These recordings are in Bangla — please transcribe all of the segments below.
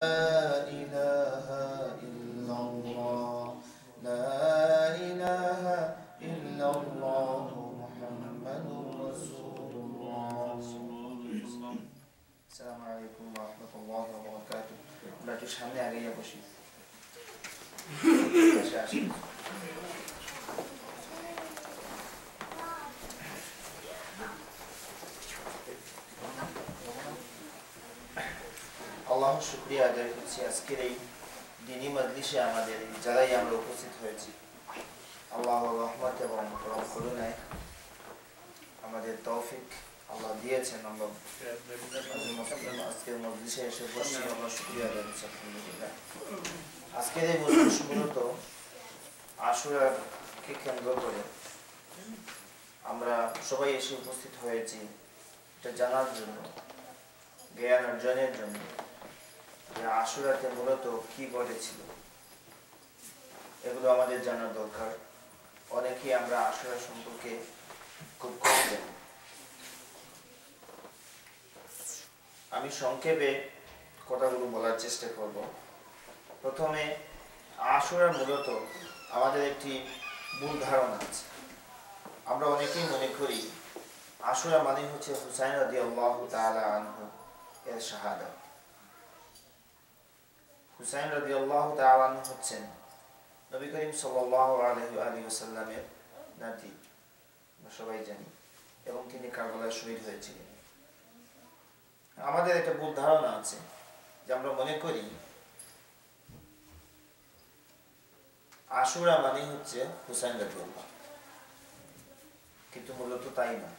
لا إله إلا الله لا إله إلا الله محمد رسول الله السلام عليكم ورحمة الله وبركاته لا تشهمني علي بشي আল্লাহর শুকরিয়া আদায় করছি আজকের এই দিনী মজলিসে আমাদের যারাই আমরা উপস্থিত হয়েছি আল্লাহর রহমত এবং করুণায় আমাদের তৌফিক আল্লাহ দিয়েছেন। আমরা আজকের মজলিসে এসে বসছি, আমরা শুকরিয়া আদায় করছি আলহামদুলিল্লাহ। আজকের এই মজলিস মূলত আশুরাকে কেন্দ্র করে আমরা সবাই এসে উপস্থিত হয়েছি এটা জানার জন্য, জ্ঞান অর্জনের জন্য আশুরাতে মূলত কি ঘটেছিল এগুলো আমাদের জানা দরকার। অনেকেই আমরা আশুরা সম্পর্কে খুব কম জানি। আমি সংক্ষেপে কথাগুলো বলার চেষ্টা করব। প্রথমে আশুরা মূলত আমাদের একটি ভুল ধারণা আছে। আমরা অনেকেই মনে করি আশুরা মানে হচ্ছে হুসাইন রাদিয়াল্লাহু তাআলা আনহু এর শাহাদাত। হুসাইন রাদিয়াল্লাহু তাআলা আনহু হচ্ছেন নবী করিম সাল্লাল্লাহু আলাইহি ওয়াসাল্লামের নাতি, আমরা সবাই জানি, এবং তিনি কারবালায় শহীদ হয়েছিলেন। আমাদের একটা ভুল ধারণা আছে যে আমরা মনে করি আশুরা মানে হচ্ছে হুসাইন রাদিয়াল্লাহু, কিন্তু মূলত তাই না।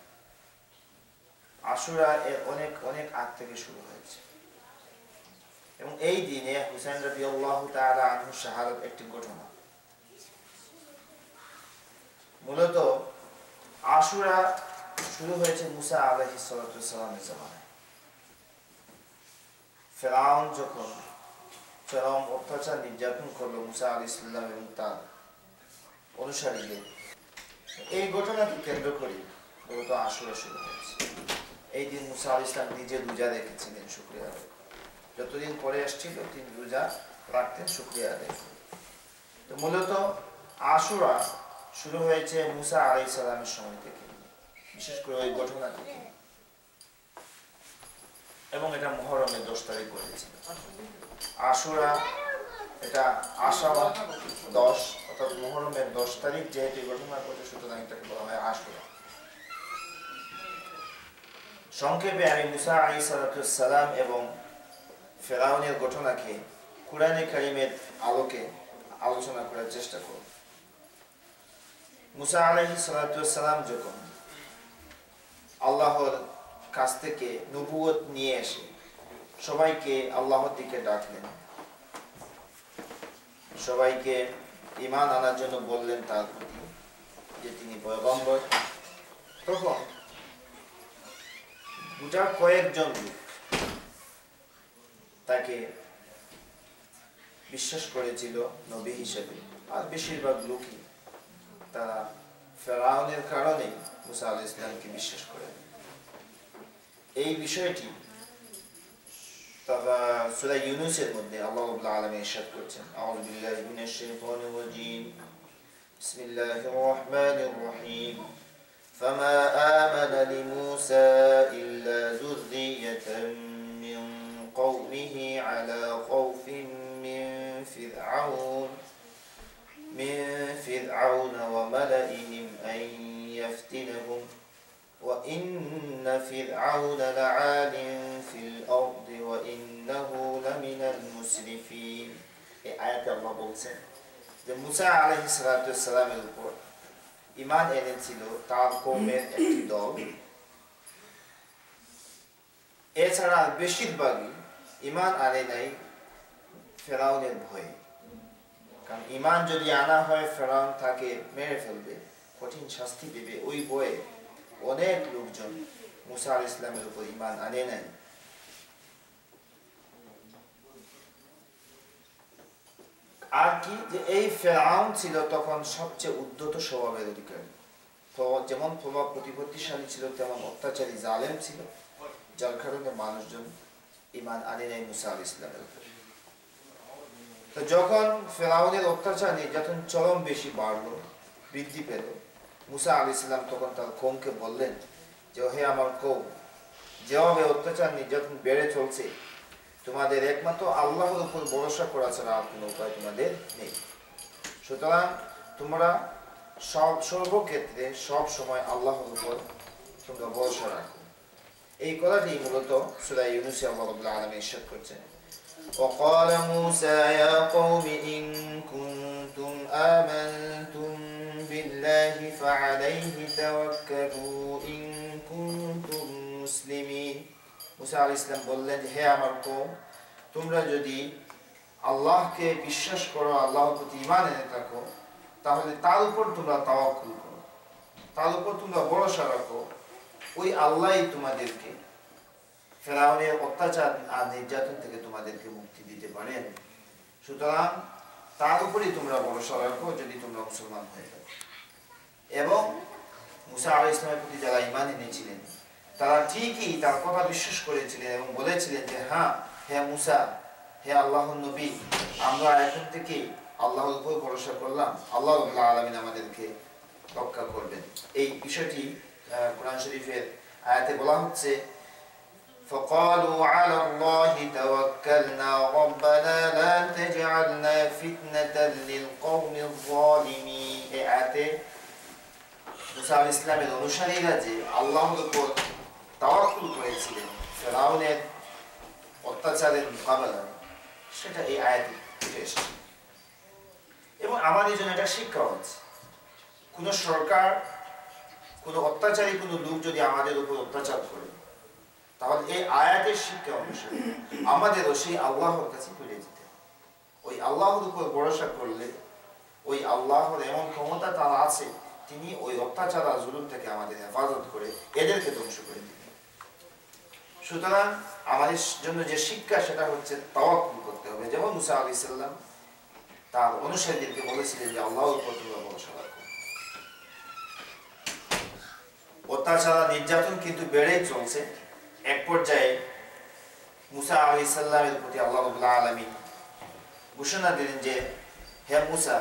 আশুরা এর অনেক অনেক আগ থেকে শুরু হয়েছে এবং এই দিনে হুসাইন রাদিয়াল্লাহু তাআলা আনহু শাহাদাত একটি ঘটনা। মূলত আশুরা শুরু হয়েছে মুসা আলাইহিস সালাতু সালামের জামানায়। ফেরাউন যখন চরম অত্যাচার নির্যাতন করলো মুসা আলাইহিস সালাম এবং তার অনুসারীদের, এই ঘটনাকে কেন্দ্র করে মূলত আশুরা শুরু হয়েছে। এই দিন মুসা আলাইহিস সালাম নিজে রোজা রেখেছিলেন শুকরিয়া আদায়। যতদিন পরে আসছিল তিনি রোজা রাখতেন শুকরিয়া আদায়। তো মূলত আশুরা শুরু হয়েছে মুসা আলাইহিস সালামের সময় থেকে, বিশেষ করে ওই ঘটনা থেকে, এবং এটা মুহররমের 10 তারিখ করেছিল। আশুরা এটা আশাওয়াত 10, অর্থাৎ মুহররমের 10 তারিখ যেহেতু ঘটনা ঘটে, সুতরাং এটাকে বলা হয় আশুরা। সংক্ষেপে আমি মুসা আলাইহিস সালাম এবং ফেরাউনের ঘটনাকে কুরআনে কারীমের আলোকে আলোচনা করার চেষ্টা করব। মুসা আলাইহিস সালাম যখন আল্লাহর কাছ থেকে নবুয়ত নিয়ে এসে সবাইকে আল্লাহর দিকে ডাকলেন, সবাইকে ঈমান আনার জন্য বললেন তার প্রতি যে তিনি পয়গম্বর, তখন গোটা কয়েকজন লোক তাকে বিশ্বাস করেছিল নবী হিসেবে। আর বেশিরভাগ লোকই তারা ফেরাউনের কারণে মুসা আলাইহিস সালামকে বিশ্বাস করে। এই বিষয়টি তারা সূরা ইউনূসের মধ্যে আল্লাহ রাব্বুল আলামিন ইরশাদ করেছেন, আউযু বিল্লাহি মিনাশ শাইতানির রাজীম, বিসমিল্লাহির রহমানির রহিম, ফামা আমানা লিমূসা ইল্লা যুররিয়াতান মিন কওমিহি আলা খাউফিন من فرعون وملئهم أن يفتنهم وإن فرعون لعال في الأرض وإنه لمن المسرفين। এই আয়াতে আল্লাহ বলছেন যে মুসা আলাইহিস সালামের উপর ঈমান এনেছিল তার কওমের একটি দল, এছাড়া বেশিরভাগই ঈমান আনে নাই ফেরাউনের ভয়ে। কারণ ঈমান যদি আনা হয় ফেরাউন তাকে মেরে ফেলবে, কঠিন শাস্তি দেবে, ওই ভয়ে অনেক লোকজন মুসা আলাইহিস সালামের উপর ঈমান আনে নাই। আর কি যে এই ফেরাউন ছিল তখন সবচেয়ে উদ্ধত স্বভাবের অধিকারী, যেমন প্রভাব প্রতিপত্তিশালী ছিল তেমন অত্যাচারী জালেম ছিল, যার কারণে মানুষজন ঈমান আনে নাই মুসা আলাইহিস সালামের উপর। তো যখন ফেরাউনের অত্যাচার নির্যাতন চরম বেশি বাড়লো, বৃদ্ধি পেল, মুসা আলাইহিস সালাম তখন তার কওমকে বললেন যে হে আমার কওম, যেভাবে অত্যাচার নির্যাতন বেড়ে চলছে, তোমাদের একমাত্র আল্লাহর উপর ভরসা করা ছাড়া আর কোনো উপায় তোমাদের নেই। সুতরাং তোমরা সর্বক্ষেত্রে সব সময় আল্লাহর উপর তোমরা ভরসা রাখো। এই কথাটি মূলত সূরা ইউনূসে আল্লাহ রাব্বুল আলামিন ইরশাদ করছেন, وقال موسى يا قوم إن كنتم آمنتم بالله فعليه توكلوا إن كنتم مسلمين। মুসা আলাইহিস সালাম বললেন, হে আমার কওম, তোমরা যদি আল্লাহকে বিশ্বাস করো, আল্লাহর প্রতি ঈমান এনে থাকো, তাহলে তার উপর তোমরা তাওয়াক্কুল করো, তার উপর তোমরা ভরসা রাখো। ওই আল্লাহই তোমাদেরকে ফেরাউনের অত্যাচার আর নির্যাতন থেকে তোমাদেরকে মুক্তি দিতে পারেন। সুতরাং তার উপরেই তোমরা ভরসা রাখো যদি তোমরা মুসলমান হয়ে থাকো। এবং মুসা আলাইহিস সালামের প্রতি যারা ঈমান এনেছিলেন তারা ঠিকই তার কথা বিশ্বাস করেছিলেন এবং বলেছিলেন যে হ্যাঁ, হে মুসা, হে আল্লাহর নবী, আমরা এখন থেকে আল্লাহর উপর ভরসা করলাম, আল্লাহ রাব্বুল আলামিন আমাদেরকে রক্ষা করবেন। এই বিষয়টি কোরআন শরীফের আয়াতে বলা হচ্ছে, فقالوا على الله توكلنا ربنا لا تجعلنا فتنة للقوم الظالمين। এই আয়াতে মুসা আলাইহিস সালামের অনুসারীরা যে আল্লাহর উপর তাওয়াক্কুল করেছিলেন ফেরাউনের অত্যাচারের মোকাবেলায়, সেটা এই আয়াতে উঠে এসেছে। এবং আমাদের জন্য এটা শিক্ষা হচ্ছে, কোনো সরকার, কোনো অত্যাচারী কোনো লোক যদি আমাদের উপর অত্যাচার করে, তাহলে এই আয়াতের শিক্ষা অনুসারে আমাদেরও সেই আল্লাহর কাছে ফিরে যেতে, ওই আল্লাহর উপর ভরসা করলে ওই আল্লাহর এমন ক্ষমতা তার আছে, তিনি ওই অত্যাচার আর জুলুম থেকে আমাদের হেফাজত করে এদেরকে ধ্বংস করে দিবেন। সুতরাং আমাদের জন্য যে শিক্ষা সেটা হচ্ছে তাওয়াক্কুল করতে হবে। যেমন মুসা আলাইহিস সালাম তার অনুসারীদেরকে বলেছিলেন যে আল্লাহর উপর তোমরা ভরসা রাখো। অত্যাচার নির্যাতন কিন্তু বেড়েই চলছে। এক পর্যায়ে মুসা আলাইহিস সালামের প্রতি আল্লাহ রাব্বুল আলামিন ঘোষণা দিলেন যে হে মুসা,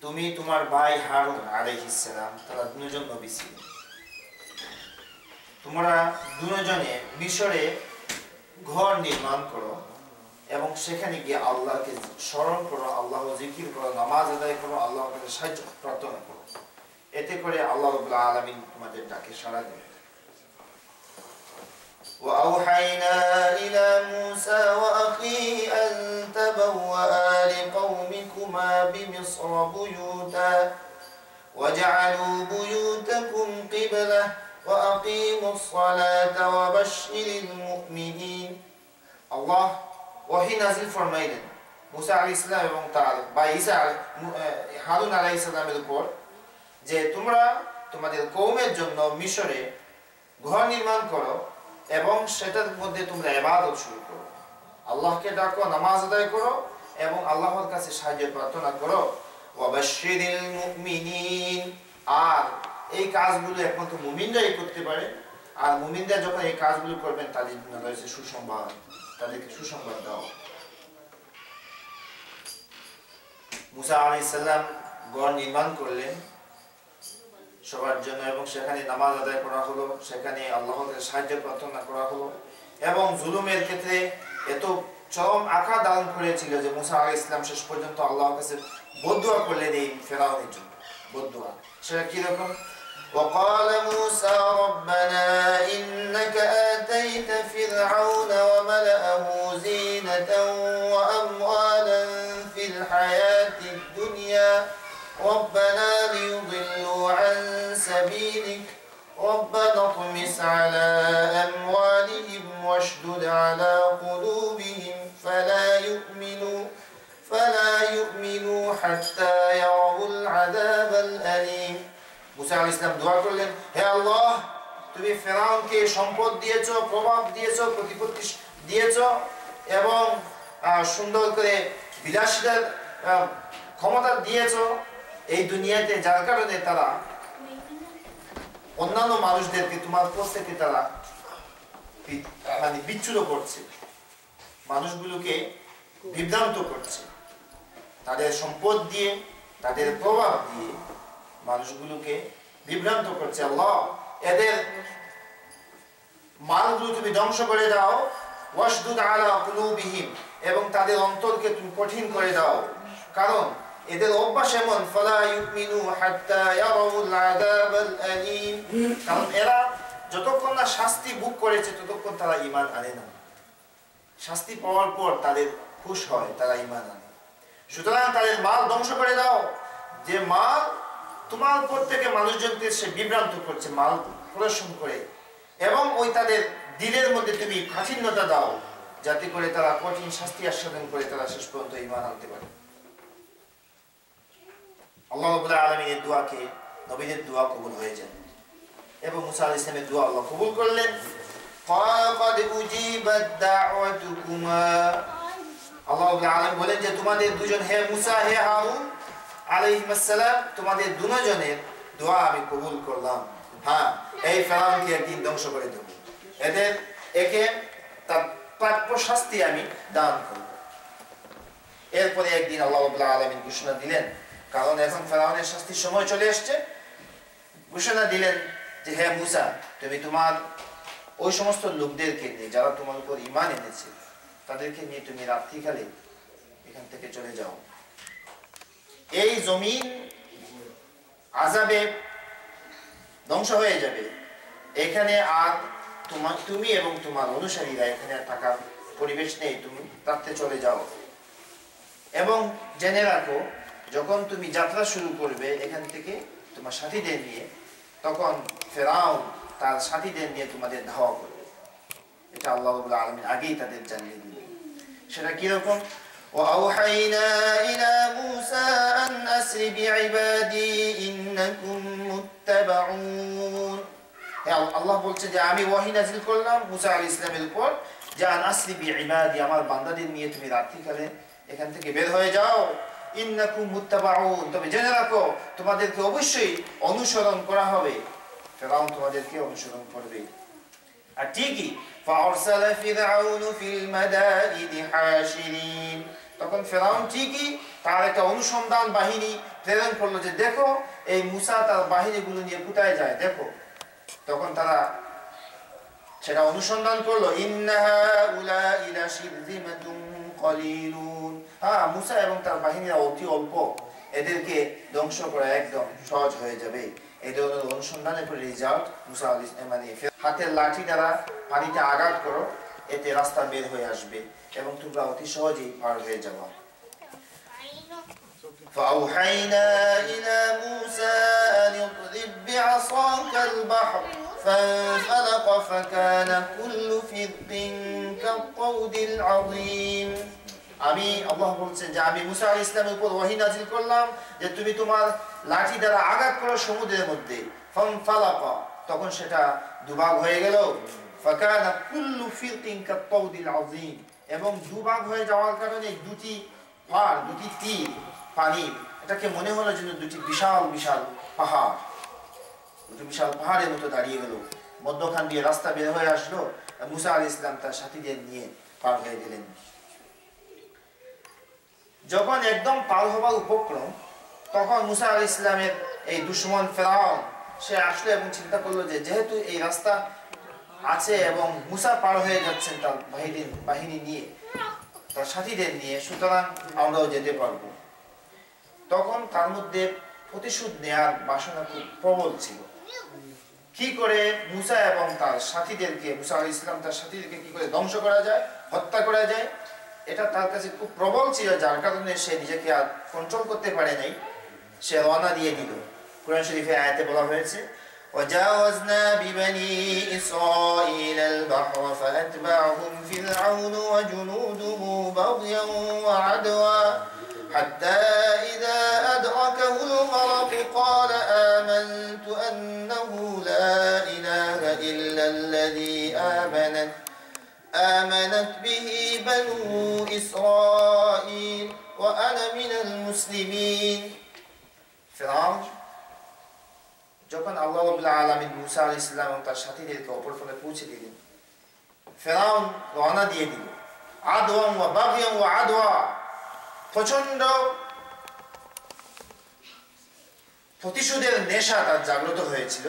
তুমি তোমার ভাই হারুন আলাইহিস সালাম, তারা দুজন নবী ছিলেন, তোমরা দুজনে মিশরে ঘর নির্মাণ করো এবং সেখানে গিয়ে আল্লাহকে স্মরণ করো, আল্লাহ জিকির করো, নামাজ আদায় করো, আল্লাহর কাছে সাহায্য প্রার্থনা করো। এতে করে আল্লাহ রাব্বুল আলামিন তোমাদের ডাকে সাড়া দেবেন। وأوحينا إلى موسى وأخيه أن تبوأ لقومكما بمصر بيوتا وجعلوا بيوتكم قبلة وأقيموا الصلاة وبشر المؤمنين। الله ওহী নাযিল ফরমাইলেন মুসা আলাইহিস সালাম এবং তার ভাই হারুন আলাইহিস সালামের উপর যে তোমরা তোমাদের কওমের জন্য মিশরে ঘর নির্মাণ করো এবং সেটার মধ্যে তোমরা ইবাদত শুরু করো, আল্লাহকে ডাকো, নামাজ আদায় করো এবং আল্লাহর কাছে সাহায্য প্রার্থনা করো। ওয়াবাশশিরিল মুমিনিন, আর এই কাজগুলো একমাত্র মুমিনরাই করতে পারে। আর মুমিনরা যখন এই কাজগুলো করবেন তাদের জন্য রয়েছে সুসংবাদ, তাদেরকে সুসংবাদ দাও। মুসা আলাইহিস সালাম ঘর নির্মাণ করলেন সবার জন্য এবং সেখানে নামাজ আদায় করা হলো, সেখানে আল্লাহর সাহায্য প্রার্থনা করা হলো। এবং জুলুমের ক্ষেত্রে এত চরম আকার ধারণ করেছিল যে মুসা আলাইহিস সালাম শেষ পর্যন্ত আল্লাহর কাছে বদদুয়া করলেন এই ফেরাউনের জন্য। বদদুয়া সেটা কি রকম? وقال موسى ربنا إنك آتيت فرعون وملأه زينة وأموالا في الحياة الدنيا ربنا ليضلوا عن سبيلك ربنا اطمس على أموالهم واشدد على قلوبهم فلا يؤمنوا حتى يروا العذاب الأليم। মুসা আলাইহিস সালাম দোয়া করলেন, হে আল্লাহ, তুমি ফেরাউনকে সম্পদ দিয়েছো, প্রভাব দিয়েছো, প্রতিপত্তি দিয়েছো এবং সুন্দর করে বিলাসিতার ক্ষমতা দিয়েছো এই দুনিয়াতে, যার কারণে তারা অন্যান্য মানুষদেরকে তোমার পথ থেকে তারা বিচ্যুত করছে। মানুষগুলোকে বিভ্রান্ত করছে, তাদের সম্পদ দিয়ে, তাদের প্রভাব দিয়ে মানুষগুলোকে বিভ্রান্ত করছে। আল্লাহ এদের মালগুলো তুমি ধ্বংস করে দাও, ওয়াশদুদ আলা কুলুবিহিম, এবং তাদের অন্তরকে তুমি কঠিন করে দাও, কারণ এদের অভ্যাস এমন, ফালা ইউমিনু হাত্তা ইয়ারাউল আযাবাল আলীম, কারণ এরা যতক্ষণ না শাস্তি ভোগ করেছে ততক্ষণ তারা ঈমান আনে না। শাস্তি পাওয়ার পর তাদের খুশ হয়, তারা ঈমান আনে। সুতরাং তাদের মাল ধ্বংস করে দাও, যে মাল তোমার উপর থেকে মানুষজনকে সে বিভ্রান্ত করছে মাল প্রদর্শন করে, এবং ওই তাদের দিলের মধ্যে তুমি কাঠিন্যতা দাও, যাতে করে তারা কঠিন শাস্তি আস্বাদন করে তারা শেষ পর্যন্ত ঈমান আনতে পারে। আল্লাহ রাব্বুল আলামিনের দোয়াকে, নবীদের দোয়া কবুল হয়ে যায়, এবং মুসা আলাইহিস সালামের দোয়া আল্লাহ কবুল করলেন। ক্বাদ উজিবাত দাওয়াতুকুমা, আল্লাহ রাব্বুল আলামিন বলেন যে তোমাদের দুজন, হে মুসা হে হারুন আলাইহিস সালাম, তোমাদের দুজনের দোয়া আমি কবুল করলাম। হ্যাঁ, এই ফেরাউনকে একদিন ধ্বংস করে দেব, একে তার প্রাপ্য শাস্তি আমি দান করব। এরপরে একদিন আল্লাহ রাব্বুল আলামিন ঘোষণা দিলেন, কারণ এখন ফেরাউনের শাস্তির সময় চলে এসেছে, ঘোষণা দিলেন যে হে মুসা, তুমি তোমার ওই সমস্ত লোকদেরকে নিয়ে যারা তোমার উপর ঈমান এনেছে তাদেরকে নিয়ে তুমি রাত্রিকালে এখান থেকে চলে যাও। এই জমিন আযাবে ধ্বংস হয়ে যাবে, এখানে আর তুমি এবং তোমার অনুসারীরা এখানে থাকার পরিবেশ নেই, তুমি রাত্রে চলে যাও। এবং জেনে রাখো, যখন তুমি যাত্রা শুরু করবে এখান থেকে তোমার সাথীদের নিয়ে, তখন ফেরাউন তার সাথীদের নিয়ে তোমাদের ধাওয়া করবে। এটা আল্লাহ রাব্বুল আলামিন আগেই তাদের জানিয়ে দিলেন। সেটা কিরকম? وأوحينا إلى موسى أن أسر بعبادي إنكم متبعون। আল্লাহ বলছে যে আমি ওহী নাযিল করলাম মুসা আলাইহিস সালামের উপর, যে আন আসরি বিইবাদি, আমার বান্দাদের নিয়ে তুমি রাত্রিকালে এখান থেকে বের হয়ে যাও। ইন্নাকুম মুত্তাবাউন, তবে জেনে রাখো তোমাদেরকে অবশ্যই অনুসরণ করা হবে। ফেরাউন তোমাদেরকে অনুসরণ করবে। আর ঠিকই ফারসালা ফিরআউনু ফিল মাদাইনি হাশিরিন, তখন ফেরাউন ঠিকই তার একটা অনুসন্ধান বাহিনী প্রেরণ করলো, যে দেখো এই মুসা তার বাহিনীগুলো নিয়ে কোথায় যায় দেখো। তখন তারা সেটা অনুসন্ধান করলো। ইন্নাহা উলাইলা শিরযিমাতুন কলিলুন, হ্যাঁ মুসা এবং তার বাহিনীরা অতি অল্প, এদেরকে ধ্বংস করা একদম সহজ হয়ে যাবে। এই ধরনের অনুসন্ধানের পরে রেজাল্ট, মুসা আলাইহিস মানে হাতের লাঠি দ্বারা পানিতে আঘাত করো, এতে রাস্তা বের হয়ে আসবে এবং তোমরা অতি সহজেই পার হয়ে যাবে। فأوحينا إلى موسى أن اضرب بعصاك البحر فانفلق فكان كل فرق كالطود العظيم। আমি আল্লাহ বলছেন যে আমি মুসা আলাইহিস সালামের উপর ওহী নাযিল করলাম যে তুমি তোমার লাঠি দ্বারা আঘাত করো সমুদ্রের মধ্যে, ফানফালাকা, তখন সেটা দুভাগ হয়ে গেল। ফাকানা কুল্লু ফিরকিন কাত-তাউদিল আযীম, এবং দুভাগ হয়ে যাওয়ার কারণে দুটি পার, দুটি তীর পানি, এটাকে মনে হলো যেন দুটি বিশাল বিশাল পাহাড়, দুটি বিশাল পাহাড়ের মতো দাঁড়িয়ে গেল। মধ্যখান দিয়ে রাস্তা বের হয়ে আসলো, মুসা আলাইহিস সালাম তার সাথীদের নিয়ে পার হয়ে গেলেন। যখন একদম পার হবার উপক্রম, তখন মুসা আলাইহিস সালামের এই দুশমন ফেরাউন সে আসলো এবং চিন্তা করলো যে যেহেতু এই রাস্তা আছে এবং মুসা পার হয়ে যাচ্ছেন তার বাহিনী নিয়ে, তার সাথীদের নিয়ে, সুতরাং আমরাও যেতে পারবো। তখন তার মধ্যে প্রতিশোধ নেয়ার বাসনা খুব প্রবল ছিল। কি করে মুসা এবং তার সাথীদেরকে, মুসা আলাইহিস সালাম তার সাথীদেরকে কি করে ধ্বংস করা যায়, হত্যা করা যায়, এটা তার কাছে খুব প্রবল ছিল, যার কারণে সে নিজেকে আর কন্ট্রোল করতে পারে নাই, সে রওনা দিয়ে দিল। কুরআন শরীফে আয়াতে বলা হয়েছে وجاوزنا ببني إسرائيل البحر فأتبعهم فرعون وجنوده بغيا وعدوا حتى إذا أدركه الغرق قال آمنت أنه لا إله إلا الذي آمنت به بنو إسرائيل وأنا من المسلمين। ফিরআউন যখন আল্লাহ রাব্বুল আলামিন মুসা আলাইহিস সালাম এবং তার সাথীদেরকে অপরফলে পৌঁছে দিলেন, ফিরআউন রওনা দিয়ে দিল আদওয়ান ওয়া বাগিয়ান ওয়া আদওয়া, প্রচন্ড প্রতিশোধের নেশা তার জাগ্রত হয়েছিল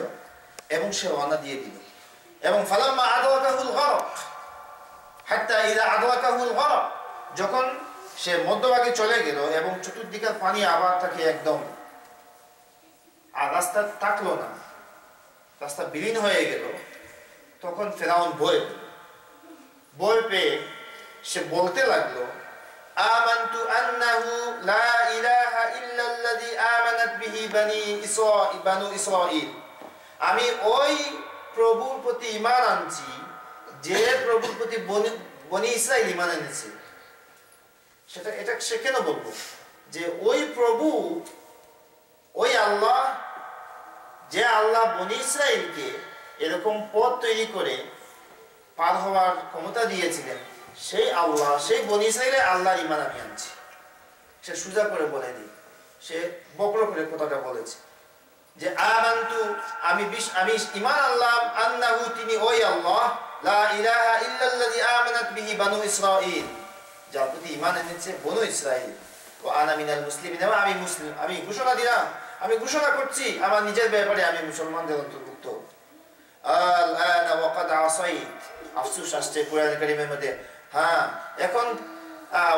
এবং সে রওনা দিয়ে দিল। এবং ফালাম্মা আদওয়াকাহুল গরক হাত্তা ইযা আদওয়াকাহুল গরক, যখন সে মধ্যভাগে চলে গেল এবং চতুর্দিকের পানি আবার তাকে একদম আর রাস্তা থাকলো না, রাস্তা বিলীন হয়ে গেল, তখন ফেরাউন ভয় পেয়ে সে বলতে লাগলো, আমানতু আন্নাহু লা ইলাহা ইল্লাল্লাযী আমানাত বিহি বানু ইসরাঈল, আমি ওই প্রভুর প্রতি ঈমান আনছি যে প্রভুর প্রতি বনি ইসরাঈল ঈমান এনেছে। এটা সে কেন বলবো যে ওই প্রভু, ওই আল্লাহ, যে আল্লাহ বনি ইসরাঈলকে এরকম পথ তৈরি করে পার হওয়ার ক্ষমতা দিয়েছিলেন, সেই আল্লাহ, সেই বনি ইসরাঈলের আল্লাহর ঈমান আমি আনছি। সে সুজা করে বলেনি, সে বক্র করে কথাটা বলেছে যে আমানতু, আমি ঈমান আনলাম, আন্নাহু, তিনি ওই আল্লাহ, লা ইলাহা ইল্লাল্লাযী আমানাত বিহি বানু ইসরাঈল, যার প্রতি ঈমান এনেছে বনু ইসরাঈল, ওয়া আনা মিনাল মুসলিমিন, আমি মুসলিম, আমি ঘোষণা দিলাম, আমি ঘোষণা করছি আমার নিজের ব্যাপারে আমি মুসলমানদের অন্তর্ভুক্ত। আল-আনা ওয়া ক্বাদ আসাইত, আফসোস আসছে কোরআন কারীমের মধ্যে, হ্যাঁ এখন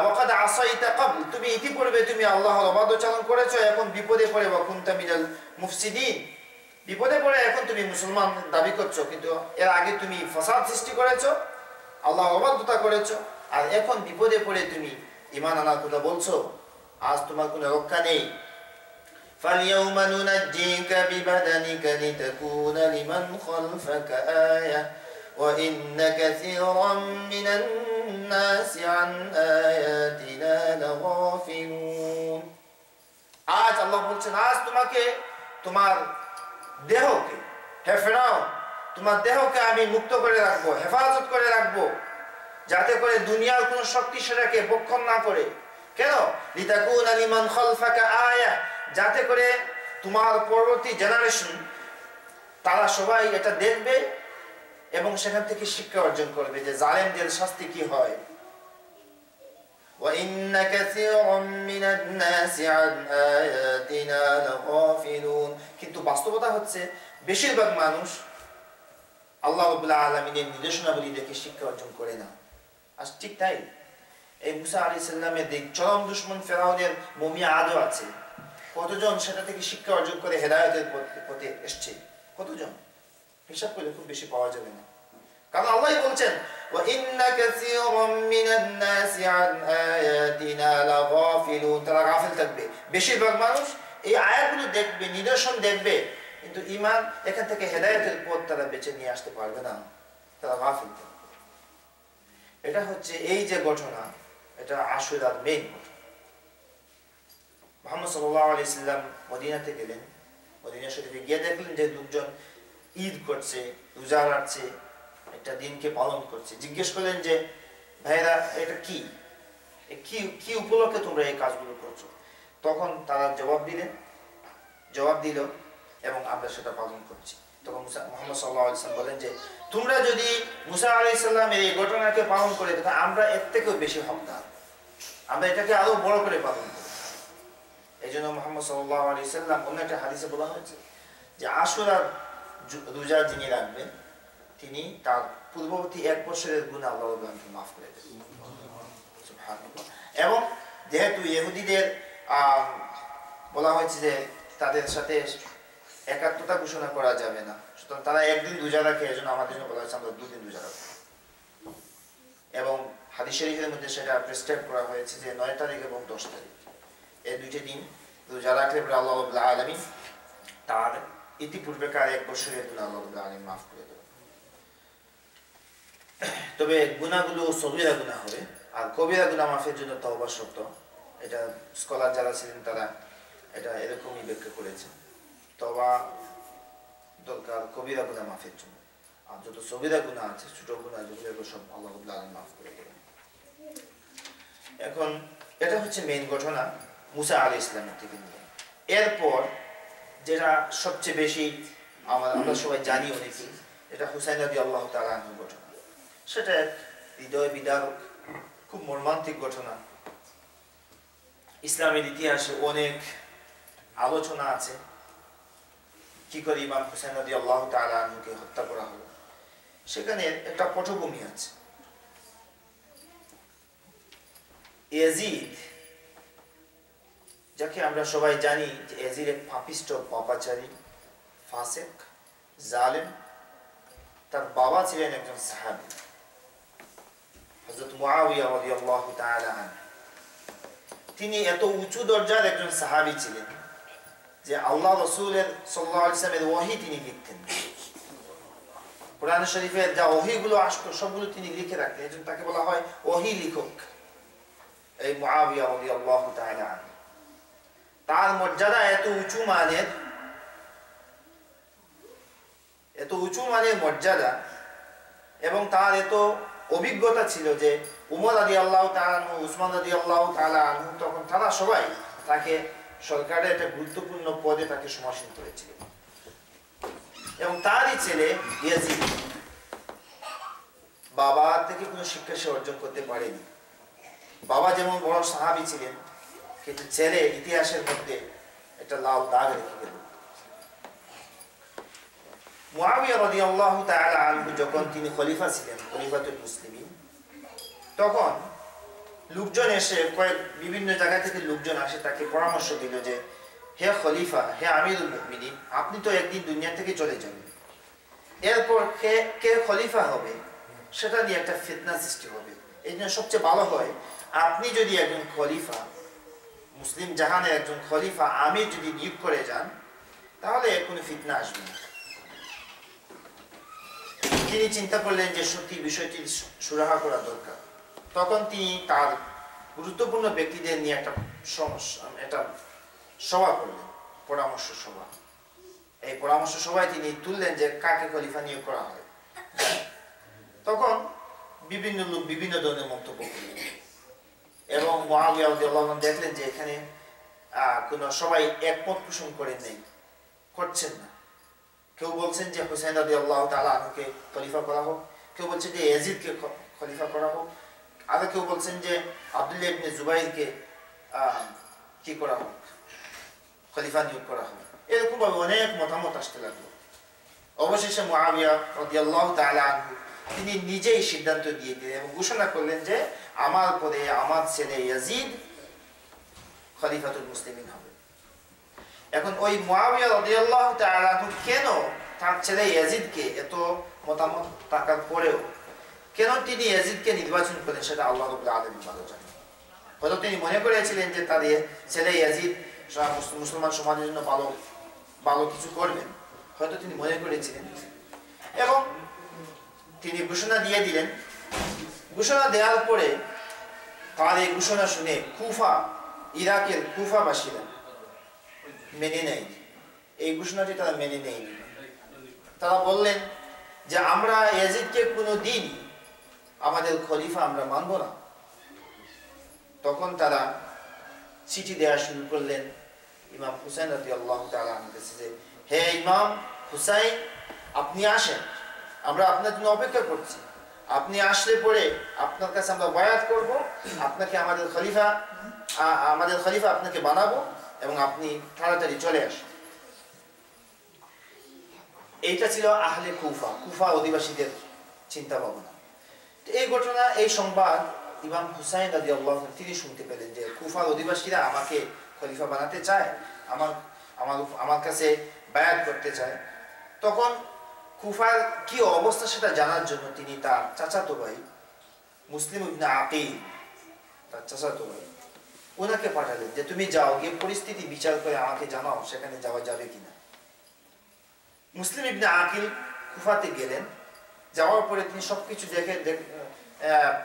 ওয়া ক্বাদ আসাইতা ক্বাবল, তুমি ইতিপূর্বে তুমি আল্লাহর অবাধ্যচারণ করেছো, এখন বিপদে পড়ে ওয়া কুনতা মিনাল মুফসিদিন, বিপদে পড়ে এখন তুমি মুসলমান দাবি করছো, কিন্তু এর আগে তুমি ফাসাদ সৃষ্টি করেছো, আল্লাহর অবাধ্যতা করেছো, আর এখন বিপদে পড়ে তুমি ঈমান আনার কথা বলছো, আজ তোমার কোনো রক্ষা নেই। فَالْيَوْمَ نُنَجِّيكَ بِبَدَنِكَ لِتَكُونَ لِمَنْ خَلْفَكَ آيَةً وَإِنَّ كَثِيرًا مِنَ النَّاسِ عَنْ آيَاتِنَا لَغَافِلُونَ। আজ আল্লাহ বলছেন, আজ তোমাকে, তোমার দেহকে, হে ফেরাউন, তোমার দেহকে আমি মুক্ত করে রাখবো, হেফাজত করে রাখবো, যাতে করে দুনিয়ার কোন শক্তি সেটাকে বক্ষণ না করে। কেন? লিতাকুনা লিমান খালফাকা আয়া, যাতে করে তোমার পরবর্তী জেনারেশন তারা সবাই এটা দেখবে এবং সেখান থেকে শিক্ষা অর্জন করবে যে জালেমদের শাস্তি কি হয়। ওয়া ইন্না কাসীরাম মিনান নাসি আন আয়াতিনা লাগাফিলুন, কিন্তু বাস্তবতা হচ্ছে বেশিরভাগ মানুষ আল্লাহ রাব্বুল আলামিনের নির্দেশনাবলী দেখে শিক্ষা অর্জন করে না। আজ ঠিক তাই, এই মুসা আলাইহিস সালামের দিক চরম দুশমন ফেরাউনের মমি আদও আছে, কতজন সেটা থেকে শিক্ষা অর্জন করে হেদায়েতের পথে এসেছে, কতজন হিসাব করলে খুব বেশি পাওয়া যাবে না। কারণ আল্লাহই বলছেন, ওয়া ইন্না কাসীরাম মিনান নাসি আন আয়াতিনা লাগাফিলুন, তারা গাফিল থাকবে। বেশিরভাগ মানুষ এই আয়াতগুলো দেখবে, নিদর্শন দেখবে, কিন্তু ঈমান, এখান থেকে হেদায়েতের পথ তারা বেছে নিয়ে আসতে পারবে না, তারা গাফিল থাকবে। এটা হচ্ছে এই যে ঘটনা, এটা আশুরার মেইন ঘটনা। মুহাম্মদ সাল্লাল্লাহু আলাইহি সাল্লাম মদিনাতে গেলেন, মদিনা শরীফে গিয়ে দেখলেন যে লোকজন ঈদ করছে, রোজা রাখছে, একটা দিনকে পালন করছে। জিজ্ঞেস করলেন যে ভাইরা এটা কি, কি উপলক্ষে তোমরা এই কাজগুলো করছো? তখন তারা জবাব দিল এবং আমরা সেটা পালন করছি। তখন মুহাম্মদ সাল্লাল্লাহু আলাইহি সাল্লাম বলেন যে তোমরা যদি মুসা আলাইহিস সালামের এই ঘটনাকে পালন করে থাকো, আমরা এর থেকেও বেশি হকদার, আমরা এটাকে আরো বড় করে পালন করি। এই জন্য মুহাম্মদ সাল্লাল্লাহু আলাইহি সাল্লাম অন্য একটা হাদিসে বলা হয়েছে যে আশুরার রোজা যিনি রাখবেন তিনি তার পূর্ববর্তী 1 বছরের গুনাহ আল্লাহ তাআলা মাফ করে দেন। সুবহানাল্লাহ। এবং যেহেতু ইহুদিদের বলা হয়েছে যে তাদের সাথে একাত্মতা ঘোষণা করা যাবে না, সুতরাং তারা একদিন রোজা রাখে, এজন্য আমাদের জন্য বলা হয়েছে আমরা 2 দিন রোজা রাখবো। এবং হাদিস শরীফের মধ্যে সেটা প্রেসক্রাইব করা হয়েছে যে 9 তারিখ এবং 10 তারিখ এই 2টি দিন রোজা রাখলে আল্লাহ রাব্বুল আলামিন তার ইতিপূর্বেকার 1 বছরের গুনাহ আল্লাহ রাব্বুল আলামিন মাফ করে দেবেন। তবে গুনাহগুলো সগীরা গুনাহ হবে, আর কবিরা গুনাহ মাফের জন্য তওবা শর্ত। এটা স্কলার যারা ছিলেন তারা এটা এরকমই ব্যাখ্যা করেছেন, তওবা দরকার কবিরা গুনাহ মাফের জন্য, আর যত সগীরা গুনাহ আছে, ছোট গুনাহ যেগুলো সব আল্লাহ রাব্বুল আলামিন মাফ করে দেবেন। এখন এটা হচ্ছে মেইন ঘটনা মুসা আলাইহিস সালামের থেকে নিয়ে। এরপর যেটা সবচেয়ে বেশি আমরা সবাই জানি অনেকেই, এটা হুসাইন রাদিয়াল্লাহু তাআলা আনহুর ঘটনা। সেটা হৃদয় বিদারক, খুব মর্মান্তিক ঘটনা। ইসলামের ইতিহাসে অনেক আলোচনা আছে কি করে ইমাম হুসাইন রাদিয়াল্লাহু তাআলা আনহুকে হত্যা করা হলো। সেখানে একটা পটভূমি আছে। ইয়াজিদ, যাকে আমরা সবাই জানি যে ইয়াজিদ এক পাপিষ্ঠ, পাপাচারী, ফাসিক, জালেম, তার বাবা ছিলেন একজন সাহাবী, হযরত মুআবিয়া রাদিয়াল্লাহু তাআলা আনহু। তিনি এত উঁচু দরজার একজন সাহাবী ছিলেন যে আল্লাহ রাসূলের সাল্লাল্লাহু আলাইহি ওয়াসাল্লামের ওহী তিনি লিখতেন। কোরআন শরীফের যা ওহীগুলো আসতো সবগুলো তিনি লিখে রাখতেন। এজন্য তাকে বলা হয় ওহী লেখক, এই মুআবিয়া রাদিয়াল্লাহু তাআলা আনহু। তার মর্যাদা এত উঁচু মানের মর্যাদা, এবং তার এত অভিজ্ঞতা ছিল যে উমর রাদিয়াল্লাহু তাআলা আনহু, উসমান রাদিয়াল্লাহু তাআলা আনহু, তখন তারা সবাই তাকে সরকারের একটা গুরুত্বপূর্ণ পদে তাকে সমাসীন করেছিল। এবং তারই ছেলে ইয়াজিদ বাবা থেকে কোনো শিক্ষা সে অর্জন করতে পারেনি। বাবা যেমন বড় সাহাবী ছিলেন, কিন্তু ছেলে ইতিহাসের মধ্যে একটা লাল দাগ রেখে গেল। মুআবিয়া রাদিয়াল্লাহু তাআলা আনহু যখন তিনি খলিফা ছিলেন, খলিফাতুল মুসলিমিন, তখন লোকজন এসে বিভিন্ন জায়গা থেকে লোকজন আসে তাকে পরামর্শ দিল যে হে খলিফা, হে আমিরুল মুমিনিন, আপনি তো একদিন দুনিয়া থেকে চলে যাবেন। এরপর কে খলিফা হবে সেটা নিয়ে একটা ফিতনা সৃষ্টি হবে। এই জন্য সবচেয়ে ভালো হয় আপনি যদি একজন খলিফা, মুসলিম জাহানের একজন খলিফা আমির যদি নিয়োগ করে যান, তাহলে কোনো ফিতনা আসবে না। তিনি চিন্তা করলেন যে সত্যি বিষয়টি সুরাহা করা দরকার। তখন তিনি তার গুরুত্বপূর্ণ ব্যক্তিদের নিয়ে একটা সভা করলেন, পরামর্শ সভা। এই পরামর্শ সভায় তিনি তুললেন যে কাকে খলিফা নিয়োগ করা হয়। তখন বিভিন্ন লোক বিভিন্ন ধরনের মন্তব্য করলেন, এবং মুআবিয়া রাদিয়াল্লাহু আনহু দেখলেন যে এখানে কোনো সবাই একমত পোষণ করছেন না। কেউ বলছেন যে হুসাইন রাদিয়াল্লাহু তাআলা আনহুকে খলিফা করা হোক, কেউ বলছেন যে ইয়াজিদকে খলিফা করা হোক, আর কেউ বলছেন যে আব্দুল্লাহ ইবনে জুবাইরকে কি করা হোক, খলিফা নিয়োগ করা হোক। এরকম ভাবে অনেক মতামত আসতে লাগলো। অবশেষে মুআবিয়া রাদিয়াল্লাহু তাআলা আনহু তিনি নিজেই সিদ্ধান্ত দিয়ে দিলেন এবং ঘোষণা করলেন যে আমার পরে আমার ছেলে ইয়াজিদ খলিফাতুল মুসলিমিন হবে। এখন ওই মুআবিয়া রাদিয়াল্লাহু তাআলা আনহু কেন তার ছেলে ইয়াজিদকে এত মতামত থাকার পরেও কেন তিনি ইয়াজিদকে নির্বাচন করেন সেটা আল্লাহ রাব্বুল আলামিন ভালো জানেন। হয়তো তিনি মনে করেছিলেন যে তার ছেলে ইয়াজিদ মুসলমান সমাজের জন্য ভালো কিছু করবেন, হয়তো তিনি মনে করেছিলেন। এবং তিনি ঘোষণা দিয়ে দিলেন। ঘোষণা দেওয়ার পরে তার এই ঘোষণা শুনে ইরাকের কুফাবাসীরা মেনে নেয়নি। এই ঘোষণাটি তারা মেনে নেয়নি। তারা বললেন যে আমরা ইয়াজিদকে কোনো দিন আমাদের খলিফা আমরা মানব না। তখন তারা চিঠি দেওয়া শুরু করলেন ইমাম হুসাইন রাদিয়াল্লাহু তাআলা আনহুর কাছে যে হে ইমাম হুসাইন, আপনি আসেন, আমরা আপনার জন্য অপেক্ষা করছি। আপনি আসলে পরে আপনার কাছে আমরা বায়াত করব, আপনাকে আমাদের খলিফা আপনাকে বানাবো, এবং আপনি তাড়াতাড়ি চলে আসেন। এইটা ছিল আহলে কুফা অধিবাসীদের চিন্তা ভাবনা। এই ঘটনা, এই সংবাদ ইমাম হুসাইন রাদিয়াল্লাহু আনহু তিনি শুনতে পেলেন যে কুফার অধিবাসীরা আমাকে খলিফা বানাতে চায়, আমার কাছে বায়াত করতে চায়। তখন কুফার কি অবস্থা সেটা জানার জন্য তিনি তার চাচাতো ভাই মুসলিম ইবনে আকিল, তার চাচাতো ভাই, ওনাকে পাঠালেন যে তুমি যাও, গিয়ে পরিস্থিতি বিচার করে আমাকে জানাও সেখানে যাওয়া যাবে কিনা। মুসলিম ইবনে আকিল কুফাতে গেলেন। যাওয়ার পরে তিনি সবকিছু দেখে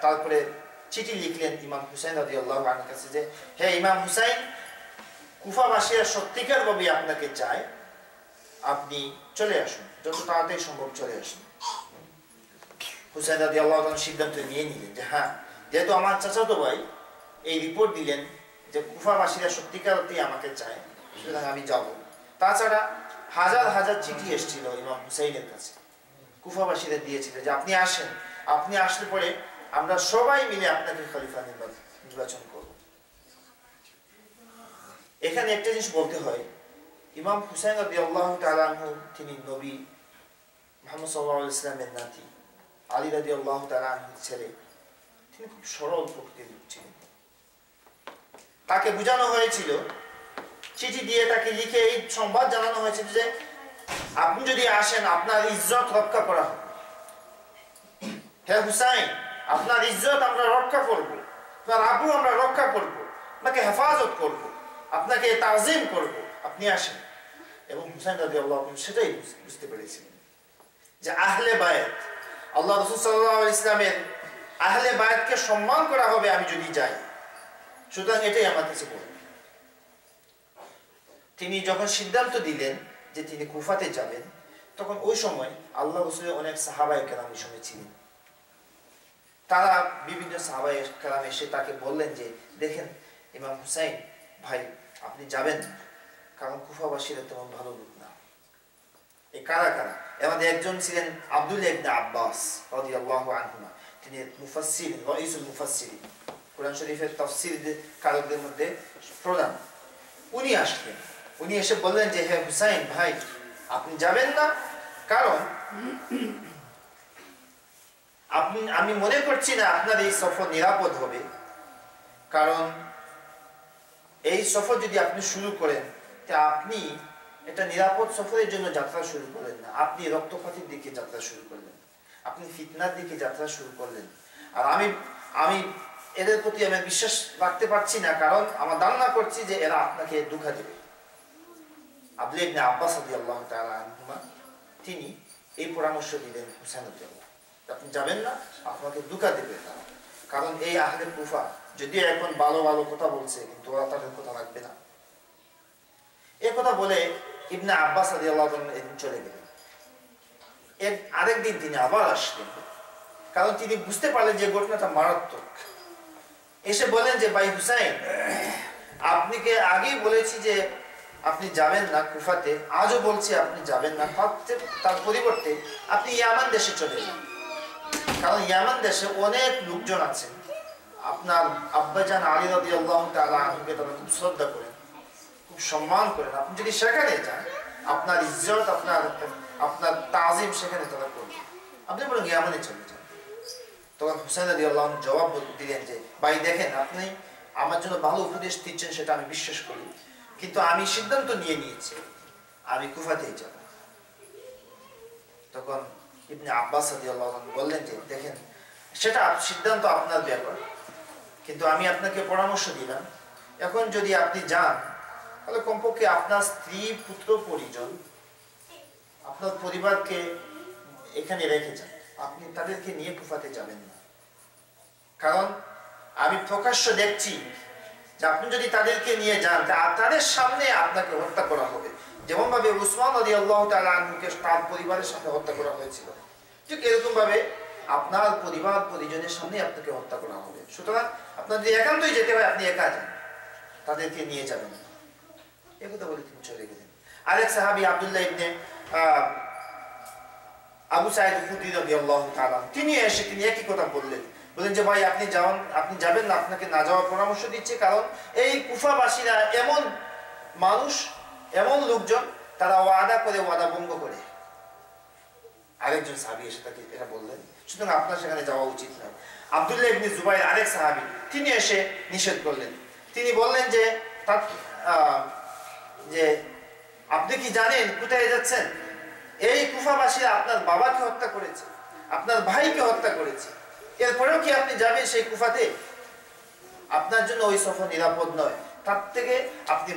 তারপরে চিঠি লিখলেন ইমাম হুসাইন রাদিয়াল্লাহু আনহুর কাছে যে হে ইমাম হুসাইন, কুফাবাসীরা সত্যিকার ভাবে আপনাকে চায়, আপনি চলে আসুন, যত তাড়াতাড়ি সম্ভব চলে আসুন। হুসাইন রাদিয়াল্লাহু আনহু সিদ্ধান্ত নিয়ে নিলেন যে হ্যাঁ, যেহেতু আমার চাচাতো ভাই এই রিপোর্ট দিলেন যে কুফাবাসীরা সত্যিকারই আমাকে চায়, সুতরাং আমি যাব। তাছাড়া হাজার হাজার চিঠি এসেছিল ইমাম হুসাইনের কাছে, কুফাবাসীরা দিয়েছিল যে আপনি আসেন, আপনি আসলে পরে আমরা সবাই মিলে আপনাকে খলিফা নির্বাচন করব। এখানে একটা জিনিস বলতে হয়, ইমাম হুসাইন রাদিয়াল্লাহু তাআলা আনহু তিনি নবী মুহাম্মদ সাল্লাল্লাহু আলাইহি ওয়াসাল্লামের নাতি, আলী রাদিয়াল্লাহু তাআলা আনহুর ছেলে। তিনি খুব সরল প্রকৃতির লোক ছিলেন। তাকে বোঝানো হয়েছিল, চিঠি দিয়ে তাকে লিখে এই সংবাদ জানানো হয়েছিল যে আপনি যদি আসেন আপনার ইজ্জত রক্ষা করা হবে। হে হুসাইন, আপনার ইজ্জত আমরা রক্ষা করব, আপনার আবু আমরা রক্ষা করব, আপনাকে হেফাজত করব, আপনাকে তাজিম করব, আপনি আসেন। এবং হুসাইন রাদিয়াল্লাহু আনহু সেটাই বুঝতে পেরেছিলেন যে আহলে বায়াত, আল্লাহ রাসূল সাল্লাল্লাহু আলাইহি ইসলামের আহলে বায়াতকে সম্মান করা হবে আমি যদি যাই, সুতরাং এটাই আমার কাছে বলুন। তিনি যখন সিদ্ধান্ত দিলেন যে তিনি কুফাতে যাবেন, তখন ওই সময় আল্লাহ রাসূলের অনেক সাহাবায়ে কেরাম ওই সময় ছিলেন। তারা বিভিন্ন সাহাবায়ে কেরাম এসে তাকে বললেন যে দেখেন ইমাম হুসাইন ভাই আপনি যাবেন, কারণ কুফাবাসীরা তেমন ভালো লোক না। এই কারা কারা? এর মধ্যে একজন ছিলেন আব্দুল্লাহ ইবনে আব্বাস রাদিয়াল্লাহু আনহুমা, তিনি মুফাসসির, রাইসুল মুফাসসিরিন, কোরআন শরীফের তাফসীর কারকদের মধ্যে প্রধান। উনি আসলেন, উনি এসে বললেন যে হে হুসাইন ভাই আপনি যাবেন না, কারণ আমি মনে করছি না আপনার এই সফর নিরাপদ হবে। কারণ এই সফর যদি আপনি শুরু করেন, তা আপনি এটা নিরাপদ সফরের জন্য যাত্রা শুরু করলেন না, আপনি রক্তপাতের দিকে যাত্রা শুরু করলেন, আপনি ফিতনার দিকে যাত্রা শুরু করলেন। আর আমি এদের প্রতি আমি বিশ্বাস রাখতে পারছি না, কারণ আমার ধারণা করছি যে এরা আপনাকে ধোঁকা দেবে। আব্দুল্লাহ ইবনে আব্বাস রাদিয়াল্লাহু তাআলা আনহুমা তিনি এই পরামর্শ দিলেন হুসাইন রাদিয়াল্লাহু, আপনি যাবেন না, আপনাকে ধোঁকা দেবে তারা। কারণ এই আহলে কুফা যদিও এখন ভালো ভালো কথা বলছে, কিন্তু ওরা তাদের কথা রাখবে না। এই কথা বলে ইবনে আব্বাস রাদিয়াল্লাহু তাআলা এদিন চলে গেলেন। আরেকদিন তিনি আবার আসলেন, কারণ তিনি বুঝতে পারলেন যে ঘটনাটা মারাত্মক। এসে বলেন যে ভাই হুসাইন, আপনাকে আগেই বলেছি যে আপনি যাবেন না কুফাতে, আজও বলছি আপনি যাবেন না, তার পরিবর্তে আপনি ইয়ামান দেশে চলে যান। কারণ ইয়ামান দেশে অনেক লোকজন আছেন, আপনার আব্বাজান আলী রাদিয়াল্লাহু তাআলা আনহুকে তারা খুব শ্রদ্ধা করেন, খুব সম্মান করেন। আপনি যদি সেখানে যান, আপনার ইজ্জত, আপনার তাজিম সেখানে তারা করবে, আপনি বরং ইয়ামানে চলে যান। তখন হুসাইন রাদিয়াল্লাহু আনহু জবাব দিলেন যে ভাই দেখেন, আপনি আমার জন্য ভালো উপদেশ দিচ্ছেন সেটা আমি বিশ্বাস করি, কিন্তু আমি সিদ্ধান্ত নিয়ে নিয়েছি আমি কুফাতেই যাব। তখন ইবনে আব্বাস রাদিয়াল্লাহু আনহু বললেন যে দেখেন সেটা সিদ্ধান্ত আপনার ব্যাপার, কিন্তু আমি আপনাকে পরামর্শ দিলাম, এখন যদি আপনি যান তাহলে কমপক্ষে আপনার স্ত্রী, পুত্র, পরিজন, আপনার পরিবারকে এখানে রেখে যান, আপনি তাদেরকে নিয়ে কুফাতে যাবেন না। কারণ আমি প্রকাশ্য দেখছি যে আপনি যদি তাদেরকে নিয়ে যান, তাদের সামনে আপনাকে হত্যা করা হবে, যেমন ভাবে উসমান রাদিয়াল্লাহু তাআলা আনহুকে তার পরিবারের সামনে হত্যা করা হয়েছিল, ঠিক এরকম ভাবে আপনার পরিবার পরিজনের সামনে আপনাকে হত্যা করা হবে। সুতরাং আপনার যদি একান্তই যেতে হয়, আপনি একা যান, তাদেরকে নিয়ে যাবেন। এই কথা বলে তিনি চলে গেলেন। আরেক সাহাবী আব্দুল্লাহ ইবনে আবু সাঈদ খুদরি রাদিয়াল্লাহু তাআলা, তিনি একই কথা বললেন যে ভাই আপনি যাবেন না, আপনাকে না যাওয়ার পরামর্শ দিচ্ছে, কারণ এই কুফাবাসীরা এমন মানুষ, এমন লোকজন, তারা ওয়াদা করে ওয়াদা ভঙ্গ করে। আরেকজন সাহাবী এসে তাকে এটা বললেন, সুতরাং আপনার সেখানে যাওয়া উচিত নয়। আব্দুল্লাহ ইবনে জুবাইর আরেক সাহাবী, তিনি এসে নিষেধ করলেন। তিনি বললেন যে আপনি কি জানেন কোথায় যাচ্ছেন? এই কুফাবাসীরা আপনার বাবাকে হত্যা করেছে, আপনার ভাইকে হত্যা করেছে, এরপরেও কি আপনি যাবেন সেই কুফাতে? আপনার জন্য ওই সফর নিরাপদ নয়, তার থেকে আপনি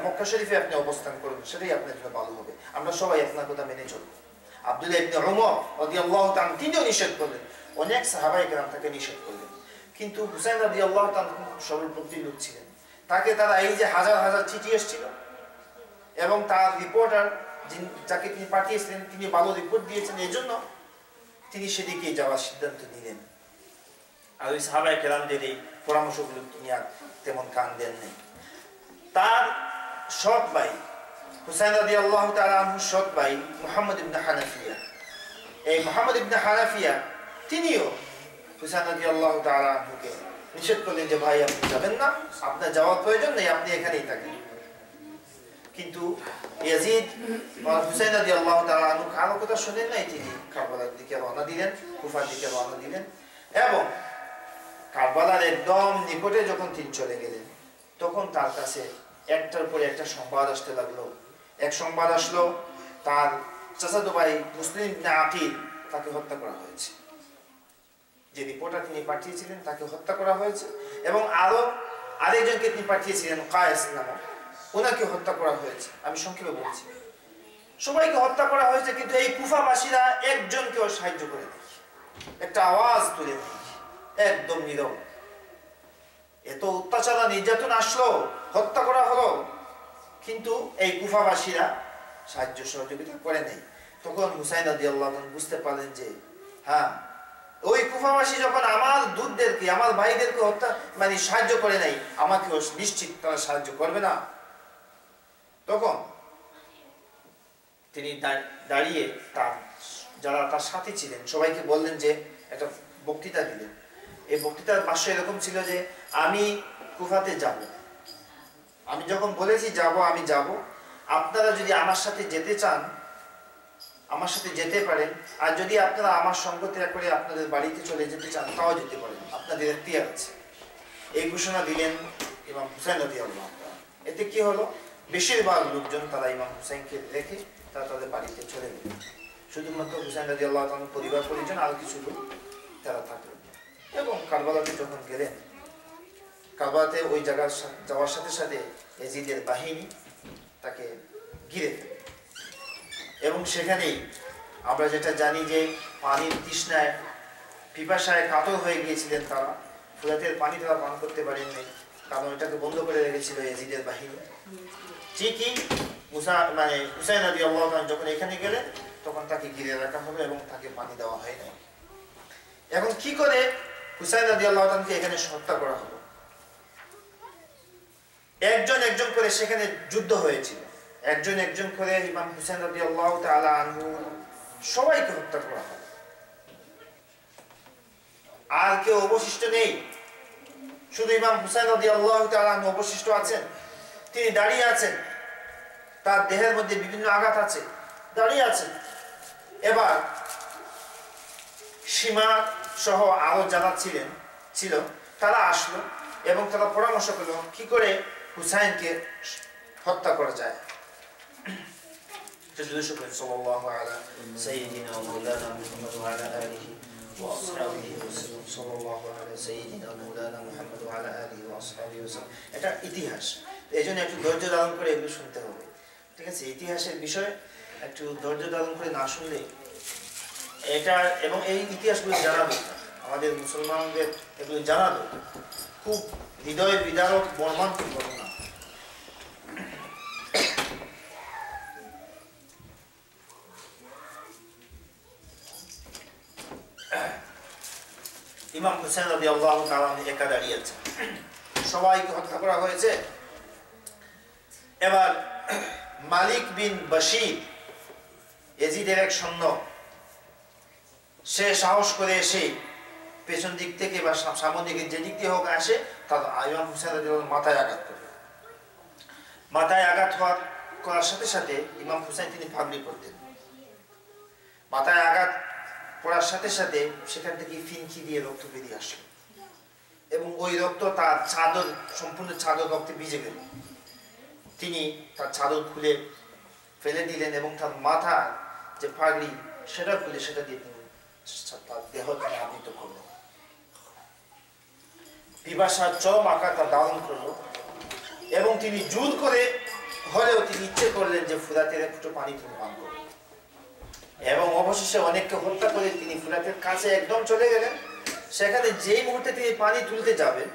মক্কা শরীফে আপনি অবস্থান করুন, সেটাই আপনার জন্য ভালো হবে। আমরা সবাই আপনার কথা মেনে চলব। আব্দুল্লাহ ইবনে উমর রাদিয়াল্লাহু তাআলা তিনিও নিষেধ করলেন, অনেক সাহাবায়ে কেরাম তাকে নিষেধ করলেন, কিন্তু হুসাইন রাদিয়াল্লাহু তাআলা সরল প্রকৃতির লোক ছিলেন। তাকে তারা এই যে হাজার হাজার চিঠি এসেছিল এবং তার রিপোর্টার যাকে তিনি পাঠিয়েছিলেন তিনি ভালো রিপোর্ট দিয়েছেন, এই জন্য তিনি সেদিকে যাওয়ার সিদ্ধান্ত নিলেন। আর ওই সাহাবায়ে কেরামদের এই পরামর্শগুলো তিনি আর তেমন কান দেন নাই। তার সৎ ভাই হুসাইন রাদিয়াল্লাহু তাআলা আনহুর সৎ ভাই মুহাম্মদ ইবনে হানাফিয়া, এই মুহাম্মদ ইবনে হানাফিয়া তিনিও হুসাইন রাদিয়াল্লাহু তাআলা আনহুকে নিষেধ করলেন যে ভাই আপনি যাবেন না, আপনার যাওয়ার প্রয়োজন নেই, আপনি এখানেই থাকেন। কিন্তু ইয়াজিদ হুসাইন রাদিয়াল্লাহু তাআলা আনহু কারো কথা শুনেন নাই, তিনি কারবালার দিকে রওনা দিলেন, কুফার দিকে রওনা দিলেন। এবং কারবালার একদম নিকটে যখন তিনি চলে গেলেন, তখন তার কাছে একটার পরে একটা সংবাদ আসতে লাগলো। এক সংবাদ আসলো, তার চাচাতো ভাই মুসলিম ইবনে আকিল তাকে হত্যা করা হয়েছে। যে রিপোর্টটা তিনি পাঠিয়েছিলেন তাকে হত্যা করা হয়েছে। এবং আরো আরেকজনকে তিনি পাঠিয়েছিলেন কায়েস নামক, ওনাকে হত্যা করা হয়েছে। আমি সংক্ষেপে বলছি, সবাইকে হত্যা করা হয়েছে, কিন্তু এই কুফাবাসীরা একজনকেও সাহায্য করে দেয়, একটা আওয়াজ তুলে দেয়, একদম নীরব। এত অত্যাচার নির্যাতন আসলো, হত্যা করা হলো, কিন্তু এই কুফাবাসীরা সাহায্য সহযোগিতা করে নেই। তখন হুসাইন রাদিয়াল্লাহু আনহু বুঝতে পারলেন যে হ্যাঁ, ওই কুফাবাসী যখন আমার দুধদেরকে, আমার ভাইদেরকে হত্যা মানে সাহায্য করে নাই, আমাকেও নিশ্চিত তারা সাহায্য করবে না। তখন তিনি দাঁড়িয়ে যারা তার সাথে ছিলেন সবাইকে বললেন যে, একটা বক্তৃতা দিলেন। এই বক্তৃতার ভাষ্য এরকম ছিল যে, আমি কুফাতে যাব, আমি যখন বলেছি যাব, আমি যাব, আপনারা যদি আমার সাথে যেতে চান আমার সাথে যেতে পারেন, আর যদি আপনারা আমার সঙ্গ ত্যাগ করে আপনাদের বাড়িতে চলে যেতে চান তাও যেতে পারেন, আপনাদের এখতিয়ার আছে। এই ঘোষণা দিলেন ইমাম হুসাইন রাদিয়াল্লাহু তাআলা। এতে কি হলো, বেশিরভাগ লোকজন তারা ইমাম হুসাইনকে রেখে তারা তাদের বাড়িতে চলে গেলেন। শুধুমাত্র হুসাইন রাদিয়াল্লাহু তাআলার পরিবার পরিজন আর কিছু লোক তারা থাকলেন। এবং কারবালাতে যখন গেলেন, কারবালাতে ওই জায়গায় যাওয়ার সাথে সাথে ইয়াজিদের বাহিনী তাকে ঘিরে ফেলে। এবং সেখানেই আমরা যেটা জানি যে পানির তৃষ্ণায়, পিপাসায় কাতর হয়ে গিয়েছিলেন তারা, ফুরাতের পানি তারা পান করতে পারেননি, কারণ এটাকে বন্ধ করে রেখেছিল ইয়াজিদের বাহিনী। ঠিকই হুসাইন রাদিয়াল্লাহু তাআলা যখন এখানে গেলেন, তখন তাকে ঘিরে রাখা হলো এবং তাকে পানি দেওয়া হয় না। এখন কি করে হুসাইন রাদিয়াল্লাহু তাআলাকে এখানে হত্যা করা হলো? একজন একজন করে সেখানে যুদ্ধ হয়েছিল, একজন একজন করে ইমাম হুসাইন রাদিয়াল্লাহু তাআলা আনহু সবাইকে হত্যা করা হলো। আর কেউ অবশিষ্ট নেই, শুধু ইমাম হুসাইন রাদিয়াল্লাহু তাআলা আনহু অবশিষ্ট আছেন। তিনি দাঁড়িয়ে আছেন, তার দেহের মধ্যে বিভিন্ন আঘাত আছে, দাঁড়িয়ে আছেন। এবার সীমা সহ আরো যারা ছিল তারা আসলো এবং তারা পরামর্শ করলো কি করে হুসাইনকে হত্যা করা যায়। সাল্লাল্লাহু আলা সাইয়্যিদিনা মাওলানা মুহাম্মদ ওয়া আলা আলিহি ওয়া আসহাবিহি ওয়াসাল্লাম, সাল্লাল্লাহু আলা সাইয়্যিদিনা মাওলানা মুহাম্মদ ওয়া আলা আলিহি ওয়া আসহাবিহি ওয়াসাল্লাম। এটা ইতিহাস, এইজন্য একটু ধৈর্য ধারণ করে এগুলো শুনতে হবে, ঠিক আছে? ইতিহাসের বিষয় একটু ধৈর্য ধারণ করে না শুনলে এটা, এবং এই ইতিহাসগুলো জানা দরকার, আমাদের মুসলমানদের এগুলো জানা দরকার। খুব হৃদয় বিদারক মর্মান্তিক ঘটনা। ইমাম হুসাইন রাদিয়াল্লাহু তাআলা একা দাঁড়িয়ে আছেন, সবাইকে হত্যা করা হয়েছে। এবার মালিক বিন বাশির, ইয়াজিদের এক সৈন্য, সে সাহস করে এসে পেছন দিক থেকে বা সামনের দিকে যে দিক দিয়ে হোক আসে, তার ইমাম হুসাইন রাদিয়াল্লাহু মাথায় আঘাত করে। মাথায় আঘাত করার সাথে সাথে ইমাম হুসাইন তিনি পাগড়ি পরতেন। মাথায় আঘাত পড়ার সাথে সাথে সেখান থেকে ফিনকি দিয়ে রক্ত বেরিয়ে আসে এবং ওই রক্ত তার চাদর, সম্পূর্ণ চাদর রক্তে ভিজে গেল। তিনি তার চাদর খুলে ফেলে দিলেন এবং তার মাথা যে পাগড়ি সেটা খুলে সেটা দিয়ে তিনি তার দেহ তিনি আবৃত করলেন। পিপাসার চরম আকার তা ধারণ করল এবং তিনি জোর করে হলেও তিনি ইচ্ছে করলেন যে ফুরাতের একটু পানি তিনি পান করবেন। এবং অবশেষে অনেককে হত্যা করে তিনি ফুরাতের কাছে একদম চলে গেলেন। সেখানে যেই মুহূর্তে তিনি পানি তুলতে যাবেন,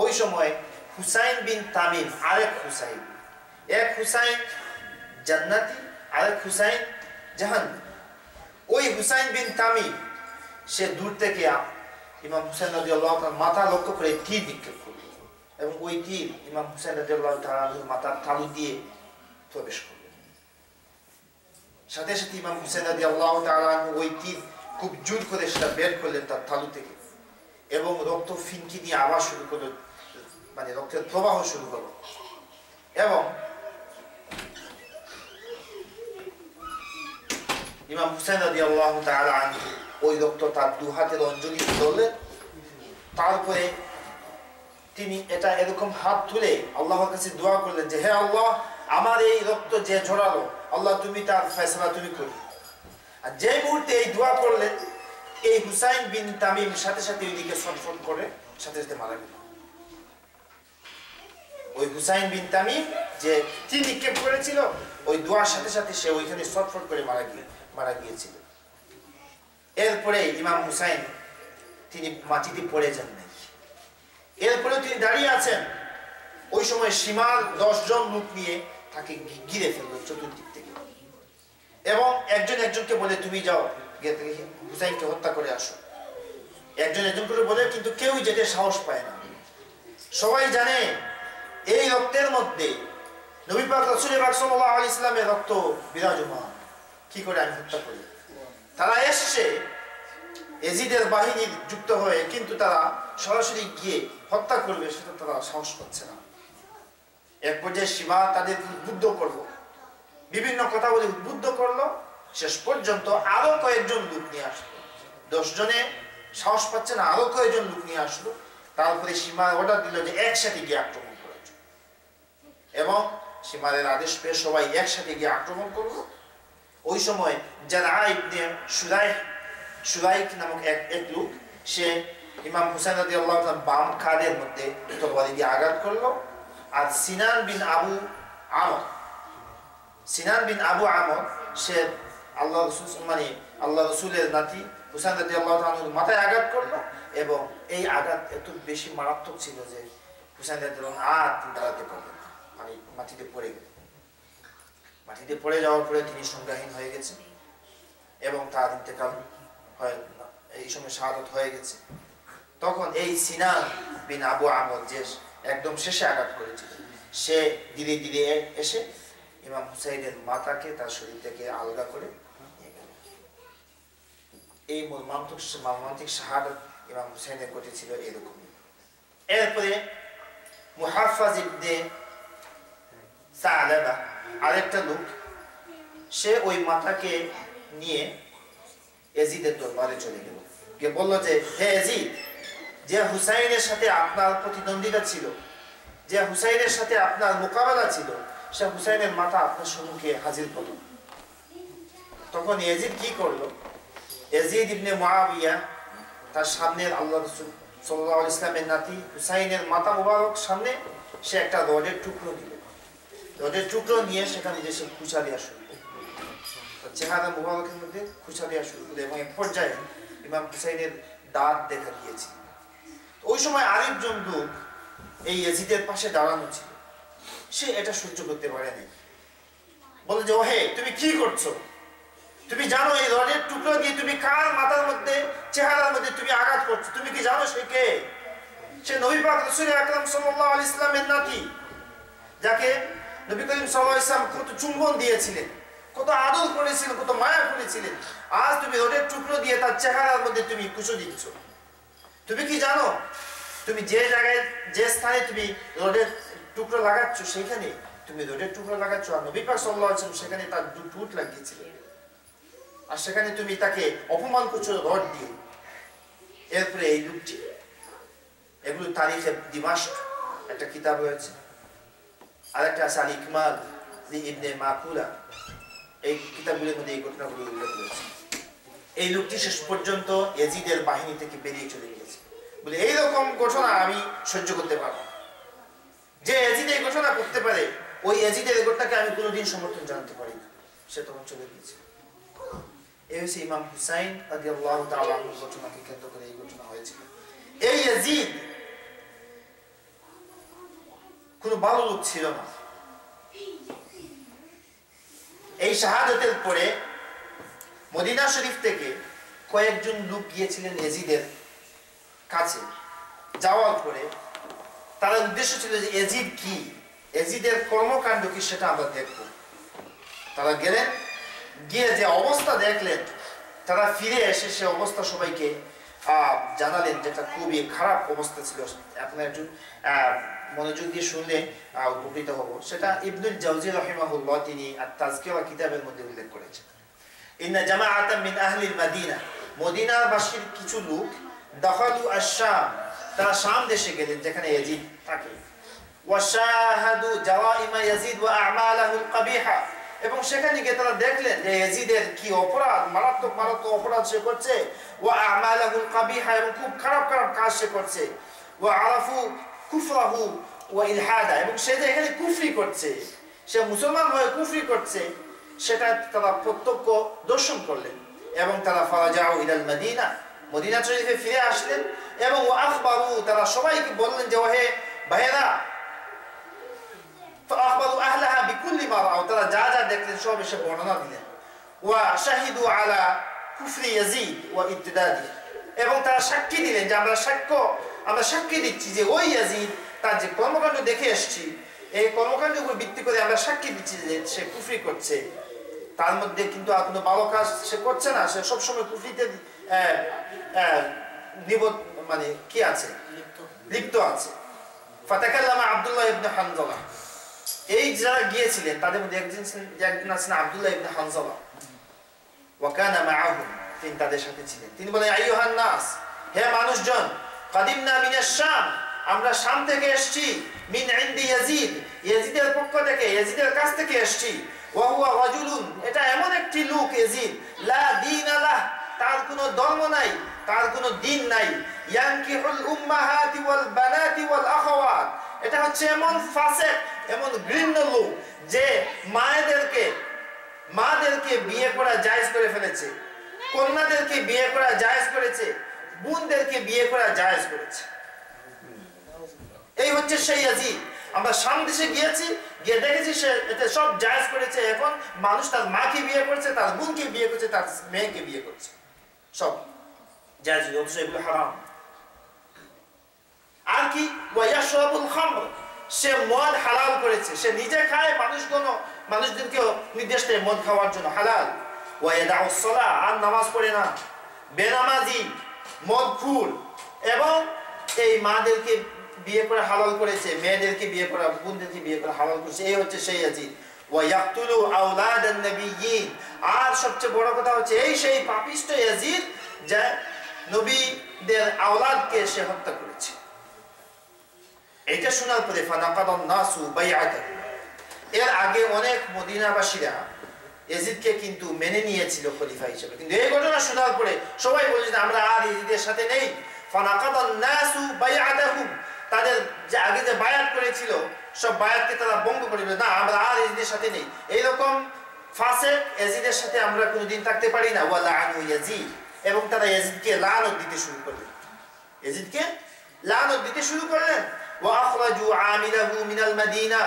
ওই সময় হুসাইন বিন তামিম, আরেক হুসাইন, এক হুসাইন জান্নাতি, আরেক হুসাইন জাহান্নামী, ওই হুসাইন বিন তামিম সে দূর থেকে ইমাম হুসাইন রাদিয়াল্লাহু তাআলার মাথা লক্ষ্য করে তীর নিক্ষেপ করল এবং ওই তীর ইমাম হুসাইন রাদিয়াল্লাহু তাআলার মাথার তালু দিয়ে প্রবেশ করল। সাথে সাথে ইমাম হুসাইন রাদিয়াল্লাহু তাআলা ওই তীর খুব জোর করে সেটা বের করলেন তার তালু থেকে এবং রক্ত ফিনকি দিয়ে আবার শুরু করলো, মানে রক্তের প্রবাহ শুরু হলো। এবং ইমাম হুসাইন রাদিয়াল্লাহু তাআলা আনহু ওই রক্ত তার দু হাতের অঞ্জলি ধরলেন। তারপরে তিনি এটা এরকম হাত তুলে আল্লাহর কাছে দোয়া করলেন যে হে আল্লাহ, আমার এই রক্ত যে ঝরালো, আল্লাহ তুমি তার ফয়সালা তুমি করো। আর যে মুহূর্তে এই দোয়া করলেন, এই হুসাইন বিন তামিম সাথে সাথে ওইদিকে ছটফট করে সাথে সাথে মারা গেল। ওই হুসাইন বিন তামিম যে তীর নিক্ষেপ করেছিল, ওই দোয়ার সাথে সাথে সে ওইখানে ছটফট করে মারা গিয়েছিল। এরপরে ইমাম হুসাইন তিনি মাটিতে পড়ে যান নাই, এরপরে তিনি দাঁড়িয়ে আছেন। ওই সময় সীমার 10 জন লোক নিয়ে তাকে ঘিরে ফেললো চতুর্দিক থেকে, এবং একজন একজনকে বলে তুমি যাও হুসাইনকে হত্যা করে আসো। একজন একজন করে বলে, কিন্তু কেউই যেতে সাহস পায় না। সবাই জানে এই রক্তের মধ্যে নবী পাক রাসূল পাক সাল্লাল্লাহু আলাইহি ওয়াসাল্লামের রক্ত বিরাজমান, কি করে আমি হত্যা করি। তারা এসছে ইয়াজিদের বাহিনী যুক্ত হয়ে, কিন্তু তারা সরাসরি গিয়ে হত্যা করবে সেটা তারা সাহস পাচ্ছে না। এক পর্যায়ে সীমা তাদের উদ্বুদ্ধ করলো, বিভিন্ন কথা বলে উদ্বুদ্ধ করলো। শেষ পর্যন্ত আরো কয়েকজন লোক নিয়ে আসলো। 10 জনে সাহস পাচ্ছে না, আরো কয়েকজন লোক নিয়ে আসলো। তারপরে সীমা অর্ডার দিল যে একসাথে গিয়ে আক্রমণ করার জন্য, এবং সীমারের আদেশ পেয়ে সবাই একসাথে গিয়ে আক্রমণ করলো। ওই সময় যারা ইবনে সুরাইক নামক এক লোক, সে ইমাম হুসাইন রাদিয়াল্লাহু তাআলা বাম কাঁধের মধ্যে তরবারি দিয়ে আঘাত করলো। আর সিনান বিন আবু আমর সে আল্লাহ রাসূলের নাতি হুসাইন রাদিয়াল্লাহু তাআলার মাথায় আঘাত করলো, এবং এই আঘাত এত বেশি মারাত্মক ছিল যে হুসাইন রাদিয়াল্লাহু আর তিনি দাঁড়াতে পারলেন না, মানে মাটিতে পড়ে গেলেন। মাটিতে পড়ে যাওয়ার পরে তিনি সংজ্ঞাহীন হয়ে গেছেন, এবং তার ইন্তেকাল হয়, এই সময় শাহাদাত হয়ে গেছে। তখন এই সিনান বিন আবু আমর যে একদম শেষে আঘাত করেছিল, সে ধীরে ধীরে এসে ইমাম হুসাইনের মাথাকে তার শরীর থেকে আলগা করে নিয়ে গেল। এই মর্মান্তিক শাহাদাত ইমাম হুসাইনের ঘটেছিল এরকম। এরপরে মুহাফফাজ ইবনে সালাবা আরেকটা লোক, সে ওই মাথাকে নিয়ে ইয়াজিদের দরবারে চলে গেল, গিয়ে বলল যে হে ইয়াজিদ, যে হুসাইনের সাথে আপনার প্রতিদ্বন্দ্বিতা ছিল, যে হুসাইনের সাথে আপনার মোকাবেলা ছিল, সে হুসাইনের মাথা আপনার সম্মুখে হাজির করল। তখন ইয়াজিদ কি করলো, ইয়াজিদ ইবনে মুআবিয়া তার সামনের আল্লাহ রাসূল সাল্লাল্লাহু আলাইহি ওয়াসাল্লামের নাতি হুসাইনের মাথা মুবারক সামনে সে একটা রডের টুকরো দিল। রডের টুকরো নিয়ে সেখানে যে সে খুঁচা দেওয়া শুরু করল, চেহারা মুবারকের মধ্যে খুঁচা দেওয়া শুরু করলো, এবং এক পর্যায়ে ইমাম হুসাইনের দাঁত দেখা গিয়েছে। ওই সময় আরেকজন লোক এই ইয়াজিদের পাশে দাঁড়ানো ছিল, সে এটা সহ্য করতে পারেনি। বলে যে ওহে, তুমি কি করছো? তুমি জানো এই রডের টুকরো দিয়ে তুমি কার মাথার মধ্যে, চেহারার মধ্যে তুমি আঘাত করছো? তুমি কি জানো সে কে? সে নবী পাক রাসূল আকরাম সাল্লাল্লাহু আলাইহি ওয়াসাল্লামের নাতি, যাকে নবী করিম সাল্লাল্লাহু আলাইহি ওয়াসাল্লাম কত চুম্বন দিয়েছিলেন, কত আদর করেছিলেন, কত মায়া করেছিলেন। আজ তুমি রডের টুকরো দিয়ে তার চেহারার মধ্যে তুমি কুচো দিচ্ছ। তুমি কি জানো তুমি যে জায়গায়, যে স্থানে তুমি রডের টুকরো লাগাচ্ছ, সেখানে তুমি রডের টুকরো লাগাচ্ছ, আর নবী পাক সাল্লাল্লাহু আলাইহি ওয়াসাল্লাম সেখানে তার ঠোঁট লাগিয়েছিলেন, আর সেখানে তুমি তাকে অপমান করছো রড দিয়ে। এরপরে এই লোকটি, এগুলো তারিখে দিমাশক একটা কিতাব রয়েছে, আর একটা আছে আল ইকমাল ইবনে মাকুলা, এই কিতাবগুলোর মধ্যে এই ঘটনাগুলো উল্লেখ রয়েছে। এই লোকটি শেষ পর্যন্ত ইয়াজিদের বাহিনী থেকে বেরিয়ে চলে গিয়েছে, বলে এইরকম ঘটনা আমি সহ্য করতে পারবো। যে ইয়াজিদ এই ঘটনা করতে পারে, ওই ইয়াজিদের ঘটনাকে আমি কোনোদিন সমর্থন জানাতে পারি না। সে তখন চলে গিয়েছে। এই হচ্ছে ইমাম হুসাইন রাদিয়াল্লাহু তাআলা আনহুর ঘটনাকে কেন্দ্র করে এই ঘটনা হয়েছিল। এই ইয়াজিদ কোনো ভালো লোক ছিল না। এই শাহাদাতের পরে মদিনা শরীফ থেকে কয়েকজন লোক গিয়েছিলেন ইয়াজিদের কাছে। যাওয়ার পরে তার উদ্দেশ্য ছিল যে ইয়াজিদ কি, ইয়াজিদের কর্মকাণ্ড কি সেটা আমরা দেখব। তারা গেলেন, গিয়ে যে অবস্থা দেখলেন, তারা ফিরে এসে সে অবস্থা সবাইকে জানালেন, যেটা খুবই খারাপ অবস্থা ছিল। আপনার একটু মনোযোগ দিয়ে শুনলে উপকৃত হব। সেটা ইবনুল জাওজি রাহিমাহুল্লাহ তিনি আত-তাযকিরা কিতাবের মধ্যে উল্লেখ করেছেন। ইন্না জামাআতাম মিন আহলিল মাদিনা, মদিনাবাসীর কিছু লোক দাখালু আশ-শাম, তারা শাম দেশে গেলেন যেখানে ইয়াজিদ থাকে। ওয়া শাহাদু জাওয়াইমা ইয়াজিদ ওয়া আ'মালাহুল কাবিহা, এবং সেখানে গিয়ে তারা দেখলেন যে ইয়াজিদের কি অপরাধ, মারাত্মক মারাত্মক অপরাধ সে করছে। ওয়া আ'মালাহুল কাবিহা, এবং খুব খারাপ খারাপ কাজ সে করছে। ওয়া আরাফু কুফরাহু ওয়া ইলহাদা, এবং সে যে এখানে কুফরি করছে, সে মুসলমান হয়ে কুফরি করছে, সেটা তারা প্রত্যক্ষ দর্শন করলেন। এবং তারা ফারাজাউ ইলাল মদিনা, মদিনা শরীফে ফিরে আসলেন। এবং ওয়া আখবারু, তারা সবাইকে বললেন যে ওহে ভাইয়েরা, فأخبروا أهلها بكل ما رأوا, তারা যা যা দেখলেন সব এসে বর্ণনা দিলেন। وشهدوا على كفر يزيد وابتداده, এবং তারা সাক্ষী দিলেন যে আমরা সাক্ষী দিচ্ছি যে ওই ইয়াজিদ তার যে কর্মকাণ্ড দেখে এসেছি, এই কর্মকাণ্ডের উপর ভিত্তি করে আমরা সাক্ষী দিচ্ছি যে সে কুফরি করছে। তার মধ্যে কিন্তু আর কোনো ভালো কাজ সে করছে না, সে সবসময় কুফরিতে মানে কি আছে, লিপ্ত আছে। ফাতাকাল্লামা আব্দুল্লাহ ইবনে হানজালা, এই যারা গিয়েছিলেন তাদের মধ্যে একজন আছেন আব্দুল্লাহ ইবনে হানজালা। ওয়া কানা মাআহুম, তিনি তাদের সাথে ছিলেন। তিনি বলেন, আইয়ুহান নাস, হে মানুষজন, কাদিমনা মিনাশ শাম, আমরা শাম থেকে এসেছি। মিন ইনদি ইয়াজিদ, ইয়াজিদের পক্ষ থেকে, ইয়াজিদের কাছ থেকে এসেছি। ওয়া হুয়া রাজুলুন, এটা এমন একটি লোক ইয়াজিদ, লা দীন লাহ, তার কোনো ধর্ম নাই, তার কোনো দিন নাই। ইয়ানকিহুল উম্মাহাতি ওয়াল বানাতি ওয়াল আখাওয়াত, এটা হচ্ছে এমন ফাসিক, এমন ঘৃণ্য লোক যে মাদেরকে বিয়ে করা জায়েজ করে ফেলেছে, কন্যাদেরকে বিয়ে করা জায়েজ করেছে, বোনদেরকে বিয়ে করা জায়েজ করেছে। এই হচ্ছে সেই ইয়াজিদ। আমরা শাম দেশে গিয়েছি, গিয়ে দেখেছি সে এটা সব জায়েজ করেছে। এখন মানুষ তার মাকে বিয়ে করছে, তার বোনকে বিয়ে করছে, তার মেয়েকে বিয়ে করছে, সব জায়েজ, অথচ এগুলো হারাম। আর কি, ওয়ায়াশরাবুল খামর, সে মদ হালাল করেছে, সে নিজে খায়, মানুষদেরকেও নির্দেশ দেয় মদ খাওয়ার জন্য, হালাল। ওয়ায়াদাউস সালাহ, আর নামাজ পড়ে না, বেনামাজি, মদখোর, এবং এই মাদেরকে বিয়ে করে হালাল করেছে, মেয়েদেরকে বিয়ে করা, বোনদেরকে বিয়ে করে হালাল করেছে। এই হচ্ছে সেই ইয়াজিদ। ওয়ায়াকতুলু আওলাদান নবিয়্যিন, আর সবচেয়ে বড় কথা হচ্ছে এই সেই পাপিষ্ট ইয়াজিদ যে নবীদের আওলাদকে সে হত্যা করেছে। এটা শোনার পরে ফানাকাদান নাসু বাইআতাহু, এর আগে অনেক মদিনাবাসীরা ইয়াজিদকে কিন্তু মেনে নিয়েছিল খলিফা হিসেবে, কিন্তু এই ঘটনা শোনার পরে সবাই বলে যে আমরা আর ইয়াজিদের সাথে নেই। ফানাকাদান নাসু বাইআতাহু, তাদের যে আগে যে বায়াত করেছিল সব বায়াতকে তারা ভঙ্গ করে দিল, না আমরা আর ইয়াজিদের সাথে নেই। এইরকম ফাসিক ইয়াজিদের সাথে আমরা কোনোদিন থাকতে পারি না। ওয়া লাআনু ইয়াজিদ, এবং তারা ইয়াজিদকে লানত দিতে শুরু করলেন, ইয়াজিদকে লানত দিতে শুরু করলেন। ওয়া আখরাজু আমিলাহু মিনাল মাদিনা,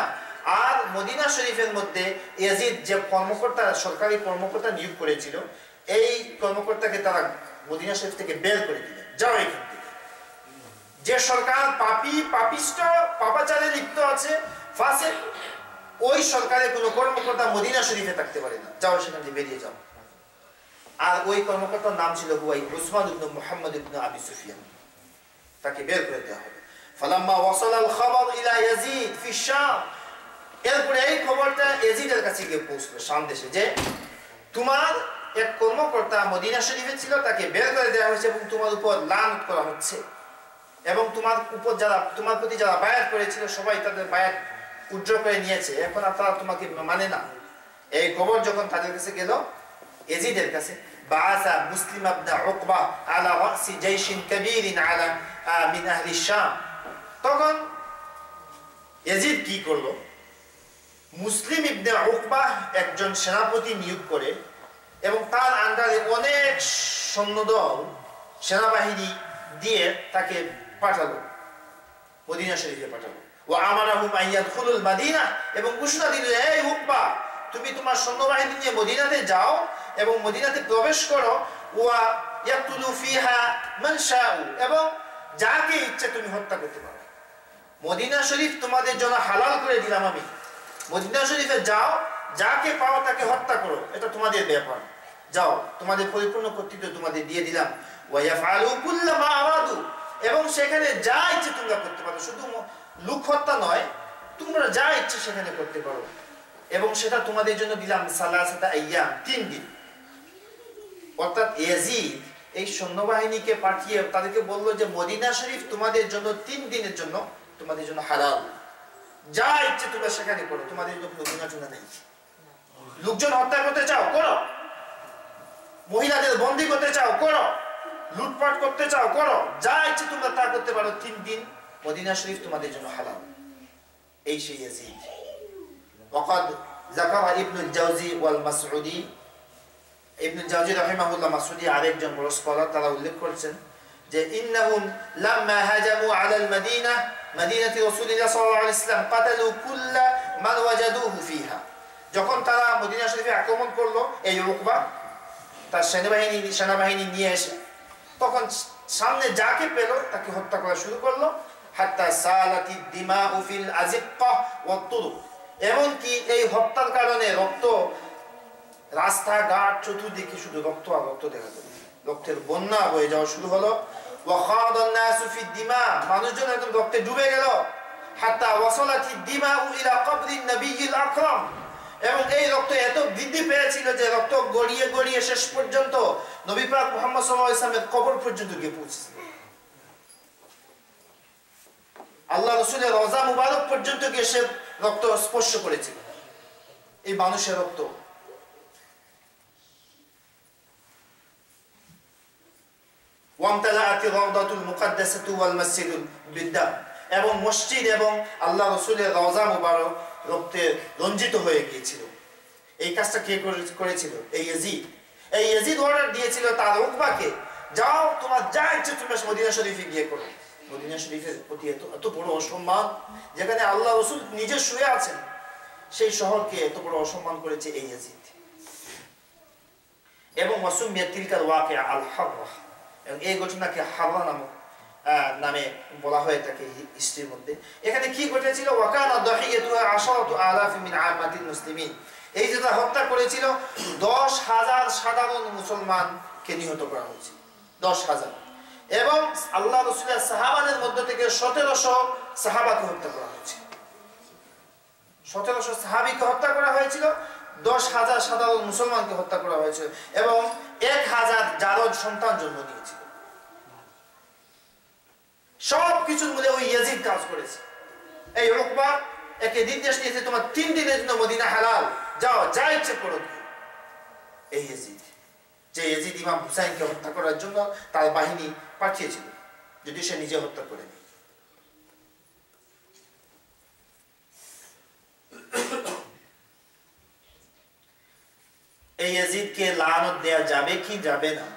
আর মদিনা শরীফের মধ্যে ইয়াজিদ যে কর্মকর্তা, সরকারি কর্মকর্তা নিয়োগ করেছিল, এই কর্মকর্তাকে তারা মদিনা শরীফ থেকে বের করে দিলেন, যাও এখান থেকে। যে সরকার পাপিষ্ট, পাপাচারে লিপ্ত আছে, ফাসিক, ওই সরকারের কোনো কর্মকর্তা মদিনা শরীফে থাকতে পারে না, যাও সেখান থেকে বেরিয়ে যাও। আর ওই কর্মকর্তার নাম ছিল উসমান ইবনে মুহাম্মদ ইবনে আবি সুফিয়ান, তাকে বের করে দেওয়া হবে। ফালাম্মা ওয়াসালাল খাবার ইলা ইয়াজিদ ফি শাম, এরপরে এই খবরটা ইয়াজিদের কাছে গিয়ে পৌঁছলো শাম দেশে, যে তোমার এক কর্মকর্তা মদিনা শরীফে ছিল, তাকে বের করে দেওয়া হয়েছে এবং তোমার উপর লানত করা হচ্ছে, এবং তোমার প্রতি যারা বায়াত করেছিল সবাই তাদের বায়াত উজ্জ্বল করে নিয়েছে, এখন তারা তোমাকে মানে না। এই খবর যখন তাদের কাছে গেল, ইয়াজিদের কাছে, বাআসা মুসলিম ইবনে উকবা আলা রাসি জাইশিন কাবীরিন আলা মিন আহলি শাম, তখন ইয়াজিদ কি করলো, মুসলিম ইবনে উকবা একজন সেনাপতি নিয়োগ করে, এবং তার আন্ডারে অনেক সৈন্যদল, সেনাবাহিনী দিয়ে তাকে পাঠালো, মদিনা শরীফে পাঠালো। ওয়া আমারাহুম আইয়াদখুলুল মাদিনা, এবং ঘোষণা দিল, এই উকবা, তুমি তোমার সৈন্যবাহিনী নিয়ে মদিনাতে যাও এবং মদিনাতে প্রবেশ করো। ওয়া ইয়াকতুলু ফিহা মান শাউ, এবং যাকে ইচ্ছে তুমি হত্যা করতে পারো। মদিনা শরীফ তোমাদের জন্য হালাল করে দিলাম আমি, মদিনা শরীফে যাও, যাকে পাও তাকে হত্যা করো, এটা তোমাদের ব্যাপার। যাও তোমাদের পরিপূর্ণ কর্তৃত্ব তোমাদের দিয়ে দিলাম, ওয়ায়াফআলু কুল্লামা আরাদু, এবং সেখানে যা ইচ্ছে তোমরা করতে পারো, শুধু লোক হত্যা নয়, তোমরা যা ইচ্ছে সেখানে করতে পারো, এবং সেটা তোমাদের জন্য দিলাম সালাসাতা আইয়াম, 3 দিন। অর্থাৎ ইয়াজিদ এই সৈন্যবাহিনীকে পাঠিয়ে তাদেরকে বললো যে মদিনা শরীফ তোমাদের জন্য 3 দিনের জন্য তোমাদের জন্য হালাল, যা ইচ্ছে তোমরা সেখানে করো, তোমাদের জন্য কোনো গুনাহ টুনাহ নেই। লোকজন হত্যা করতে চাও করো, মহিলাদের বন্দী করতে চাও করো, লুটপাট করতে চাও করো, যা ইচ্ছে তোমরা তা করতে পারো, 3 দিন মদিনা শরীফ তোমাদের জন্য হালাল। এই সেই ইয়াজিদ। ওয়াকাদ যাকারা ইবনুল জাওজি ওয়াল মাসউদি, ইবনুল জাওজি রাহিমাহুল্লাহ, মাসউদি আরেকজন বড় স্কলার, তারা উল্লেখ করেছেন যে ইন্নাহুম লাম্মা হাজামু আলাল মাদিনা, মদিনাতি রাসূলিল্লাহ সাল্লাল্লাহু আলাইহি ওয়াসাল্লাম কাতালু কুল্লা মান ওয়াজাদুহু ফিহা। যখন তারা মদিনা শরীফে আক্রমণ করলো, এই উকবা তার সেনাবাহিনী নিয়ে এসে, তখন সামনে যাকে পেল তাকে হত্যা করা শুরু করলো। হাত্তা সালাতি দিমাউ ফিল আজিক্কা ওয়াত তুরুক, এমনকি এই হত্যার কারণে রক্ত, রাস্তাঘাট চতুর্দিকে শুধু রক্ত আর রক্ত দেখা গেল, রক্তের বন্যা হয়ে যাওয়া শুরু হলো। ওয়া খাদান নাসু ফি দিমা, মানুষজন একদম রক্তে ডুবে গেল। হাত্তা ওয়াসালাতি দিমাউ ইলা কবরিন নবিয়্যিল আকরাম, এবং এই রক্ত এত বৃদ্ধি পেয়েছিল যে রক্ত গড়িয়ে গড়িয়ে শেষ পর্যন্ত নবী পাক মুহাম্মদ সাল্লাল্লাহু আলাইহি ওয়াসাল্লামের কবর পর্যন্ত গিয়ে পৌঁছেছিল। আল্লাহ রাসূলের রওজা মুবারক পর্যন্ত গিয়ে সে রক্ত স্পর্শ করেছিল, এই মানুষের রক্ত। ওয়ামতালাআতি রাওদাতুল মুকাদ্দাসাতু ওয়াল মাসজিদুল বিদ্দাম, এবং মসজিদ এবং আল্লাহ রাসূলের রওজা মুবারক রক্তে রঞ্জিত হয়ে গিয়েছিল। এই কাজটা কে করেছিল? এই ইয়াজিদ। এই ইয়াজিদ অর্ডার দিয়েছিল তার উকবাকে, যাও তোমার যা ইচ্ছে তুমি মদিনা শরীফে গিয়ে করো। মদিনা শরীফের প্রতি এত বড় অসম্মান, যেখানে আল্লাহ রাসূল নিজে শুয়ে আছেন, সেই শহরকে এত বড় অসম্মান করেছে এই ইয়াজিদ। এবং ওয়াসুমিয়া তিলকাল ওয়াকিআ আল হাররা, এবং এই ঘটনাকে হাররা নামে বলা হয়ে থাকে হিস্ট্রির মধ্যে। এখানে কি ঘটেছিল? ওয়াকানা দাহিয়াতুহা 10,000 মিন আম্মাতিল মুসলিমিন, এই যেটা হত্যা করেছিল 10,000 সাধারণ মুসলমানকে নিহত করা হয়েছিল, 10,000। এবং আল্লাহ রাসূলের সাহাবাদের মধ্য থেকে 1700 সাহাবাকে হত্যা করা হয়েছিল। 1700 সাহাবীকে হত্যা করা হয়েছিল, 10,000 সাধারণ মুসলমানকে হত্যা করা হয়েছিল, এবং 1000 জারদ সন্তান জন্ম নিয়েছিল। সবকিছুর মধ্যে ওই ইয়াজিদ কাজ করেছে। এই উকবা একে নির্দেশ দিয়েছে, তোমার 3 দিনের জন্য মদিনা হালাল, যাও যা ইচ্ছে করো। এই ইয়াজিদ, যে ইয়াজিদ ইমাম হুসাইনকে হত্যা করার জন্য তার বাহিনী পাঠিয়েছিল, যদি সে নিজে হত্যা করেনি। এই ইয়াজিদকে লানত দেয়া যাবে কি যাবে না,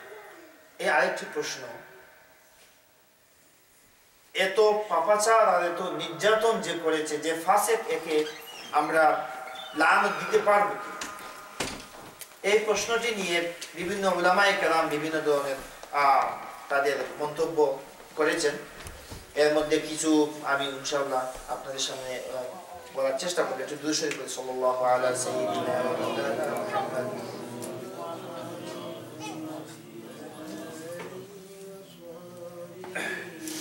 এই আরেকটি প্রশ্ন। এত পাপাচার আর এত নির্যাতন যে করেছে, যে ফাসেক, একে আমরা লানত দিতে পারবো কি? এই প্রশ্নটি নিয়ে বিভিন্ন উলামায়ে কেরাম বিভিন্ন ধরনের তাদের মন্তব্য করেছেন। এর মধ্যে কিছু আমি ইনশাআল্লাহ আপনাদের সামনে বলার চেষ্টা করব। একটু দুরূদ শরীফ পড়ি, সাল্লাল্লাহু আলা সাইয়্যিদিনা ওয়া মাওলানা মুহাম্মদ।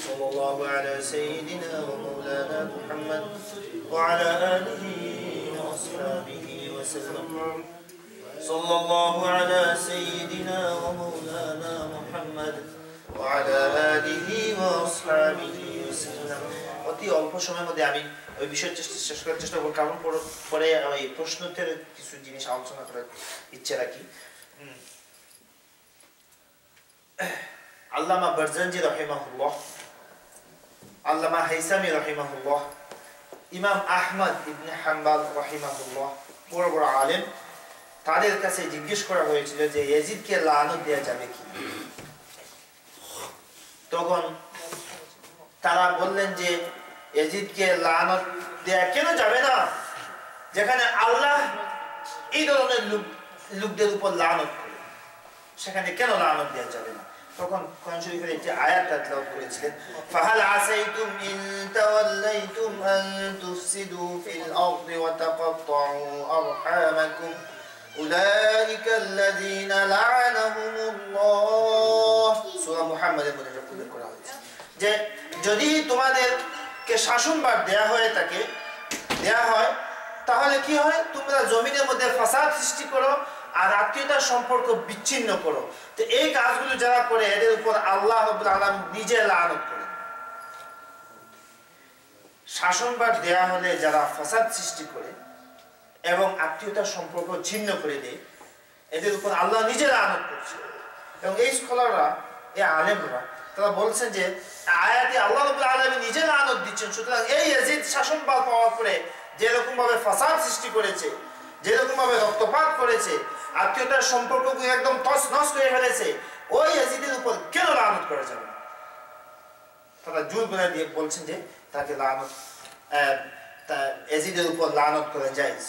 صلى الله على سيدنا ومولانا محمد وعلى آله وأصحابه وسلم. صلى الله على سيدنا ومولانا محمد وعلى آله وأصحابه وسلم. অতি অল্প সময়ের মধ্যে আমি ওই বিষয়ের শেষ করার চেষ্টা করব, কারণ পরে ওই প্রশ্নোত্তর কিছু জিনিস আলোচনা করার ইচ্ছে রাখি। আল্লামা বারজানজি রাহিমাহুল্লাহ, আল্লামা হাইসামি রাহিমাহুল্লাহ, ইমাম আহমদ ইবনে হাম্বল রাহিমাহুল্লাহ, বড় বড় আলেম, তাদের কাছে জিজ্ঞেস করা হয়েছিল যে ইয়াজিদকে লানত দেয়া যাবে কি? তখন তারা বললেন যে ইয়াজিদকে লানত দেয়া কেন যাবে না, যেখানে আল্লাহ এই ধরনের লোকদের উপর লানত করে, সেখানে কেন লানত দেয়া যাবে না? তখন কোরআন শরীফের একটি আয়াত তেলাওয়াত করেছিলেন, ফাহাল আসাইতুম ইন তাওয়াল্লাইতুম আন তুফসিদু ফিল আরদি ওয়া তাকাত্তাউ আরহামাকুম উলাইকাল্লাযীনা লা'আনাহুমুল্লাহ, সূরা মুহাম্মাদের মধ্যে উল্লেখ করা হয়েছে যে যদি তোমাদেরকে শাসনভার দেয়া হয় তাহলে কি হয়, তোমরা জমিনের মধ্যে ফাসাদ সৃষ্টি করো আর আত্মীয়তার সম্পর্ক বিচ্ছিন্ন করো। তো এই কাজগুলো যারা করে এদের উপর আল্লাহ রাব্বুল আলামিন নিজে লানত করেন। শাসনভার দেয়া হলে যারা ফাসাদ সৃষ্টি করে এবং আত্মীয়তার সম্পর্ক ছিন্ন করে দেয়, এদের উপর আল্লাহ নিজে লানত করছে। এবং এই স্কলাররা, এই আলেমরা তারা বলছেন যে আয়াতে আল্লাহ রাব্বুল আলামিন নিজে লানত দিচ্ছেন। সুতরাং এই ইয়াজিদ শাসনভার পাওয়ার পরে যেরকম ভাবে ফাসাদ সৃষ্টি করেছে, যেরকম ভাবে রক্তপাত করেছে, আত্মীয়তার সম্পর্ককে একদম তছনছ করে ফেলেছে, ওই ইয়াজিদের উপর কেন লানত করা যাবে না? তারা জোর করে দিয়ে বলছেন যে তাকে লানত, ইয়াজিদের উপর লানত করা জায়েজ।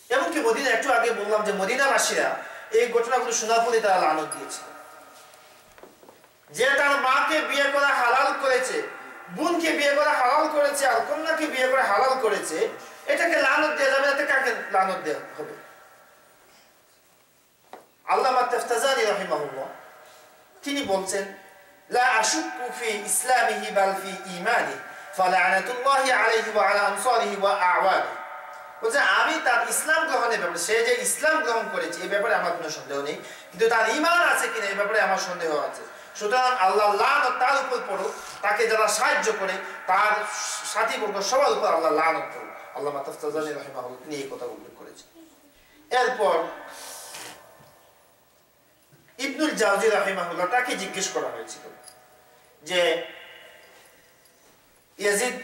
এমনকি মদিনা, একটু আগে বললাম যে মদিনাবাসীরা এই ঘটনাগুলো শোনার পরে তারা লানত দিয়েছে। যে তার মাকে বিয়ে করা হালাল করেছে, বোনকে বিয়ে করা হালাল করেছে আর কন্যাকে বিয়ে করে হালাল করেছে, এটাকে লানত দেওয়া যাবে না। কাকে লানত দেওয়া হবে? আল্লামা তাফতাজানি রাহিমাহুল্লাহ তিনি বলছেন, লা আশুক্কু ফি ইসলামিহি বাল ফি ঈমানিহি ফালানাতুল্লাহি আলাইহি ওয়া আলা আনসারিহি ওয়া আ'ওয়ানিহি। বলছে আমি তার ইসলাম গ্রহণের ব্যাপারে, সে যে ইসলাম গ্রহণ করেছে এই ব্যাপারে আমার কোনো সন্দেহ নেই, কিন্তু তার ঈমান আছে কিনা এই ব্যাপারে আমার সন্দেহ আছে। সুতরাং আল্লাহ লানত তার উপর পড়ুক, তাকে যারা সাহায্য করে তার সাথীবর্গ সবার উপর আল্লাহ লানত করুক। আল্লামা তাফতাজানি রাহিমাহুল্লাহ তিনি এই কথা উল্লেখ করেছেন। এরপর ইবনুল জাওজি রাহিমাহুল্লাহ তাকে জিজ্ঞেস করা হয়েছিল যে ইয়াজিদ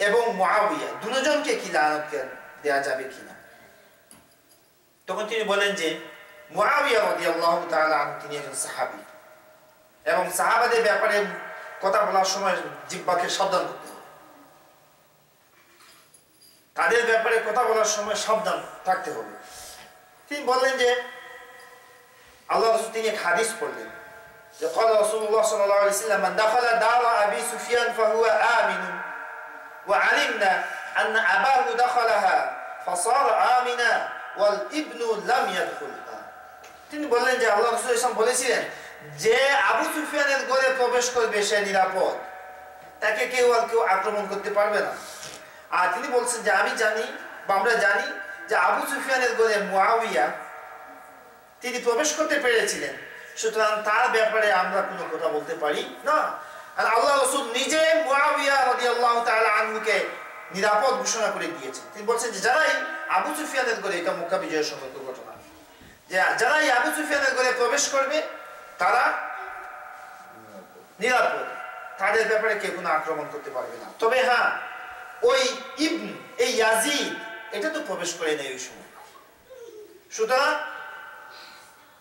এবং মুআবিয়া দুজনকে কি লানত দেয়া যাবে কিনা। তখন তিনি বলেন যে মুআবিয়া রাদিয়াল্লাহু তাআলা আনহু তিনি একজন সাহাবী এবং সাহাবাদের ব্যাপারে কথা বলার সময় জিহ্বাকে সাবধান করতে হবে, তাদের ব্যাপারে কথা বলার সময় সাবধান থাকতে হবে। তিনি বললেন যে আল্লাহ রাসূল তিনি এক হাদিস পড়লেন যে قال رسول الله صلى الله عليه وسلم من دخل دار ابي سفيان فهو آمن وعلمنا ان اباه دخلها فصار آمنا والابن لم يدخلها। তিনি বললেন যে আল্লাহ রাসূল সাল্লাল্লাহু আলাইহি ওয়াসাল্লাম বলেছিলেন যে আবু সুফিয়ানের ঘরে প্রবেশ করবে সে নিরাপদ, তাকে কেউ আক্রমণ করতে পারবে না। আর তিনি বলছেন যে আমি জানি বা আমরা জানি যে আবু সুফিয়ানের ঘরে মুআবিয়া তিনি প্রবেশ করতে পেরেছিলেন, সুতরাং তার ব্যাপারে আমরা কোনো কথা বলতে পারি না। আর আল্লাহ রাসূল নিজে মুআবিয়া রাদিয়াল্লাহু তাআলা আনহুকে নিরাপদ ঘোষণা করে দিয়েছেন। তিনি বলছেন যে যারাই আবু সুফিয়ানের ঘরে, এটা মক্কা বিজয়ের সময় ঘটনা, যে যারাই আবু সুফিয়ানের ঘরে প্রবেশ করবে তারা নিরাপদ, তাদের ব্যাপারে কেউ কোনো আক্রমণ করতে পারবে না। তবে হ্যাঁ, ওই এই ইয়াজিদ এটা তো প্রবেশ করে নেই ওই সময়, সুতরাং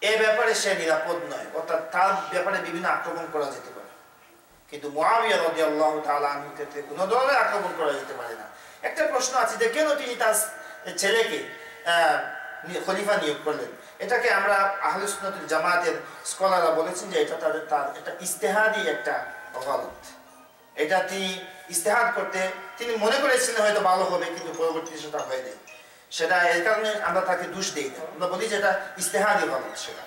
এই ব্যাপারে সে নিরাপদ নয়, অর্থাৎ তার ব্যাপারে বিভিন্ন আক্রমণ করা যেতে পারে, কিন্তু মুআবিয়া রাদিয়াল্লাহু তাআলা আনহুর ক্ষেত্রে কোনো ধরনের আক্রমণ করা যেতে পারে না। একটা প্রশ্ন আছে যে কেন তিনি তার ছেলেকে খলিফা নিয়োগ করলেন। এটাকে আমরা আহলে সুন্নাতুল জামাতের স্কলাররা বলেছেন যে এটা তার একটা ইজতিহাদি একটা গলত। এটা তিনি ইজতিহাদ করতে তিনি মনে করেছিলেন হয়তো ভালো হবে, কিন্তু পরবর্তীতে সেটা হয় নাই। সেটা এর কারণে আমরা তাকে দোষ দিই না, আমরা বলি যে এটা ইজতিহাদি গলত। সেটা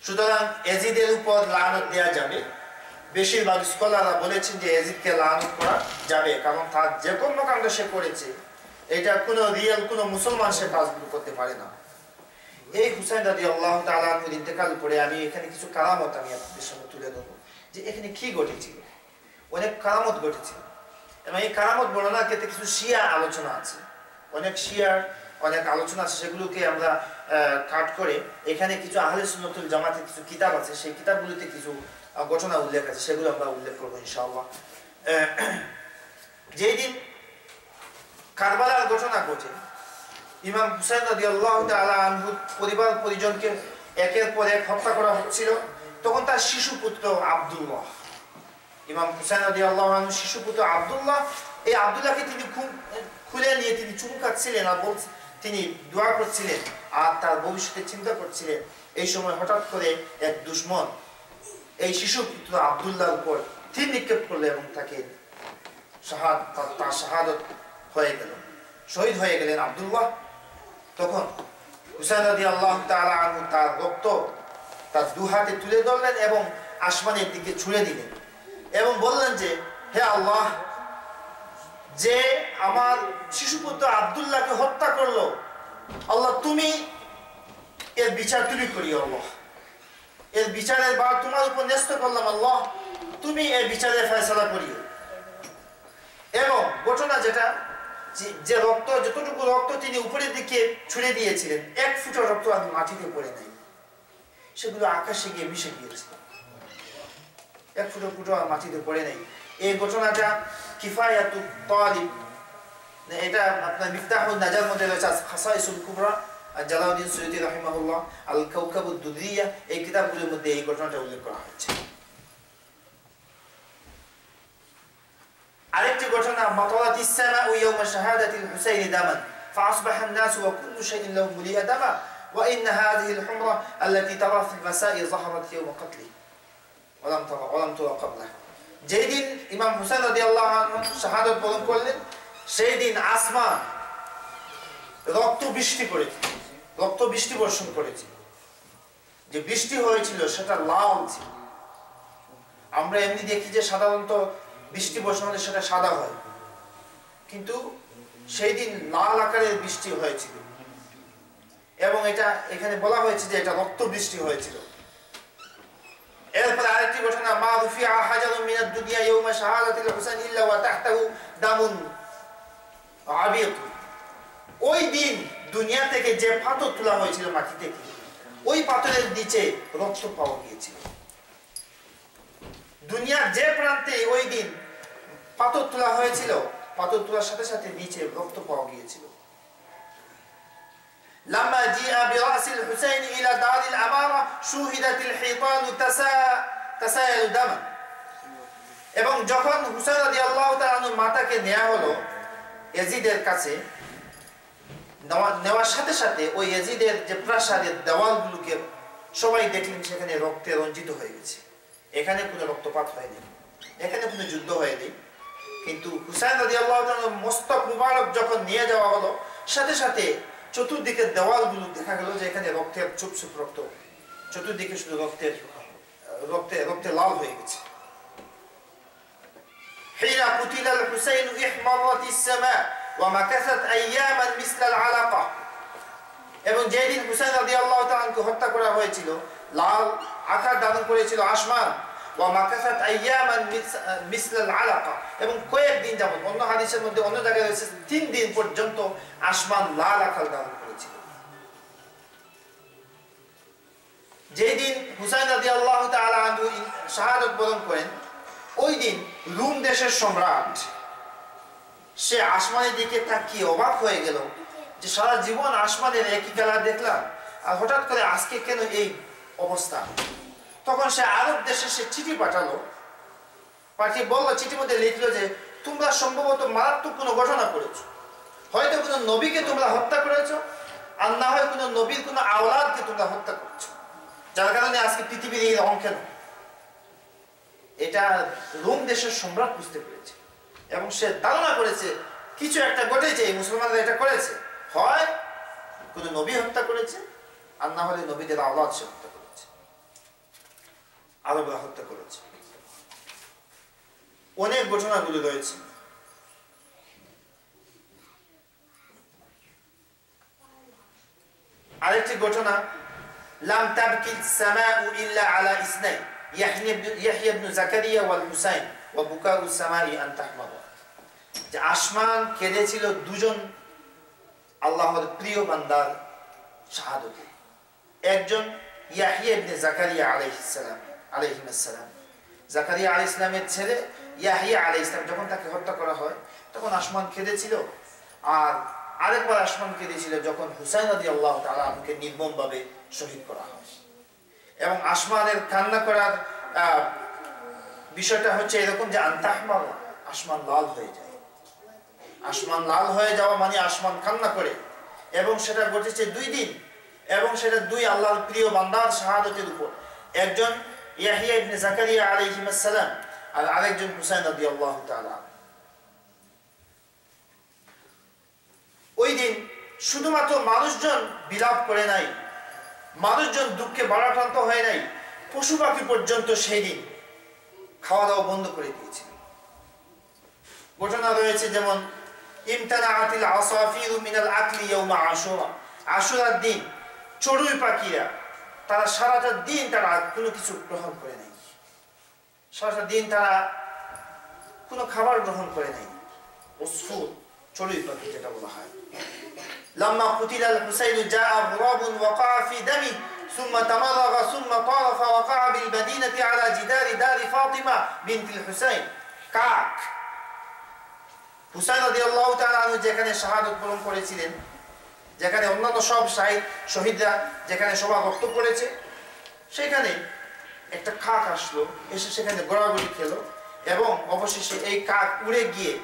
সুতরাং ইয়াজিদের উপর লানত দেয়া যাবে। বেশিরভাগ স্কলাররা বলেছেন যে ইয়াজিদকে লানত করা যাবে, কারণ তার যে কর্মকাণ্ড সে করেছে এটা কোনো রিয়েল কোনো মুসলমান সে কাজগুলো করতে পারে না। এই হুসাইন রাদিয়াল্লাহু তাআলা আনহুর ইন্তেকাল পরে আমি এখানে কিছু কারামত আমি আপনাদের সামনে তুলে ধরব যে এখানে কি ঘটেছিল। অনেক কারামত ঘটেছিল এবং এই কারামত বর্ণনার ক্ষেত্রে কিছু শিয়া আলোচনা আছে, অনেক শিয়ার অনেক আলোচনা আছে, সেগুলোকে আমরা কাট করে এখানে কিছু আহলে সুন্নাতুল জামাতের কিছু কিতাব আছে, সেই কিতাবগুলোতে কিছু ঘটনা উল্লেখ আছে, সেগুলো আমরা উল্লেখ করবো ইনশাআল্লাহ। যেই দিন কারবালার ঘটনা ঘটে, ইমাম হুসাইন রাদিয়াল্লাহু তাআলা আনহুর পরিবার পরিজনকে একের পর এক হত্যা করা হচ্ছিল, তখন তার শিশু পুত্র আব্দুল্লাহ, ইমাম হুসাইন রাদিয়াল্লাহু আনহু শিশু পুত্র আব্দুল্লাহ, এই আব্দুল্লাহকে তিনি খুলে নিয়ে তিনি চুমু খাচ্ছিলেন আর তিনি দোয়া করছিলেন আর তার ভবিষ্যতে চিন্তা করছিলেন। এই সময় হঠাৎ করে এক দুশমন এই শিশু পুত্র আব্দুল্লাহর উপর তীর নিক্ষেপ করলো এবং তাকে তার শাহাদত হয়ে গেল, শহীদ হয়ে গেলেন আব্দুল্লাহ। তখন হুসাইন রাদিয়াল্লাহু তাআলা আনহু তার রক্ত তার দু হাতে তুলে ধরলেন এবং আসমানের দিকে ছুঁড়ে দিলেন এবং বললেন যে, হে আল্লাহ, যে আমার শিশুপুত্র আব্দুল্লাহকে হত্যা করলো, আল্লাহ তুমি এর বিচার তুমি করিও, আল্লাহ এর বিচারের বার তোমার উপর ন্যস্ত করলাম, আল্লাহ তুমি এর বিচারের ফয়সালা করিও। এবং ঘটনা যেটা, যে রক্ত, যতটুকু রক্ত তিনি উপরের দিকে ছুঁড়ে দিয়েছিলেন, এক ফুটা রক্ত আর মাটিতে পড়ে নাই, সেগুলো আকাশে গিয়ে মিশে গিয়েছিল, এক ফুটো আর মাটিতে পড়ে নাই। এই ঘটনাটা কিফায়াতুত তালিব, এটা আপনার মিফতাহুন নাজার মধ্যে রয়েছে, খাসাইসুল কুবরা আর জালাউদ্দিন সুয়ুতি রাহিমাহুল্লাহ আল কাওকাবুদ দুরিয়া, এই কিতাবগুলোর মধ্যে এই ঘটনাটা উল্লেখ করা হয়েছে। আরেকটি ঘটনা, মাতারাতিস সামাউ ইয়াওমা শাহাদাতিল হুসাইন দামান ফাআসবাহা আন-নাস ওয়া কুল্লু শাইইন লাহু মুলিয়া দামা ওয়া ইন্না হাযিহিল হুমরা আল্লাতী তারা ফিল মাসাই যাহারাত ইয়াওমা কতলি ওয়া লাম তুরা ক্বাবলা। যেই দিন ইমাম হুসাইন রাদিয়াল্লাহু আনহু শাহাদাত বরণ করলেন, সেই দিন আসমান রক্ত বৃষ্টি করেছে, রক্ত বৃষ্টি বর্ষণ করেছে। যে বৃষ্টি হয়েছিল সেটা লাল ছিল। আমরা এমনি দেখি যে সাধারণত বৃষ্টি বর্ষণ হলে সেটা সাদা হয়, কিন্তু সেই দিন লাল আকারের বৃষ্টি হয়েছিল এবং এটা এখানে বলা হয়েছে যে এটা রক্ত বৃষ্টি হয়েছিল। এরপরে আরেকটি ঘটনা, মা রুফিআ হাজারুন মিনাদ দুনিয়া ইয়াওমা শাহাদাতিল হুসাইন ইল্লা ওয়া তাহতাহু দামুন আবিদ। ওই দিন দুনিয়া থেকে যে পাথর তোলা হয়েছিল মাটি থেকে, ওই পাথরের নিচে রক্ত পাওয়া গিয়েছিল। দুনিয়ার যে প্রান্তে ওই দিন পাথর তোলা হয়েছিল, পাথর তোলার সাথে সাথে নিচে রক্ত পাওয়া গিয়েছিল। লাম্মা জিআ বিরাসিল হুসাইন ইলা দারিল আমারা শুহিদাতিল হিতান তাসায়াল দামান। এবং যখন হুসাইন রাদিয়াল্লাহু তাআলা আনহু মাতাকে নেওয়া হলো ইয়াজিদের কাছে, নেওয়ার সাথে সাথে ওই ইয়াজিদের যে প্রাসাদের দেওয়ালগুলোকে সবাই দেখলেন সেখানে রক্তে রঞ্জিত হয়ে গেছে। এখানে কোনো রক্তপাত হয়নি, এখানে কোনো যুদ্ধ হয়নি, কিন্তু হুসাইন রাদিয়াল্লাহু তাআলা মস্তক মুবারক যখন নিয়ে যাওয়া হলো, সাথে সাথে চতুর্দিকের দেওয়ালগুলো দেখা গেল যে এখানে রক্তের চুপচুপ রক্ত, চতুর্দিকে শুধু রক্তে লাল হয়ে গেছে। হিনা কুতিলাল হুসাইন ইহমারাতিস সামা ওয়া মাকাসাত আইয়ামান মিসলাল আলাকা। এবং যেদিন হুসাইন রাদিয়াল্লাহু তাআলাকে হত্যা করা হয়েছিল, লাল আকার ধারণ করেছিল আসমান, ওয়া মাকাসাত আইয়ামান মিসলাল আলাকা, এবং কয়েকদিন যাবত, অন্য হাদিসের মধ্যে অন্য জায়গায় রয়েছে 3 দিন পর্যন্ত আসমান লাল আকার ধারণ করেছিল। যেদিন হুসাইন রাদিয়াল্লাহু তাআলা আনহু শাহাদাত বরণ করেন, ওই দিন রোম দেশের সম্রাট সে আসমানের দিকে তাকিয়ে অবাক হয়ে গেল যে সারা জীবন আসমানের একই কালার দেখলাম, আর হঠাৎ করে আজকে কেন এই অবস্থা। তখন সে আরব দেশে সে চিঠি পাঠালো, পাঠিয়ে বললো, চিঠির মধ্যে লিখলো যে তোমরা সম্ভবত মারাত্মক কোনো ঘটনা করেছো, হয়তো কোনো নবীকে তোমরা হত্যা করেছো, আর না হয় কোনো নবীর কোনো আওলাদকে তোমরা হত্যা করেছো, যার কারণে আজকে পৃথিবীর এই রং কেন। এটা রোম দেশের সম্রাট বুঝতে পেরেছে এবং সে ধারণা করেছে কিছু একটা ঘটেছে, এই মুসলমানরা এটা করেছে, হয় কোনো নবী হত্যা করেছে, আর না হলে নবীদের আওলাদ সে হত্যা করেছে, আরবরা হত্যা করেছে। অনেক ঘটনাগুলো রয়েছে। আরেকটি ঘটনা, লাম তাবকিল সামাউ ইল্লা আলা ইসনাইন ইয়াহইয়া ইবনে জাকারিয়া ওয়াল হুসাইন ওয়া বুকাউস সামাই আন তাহমাদা। যে আসমান কেঁদেছিল দুজন আল্লাহর প্রিয় বান্দার শাহাদতে। একজন ইয়াহইয়া ইবনে জাকারিয়া আলাইহিস সালাম, জাকারিয়া আলাইহিস সালামের ছেলে ইয়াহইয়া আলাইহিস সালাম, যখন তাকে হত্যা করা হয় তখন আসমান কেঁদেছিল। আর আরেকবার আসমান কেঁদেছিল যখন হুসাইন রাদিয়াল্লাহু তাআলা আনহুকে নির্মমভাবে শহীদ করা হয়। এবং আসমানের কান্না করার বিষয়টা হচ্ছে এরকম যে আনতাহমাদা, আসমান লাল হয়ে যায়। আসমান লাল হয়ে যাওয়া মানে আসমান কান্না করে, এবং সেটা ঘটেছে 2 দিন, এবং সেটা 2 আল্লাহর প্রিয় বান্দার শাহাদাতের উপর। একজন ইয়াহিয়া ইবনে জাকারিয়া আলাইহিস সালাম আর আরেকজন হুসাইন রাদিয়াল্লাহু তাআলা। ওই দিন শুধুমাত্র মানুষজন বিলাপ করে নাই, মানুষজন দুঃখে বাড়াক্রান্ত হয় নাই, পশু পাখি পর্যন্ত সেই দিন খাওয়া দাওয়া বন্ধ করে দিয়েছিল। ঘটনা রয়েছে যেমন ইমতানাআতিল আসাফিরু মিনাল আকলি ইয়াউমা আশুরা, আশুরার দিন চড়ুই পাখিরা তারা সারাটা দিন তারা কোনো কিছু গ্রহণ করে নাই, সারাটা দিন তারা কোনো খাবার গ্রহণ করে নাই। উসফুর চড়ুই পাখি যেটা বলা হয়। লাম্মা কুতিলাল হুসাইন জাআ গুরাবুন ওয়াকা ফি দামি ثم تمرغ ثم طار فوقع بالمدينة على جدار دار فاطمة بنت الحسين। কাক হুসাইন রাদিয়াল্লাহু তাআলা আনহু যেখানে শাহাদাত বরণ করেছিলেন, যেখানে অন্যান্য সব শহীদরা যেখানে সবাই রক্ত পড়েছে, সেখানে একটা কাক আসলো, এসে সেখানে গোড়াগড়ি খেলো এবং অবশেষে এই কাক উড়ে গিয়ে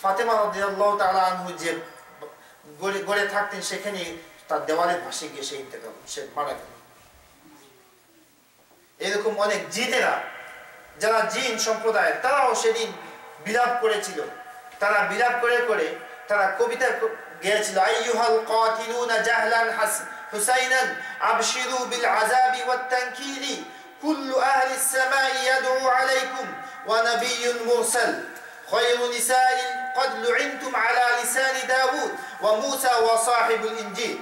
ফাতেমা রাদিয়াল্লাহু তাআলা আনহু যে গড়ে থাকতেন সেখানে তার দেওয়ালে ভাসে গিয়ে সে মারা গেল। এরকম অনেক জিনেরা যারা জিন সম্প্রদায় তারাও সেদিন বিলাপ করেছিল। তারা বিলাপ করে করে তারা কবিতা গেয়েছিল, আইয়ুহাল কাতিলুনা জাহলান হুসাইনান আবশিরু বিল আযাবি ওয়াত তানকিলি কুল্লু আহলিস সামাই ইয়াদউ আলাইকুম ওয়া নাবিয়্যুন মুরসাল খায়রু নিসাইল قد لعنتم على لسان داوود وموسى وصاحب الانجيل।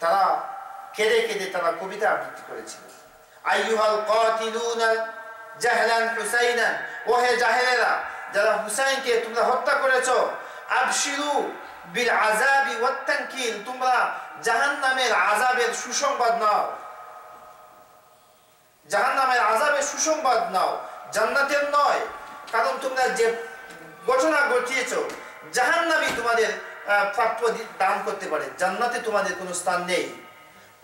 তারা কেঁদে কেঁদে তারা কবিতা আবৃত্তি করেছিল, আইয়ুহাল কাতিলুনা জাহলান হুসাইনান, ওহে জাহেলেরা যারা হুসাইনকে তোমরা হত্যা করেছো, আবশিরু বিল আযাবি ওয়াত তানকিল, তোমরা জাহান্নামের আযাবের সুসংবাদ নাও, জাহান্নামের আযাবের সুসংবাদ নাও, জান্নাতের নয়। কারণ তোমরা যে ঘটনা ঘটিয়েছো জাহান্নামই তোমাদের প্রাপ্য দান করতে পারে, জান্নাতে তোমাদের কোনো স্থান নেই।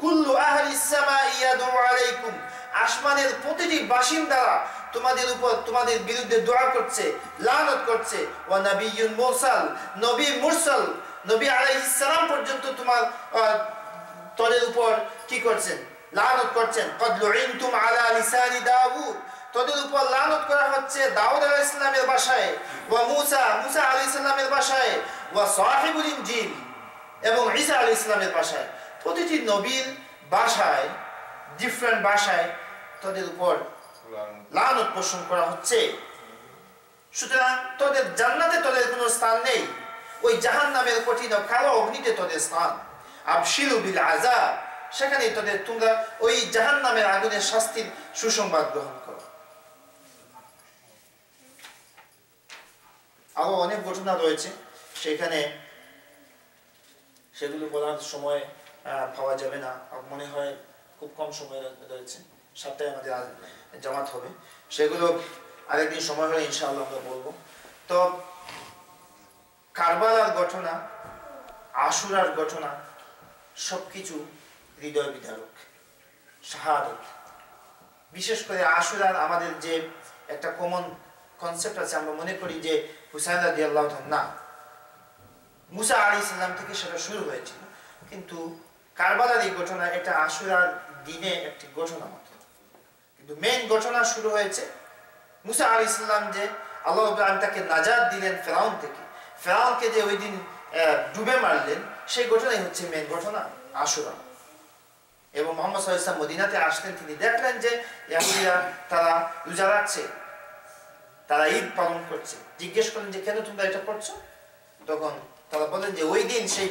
কুল্লু আহলিস সামাই ইয়াদউ আলাইকুম, আসমানের প্রতিটি বাসিন্দারা তোমাদের উপর তোমাদের বিরুদ্ধে দোয়া করছে, লানত করছে। ওয়া নাবিয়্যুন মুরসাল, নবী মুরসাল নবী আলাইহিস সালাম পর্যন্ত তোদের উপর কি করছেন, লানত করছেন। কদ লুইনতুম আলা লিসানি দাউদ, তোদের উপর লানত করা হচ্ছে দাউদ আলাইহিস সালামের ভাষায়, ওয়া মুসা আলাইহিস সালামের ভাষায়, ওয়া সাহিবুল ইনজিল এবং ঈসা আলাইহিস সালামের ভাষায়। প্রতিটি নবীর ভাষায়, ডিফারেন্ট ভাষায় তোদের উপর লানত পোষণ করা হচ্ছে। সুতরাং তোদের জান্নাতে তোদের কোনো স্থান নেই, ওই জাহান্নামের কঠিন কালো অগ্নিতে তোদের স্থান। আবশিরু বিল আযাব, সেখানে তোমরা ওই জাহান্নামের আগুনের শাস্তির সুসংবাদ গ্রহণ করো। আরো অনেক ঘটনা রয়েছে সেখানে, সেগুলো বলার সময় পাওয়া যাবে না, মনে হয় খুব কম সময় রয়েছে, 7টায় আমাদের জামাত হবে, সেগুলো আরেকদিন সময় হলে ইনশাআল্লাহ আমরা বলবো। তো কারবালার ঘটনা, আশুরার ঘটনা সবকিছু হৃদয় বিদারক, শাহাদাত। বিশেষ করে আশুরার আমাদের যে একটা কমন কনসেপ্ট আছে, আমরা মনে করি যে হুসাইন রাদিয়াল্লাহু তাআলা, না, মুসা আলাইহিস সালাম থেকে সেটা শুরু হয়েছিল, কিন্তু কারবালার এই ঘটনা এটা আশুরার দিনে একটি ঘটনা মাত্র, কিন্তু মেইন ঘটনা শুরু হয়েছে মুসা আলাইহিস সালাম যে আল্লাহ রাব্বুল আলামিন তাকে নাজাত দিলেন ফেরাউন থেকে, ফেরাউনকে যে ওই দিন ডুবে মারলেন, সেই ঘটনাই হচ্ছে মেইন ঘটনা আশুরা। এবং মুহাম্মদ সাল্লাল্লাহু আলাইহি ওয়াসাল্লাম মদিনাতে আসলেন, তিনি দেখলেন যে ইহুদিরা তারা রোজা রাখছে, তারা ঈদ পালন করছে। জিজ্ঞেস করলেন যে কেন তোমরা এটা করছো? তখন তারা বলেন যে ওই দিন সেই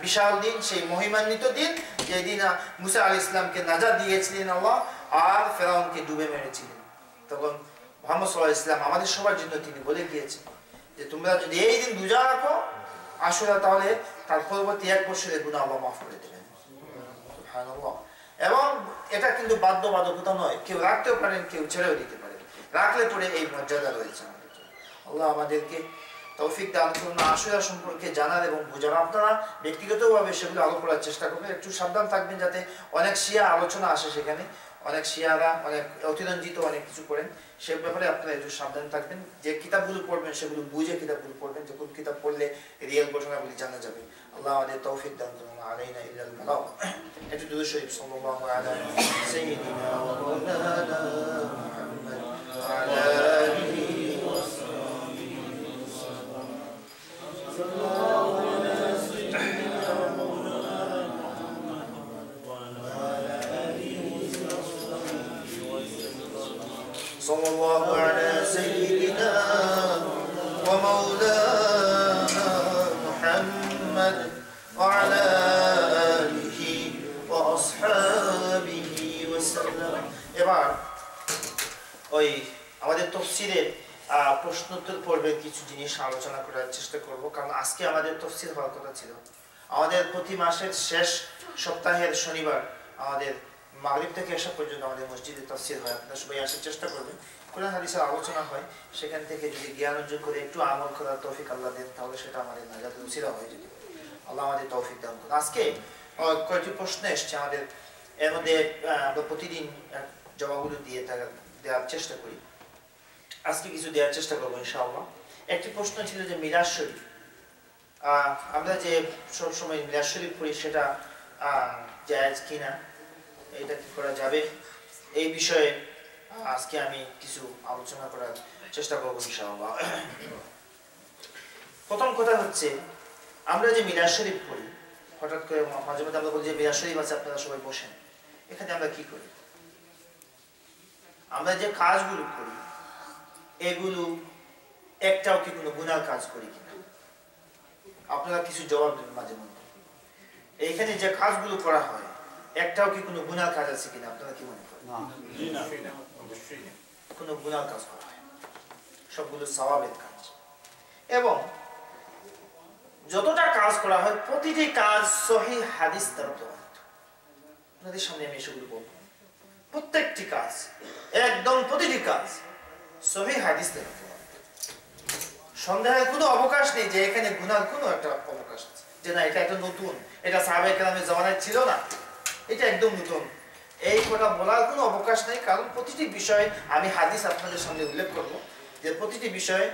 বিশাল দিন, সেই মহিমান্বিত দিন, যে দিন মুসা আলাইহিস সালামকে নাজাত দিয়েছিলেন আল্লাহ আর ফেরাউনকে ডুবে মেরেছিলেন। তখন মুহাম্মদ সাল্লাল্লাহু আলাইহি ওয়াসাল্লাম আমাদের সবার জন্য তিনি বলে গিয়েছেন যে তোমরা যদি এই দিন রোজা রাখো আশুরা, তাহলে তার পরবর্তী 1 বছরের গুনাহ আল্লাহ মাফ করে দেবেন। সুবহানাল্লাহ। এবং এটা কিন্তু বাধ্যবাধকতা নয়, কেউ রাখতেও পারেন, কেউ ছেড়েও দিতে পারেন, রাখলে পরে এই মর্যাদা রয়েছে আমাদের জন্য। আল্লাহ আমাদেরকে তৌফিক দান করুন আশুরা সম্পর্কে জানার এবং বোঝার। আপনারা ব্যক্তিগতভাবে সেগুলো আলো করার চেষ্টা করবেন, একটু সাবধান থাকবেন যাতে অনেক শিয়া আলোচনা আসে সেখানে, অনেক শিয়ারা অনেক অতিরঞ্জিত অনেক কিছু করেন, সে ব্যাপারে আপনারা একটু সাবধান থাকবেন। যে কিতাবগুলো পড়বেন সেগুলো বুঝে কিতাবগুলো পড়বেন, যে কোন কিতাব পড়লে রিয়েল ঘটনাগুলি জানা যাবে। আল্লাহ আমাদের তৌফিক দান করুন। আলাইনা ইল্লাল বালাগ। একটু দুরূদ শরীফ সাল্লাল্লাহু আলা সাইয়্যিদিনা ওয়া মাওলানা মুহাম্মদ ওয়া আলা আলিহি ওয়া সাহবিহি সাল্লাল্লাহু আলা সাইয়্যিদিনা ওয়া মাওলানা মুহাম্মদ ওয়া আলা صلى الله على سيدنا ومولانا محمد وعلى آله وأصحابه وسلم। এবার ওই আমাদের তাফসীরের প্রশ্নোত্তর পর্বে কিছু জিনিস আলোচনা করার চেষ্টা করব, কারণ আজকে আমাদের তাফসীর হওয়ার কথা ছিল। আমাদের প্রতি মাসের শেষ সপ্তাহের শনিবার আমাদের মাগরিব থেকে এসা পর্যন্ত আমাদের মসজিদে তাফসীর হয়। আপনারা সবাই আসার চেষ্টা করবেন। কোরআন হাদিসের আলোচনা হয়, সেখান থেকে যদি জ্ঞান অর্জন করে একটু আমল করার তৌফিক আল্লাহ দেন, তাহলে সেটা আমাদের নাজাতের উসিলা হয়ে যেতে পারে। আল্লাহ আমাদের তৌফিক দান করুন। আজকে কয়েকটি প্রশ্ন এসছে আমাদের, এর মধ্যে আমরা প্রতিদিন জবাবগুলো দেওয়ার চেষ্টা করি। আজকে কিছু দেওয়ার চেষ্টা করবো ইনশাআল্লাহ। একটি প্রশ্ন ছিল যে মিলাদ শরীফ, আমরা যে সবসময় মিলাদ শরীফ পড়ি সেটা জায়েজ কিনা, এটা কি করা যাবে, এই বিষয়ে আজকে আমি কিছু আলোচনা করার চেষ্টা করব ইনশাআল্লাহ। প্রথম কথা হচ্ছে, আমরা যে মিলাদ শরীফ পড়ি, হঠাৎ করে মাঝে মাঝে আমরা বলি যে মিলাদ শরীফ আছে, আপনারা সবাই বসেন। এখানে আমরা কি করি? আমরা যে কাজগুলো করি এগুলো একটাও কি কোনো গুনার কাজ করি কিনা? আপনারা কিছু জবাব দেবেন মাঝে মধ্যে। এইখানে যে কাজগুলো করা হয় একটাও কি কোনো গুনার কাজ আছে কিনা? আপনারা কি মনে করেন? কোনো গুনার কাজ করা হয়, সবগুলো সওয়াবের কাজ। এবং যতটা কাজ করা হয় প্রতিটি কাজ সহিহ হাদিস দ্বারা প্রমাণিত। আপনাদের সামনে আমি এসবগুলো বলবো। প্রত্যেকটি কাজ, একদম প্রতিটি কাজ সহিহ হাদিস দ্বারা প্রমাণিত। সন্দেহের কোনো অবকাশ নেই যে এখানে গুনার কোনো একটা অবকাশ আছে, যে না এটা একটা নতুন, এটা সাহাবায়ে কেরামের জামানায় ছিল না, এটা একদম নতুন, এই কথা বলার কোনো অবকাশ নেই। কারণ প্রতিটি বিষয়ে আমি হাদিস আপনাদের সামনে উল্লেখ করব, যে প্রতিটি বিষয়ে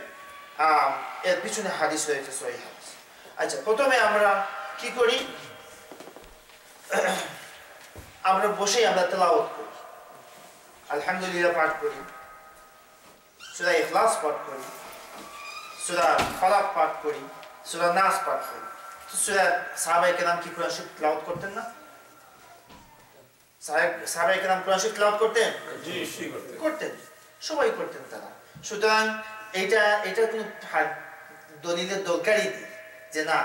এর পিছনে হাদিস রয়েছে, সহিহ হাদিস। আচ্ছা, প্রথমে আমরা কি করি? আমরা বসেই আমরা তেলাওয়াত করি, আলহামদুলিল্লাহ পাঠ করি, সূরা ইখলাস পাঠ করি, সূরা ফালাক পাঠ করি, সূরা নাস পাঠ করি। তো সাহাবায়ে কেরাম কি কোরআন শরীফ তেলাওয়াত করতেন না? সাহাবায়ে কেরাম কোরআন শরীফ তেলাওয়াত করতেন? জি, করতেন, সবাই করতেন তারা। সুতরাং এটা কোনো দলিলের দরকারই নেই যে না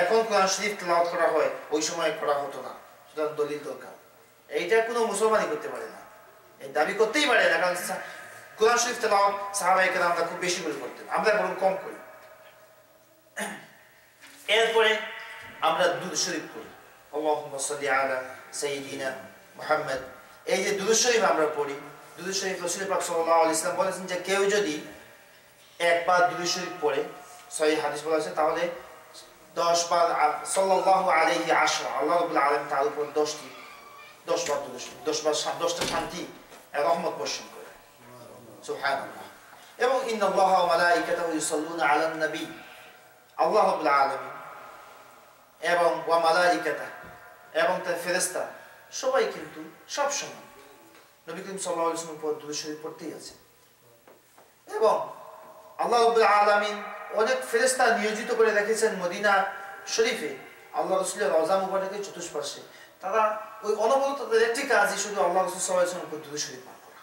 এখন কোরআন শরীফ তেলাওয়াত করা হয়, ওই সময় করা হতো না, সুতরাং দলিল দরকার। এইটা কোনো মুসলমানই করতে পারে না, এই দাবি করতেই পারে না। কারণ কোরআন শরীফ তেলাওয়াত সাহাবায়ে কেরামরা খুব বেশি করে করতেন, আমরা বরং কম করি। এরপরে আমরা দুরূদ শরীফ পড়ি, আল্লাহুম্মা সাল্লি আলা সাইয়্যিদিনা মুহাম্মদ। এই যে দুরূদ শরীফ আমরা পড়ি, দুরূদ শরীফ রাসূল পাক সাল্লাল্লাহু আলাইহি ওয়াসাল্লাম বলেছেন যে কেউ যদি একবার দুরূদ শরীফ পড়ে, সহিহ হাদিস বলা আছে, তাহলে 10 বার সাল্লাল্লাহু আলাইহি আশরা, আল্লাহ রাব্বুল আলামিন তার উপর 10 বার দুরূদ শরীফ, 10টা শান্তি আর রহমত বর্ষণ করে। সুবহানাল্লাহ। এবং ইন্নাল্লাহা ওয়া মালাইকাতাহু ইউসাল্লুনা আলান নবী, আল্লাহ রাব্বুল আলামিন এবং ওয়া মালাইকাতা এবং তার ফেরেশতা সবাই কিন্তু সব সময় নবী করিম সাল্লাল্লাহু আলাইহি ওয়াসাল্লামের উপর দুরূদ শরীফ পড়তেই আছে। এবং আল্লাহ রাব্বুল আলামিন অনেক ফেরেশতা নিয়োজিত করে রেখেছেন মদিনা শরীফে, আল্লাহ রাসূলের রওজা মুবারকের চতুষ্পার্শ্বে। তারা ওই অনবরত তাদের একটি কাজই শুধু আল্লাহ রাসূল সাল্লাল্লাহু আলাইহি ওয়াসাল্লামের উপর দুরূদ শরীফ পাঠ করা।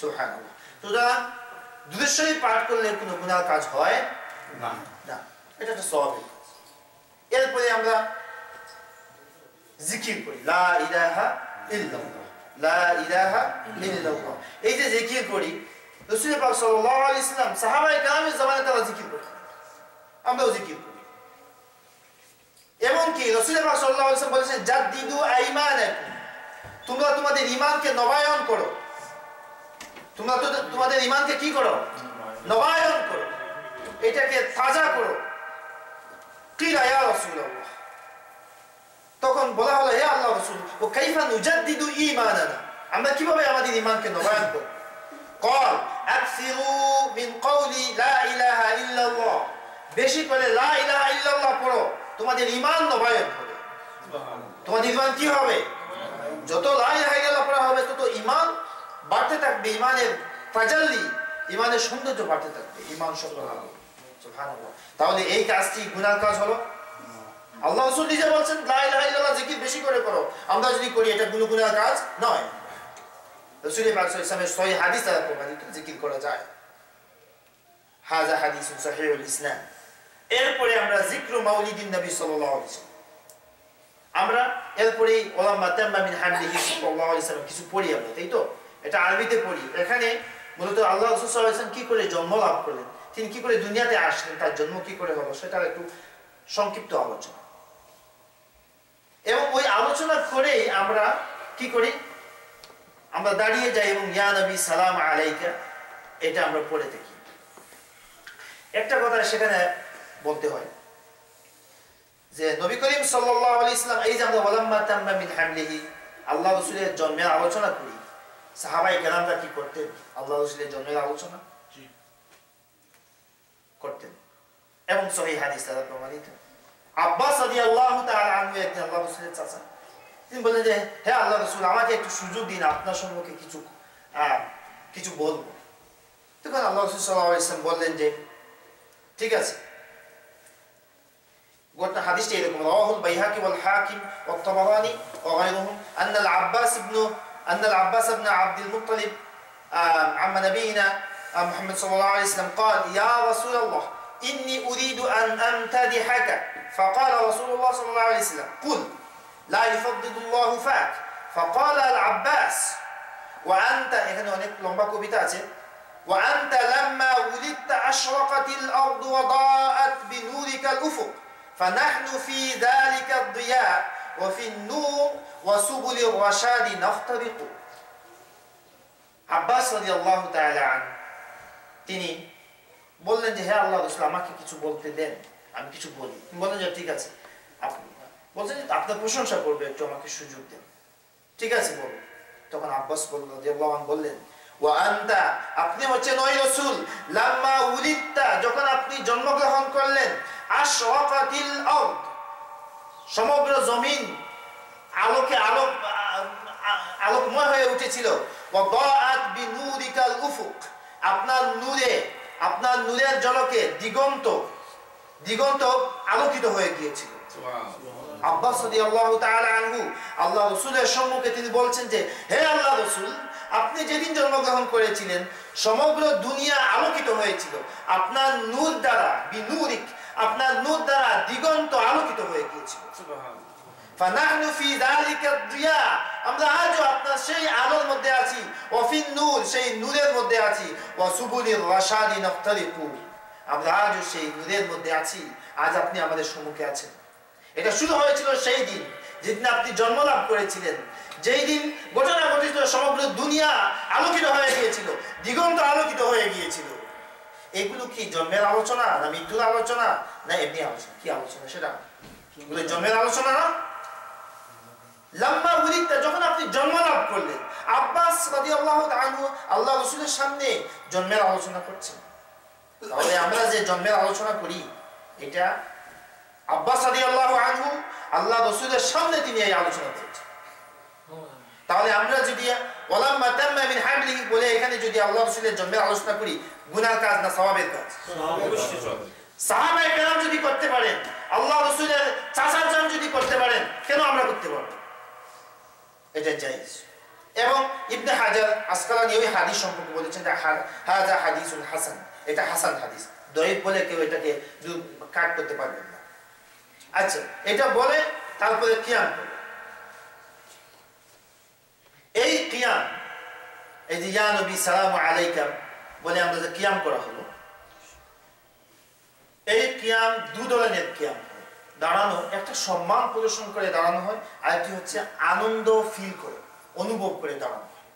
সুবহানাল্লাহ। সুতরাং দুরূদ শরীফ পাঠ করলে কোনো গুনাহ কাজ হয় না, এটা একটা সওয়াবের কাজ। এরপরে আমরা জিকির করি, লা ইলাহা ইল্লাল্লাহ, লা ইলাহা ইল্লাল্লাহ। এই যে জিকির করি, রাসূল পাক সাল্লাল্লাহু আলাইহি ওয়াসাল্লাম সাহাবায়ে কেরামের জামানায় তারা জিকির করতেন, আমরাও জিকির করি। এবং কি রাসূল পাক সাল্লাল্লাহু আলাইহি ওয়াসাল্লাম বলেছেন, জাদ্দিদু আইমানাকুম, তোমরা তোমাদের ঈমানকে নবায়ন করো। তোমরা তোমাদের ঈমানকে কি করো? নবায়ন করো, এটাকে তাজা করো। কিলা ইয়া রাসূলুল্লাহ, তখন বলা হলো, হে আল্লাহ রাসূল, ও কাইফা নুজাদ্দিদু ঈমানানা, আমরা কিভাবে আমাদের ঈমানকে নবায়ন করব? قال اكثروا من قول لا اله الا الله, বেশি করে লা ইলাহা ইল্লাল্লাহ পড়ো, তোমাদের ঈমান নবায়ন হবে। তোমাদের ঈমান কি হবে? যত লা ইলাহা ইল্লাল্লাহ পড়া হবে তত ঈমান বাড়তে থাকবে, ঈমানের তাজাল্লি, ঈমানের সৌন্দর্য বাড়তে থাকবে, ঈমান শক্ত হবে। সুবহানাল্লাহ। তাহলে এই কাজটি গুনার কাজ হলো? আল্লাহ রাসূল নিজে বলছেন লা ইলাহা ইল্লাল্লাহ জিকির বেশি করে করো, আমরা যদি করি এটা গুনার কাজ নয়। রাসূল পাক সাল্লাল্লাহু আলাইহি ওয়াসাল্লামের সহিহ হাদিস দ্বারা প্রমাণিত জিকির করা যায়। হাযা হাদিসুন সহিহুল ইসনাদ। এরপরে আমরা যিকরু মাউলিদিন নবী সাল্লাল্লাহু আলাইহি ওয়াসাল্লাম, আমরা এরপরে ওলামা তাম্মা মিন হামদিহি সাল্লাল্লাহু আলাইহি ওয়াসাল্লাম কিছু পড়ি আমরা, তাই তো? এটা আরবিতে পড়ি। এখানে মূলত আল্লাহ রাসূল সাল্লাল্লাহু আলাইহি ওয়াসাল্লাম কি করে জন্ম লাভ করলেন, তিনি কি করে দুনিয়াতে আসলেন, তার জন্ম কি করে হলো, সেটার একটু সংক্ষিপ্ত আলোচনা। এবং ওই আলোচনা করেই আমরা কি করি, আমরা দাঁড়িয়ে যাই এবং ইয়া নবী সালাম আলাইকা এটা আমরা পড়ে থাকি। একটা কথা সেখানে বলতে হয় যে নবী করিম সাল্লাল্লাহু আলাইহি ওয়াসাল্লাম, এই যে আমরা ওয়ালাম্মা তাম্মা মিন হামলিহি, আল্লাহ রাসূলের জন্মের আলোচনা করি, সাহাবায়ে কেরামরা কি করতেন? আল্লাহ রাসূলের জন্মের আলোচনা করতেন এবং সহিহ হাদিস দ্বারা প্রমাণিত। আব্বাস রাদিয়াল্লাহু তাআলা আনহু একদিন আল্লাহ রাসূলের চাচা, তিনি বললেন যে হে আল্লাহ রাসূল, আমাকে একটু সুযোগ দিন, আপনার সম্পর্কে কিছু বলবো। তখন আল্লাহ রাসূল সাল্লাল্লাহু আলাইহি ওয়াসাল্লাম বললেন যে ঠিক আছে। গোটা হাদিসটি এরকম, রাওয়াহুল বাইহাকি ওয়াল হাকিম ওয়াত তাবারানি ওয়া গায়রুহুম আন্নাল আব্বাস ইবনে আব্দুল মুত্তালিব আম্মা নবিয়িনা মুহাম্মদ সাল্লাল্লাহু আলাইহি ওয়াসাল্লাম قال يا رسول الله إني أريد أن أمتدحك فقال رسول الله صلى الله عليه وسلم قل لا يفضل الله فاك فقال العباس وأنت, এখানে অনেক লম্বা কবিতা আছে, وأنت لما ولدت أشرقت الأرض وضاءت بنورك الأفق فنحن في ذلك الضياء وفي النور وسبل الرشاد نخترق. আব্বাস রাদিয়াল্লাহু তাআলা আনহু তিনি বললেন যে হে আল্লাহ রাসূল, আমাকে কিছু বলতে দেন, আমি কিছু বলি। বললেন যে ঠিক আছে, আপনি বলছেন যে আপনার প্রশংসা করবে, একটু আমাকে সুযোগ দেন। ঠিক আছে বলো। তখন আব্বাস রাদিয়াল্লাহু আনহু বললেন ওয়া আনতা, আপনি হচ্ছেন ওই রাসূল, লাম্মা উলিদতা, যখন আপনি জন্মগ্রহণ করলেন, আশরাকাতিল আরদ, সমগ্র জমিন আলোকময় হয়ে উঠেছিল, ওয়া দাআত বিনুরিকাল উফুক, আপনার নূরের ঝলকে দিগন্ত আলোকিত হয়ে গিয়েছিল। আব্বাস রাদিয়াল্লাহু তাআলা আনহু আল্লাহ রাসূলের সম্মুখে তিনি বলছেন যে হে আল্লাহ রাসূল, আপনি যেদিন জন্মগ্রহণ করেছিলেন সমগ্র দুনিয়া আলোকিত হয়েছিল আপনার নূর দ্বারা, বিনুরিক, আপনার নূর দ্বারা দিগন্ত আলোকিত হয়ে গিয়েছিল। সুবহানাল্লাহ। ফানাহনু ফি যালিকা দিয়া, আমরা আজও আপনার সেই আলোর মধ্যে আছি, ওয়া ফিন নূর, সেই নূরের মধ্যে আছি, ওয়া সুবুলির রাশাদি নাফতারিকু, আমরা আজও সেই নূরের মধ্যে আছি, আজ আপনি আমাদের সম্মুখে আছেন। এটা শুরু হয়েছিল সেই দিন যেদিন আপনি জন্ম লাভ করেছিলেন, যেই দিন ঘটনা ঘটেছিল, সমগ্র দুনিয়া আলোকিত হয়ে গিয়েছিল, দিগন্ত আলোকিত হয়ে গিয়েছিল। এগুলো কি জন্মের আলোচনা না মৃত্যুর আলোচনা না এমনি আলোচনা? কি আলোচনা সেটা? জন্মের আলোচনা না? লাম্মা উলিদতা, যখন আপনি জন্ম লাভ করলেন, আব্বাস রাদিয়াল্লাহু আনহু আল্লাহ রাসূলের সামনে জন্মের আলোচনা করছেন। তাহলে আমরা যে জন্মের আলোচনা করি, এটা আব্বাস রাদিয়াল্লাহু আনহু আল্লাহ রাসূলের সামনে তিনি এই আলোচনা করছেন। তাহলে আমরা যদি ওয়ালাম্মা তাম্মা মিন হামলিহি বলে এখানে যদি আল্লাহ রাসূলের জন্মের আলোচনা করি, গুনার কাজ না সওয়াবের কাজ? সাহাবায়ে কেরাম যদি করতে পারেন, আল্লাহ রাসূলের চাচার জান যদি করতে পারেন, কেন আমরা করতে পারব? এটা জায়েজ। এবং ইবনে হাজার আসকালানী ওই হাদিস সম্পর্কে বলেছেন যে হাযা হাদিসুন হাসান, এটা হাসান হাদিস, দঈফ বলে কেউ এটাকে কাট করতে পারবেন না। আচ্ছা, এটা বলে তারপরে কিয়াম করে, এই কিয়াম, এই যে ইয়া নবী সালামু আলাইকা বলে আমরা যে কিয়াম করা হলো, এই কিয়াম দু ধরনের কিয়াম হয়। দাঁড়ানো, একটা সম্মান প্রদর্শন করে দাঁড়ানো হয়, আর একটি হচ্ছে আনন্দ ফিল করে, অনুভব করে দাঁড়ানো হয়।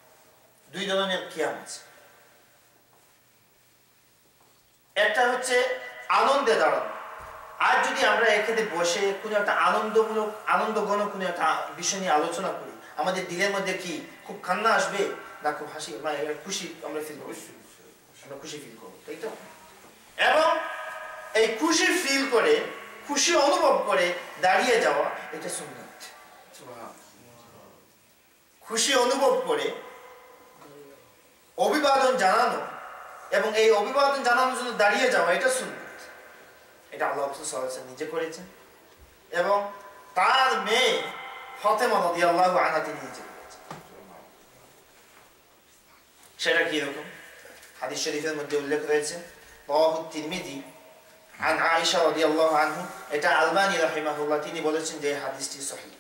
দুই ধরনের কিয়াম আছে। একটা হচ্ছে আনন্দে দাঁড়ানো, আর যদি আমরা এখানে বসে কোনো একটা আনন্দঘন কোনো একটা বিষয় নিয়ে আলোচনা করি, আমাদের দিলের মধ্যে কি খুব কান্না আসবে না খুব হাসি মানে খুশি আমরা ফিল করব? আমরা খুশি ফিল করবো, তাই তো? এবং এই খুশি ফিল করে, খুশি অনুভব করে দাঁড়িয়ে যাওয়া, এটা সুন্নাত। খুশি অনুভব করে অভিবাদন জানানো এবং এই অভিবাদন জানানোর জন্য দাঁড়িয়ে যাওয়া, এটা সুন্নাত। এটা আল্লাহ রাসূল সাল্লাল্লাহু আলাইহি ওয়াসাল্লাম নিজে করেছেন এবং তার মেয়ে ফাতেমা রাদিয়াল্লাহু আনহা তিনি নিজে করেছেন। সেটা কি রকম? হাদিস শরীফের মধ্যে উল্লেখ রয়েছে, রাওয়াহু তিরমিজি আন আয়েশা রাদিয়াল্লাহু আনহা। এটা আলবানী রাহিমাহুল্লাহ তিনি বলেছেন যে হাদিসটি সহিহ।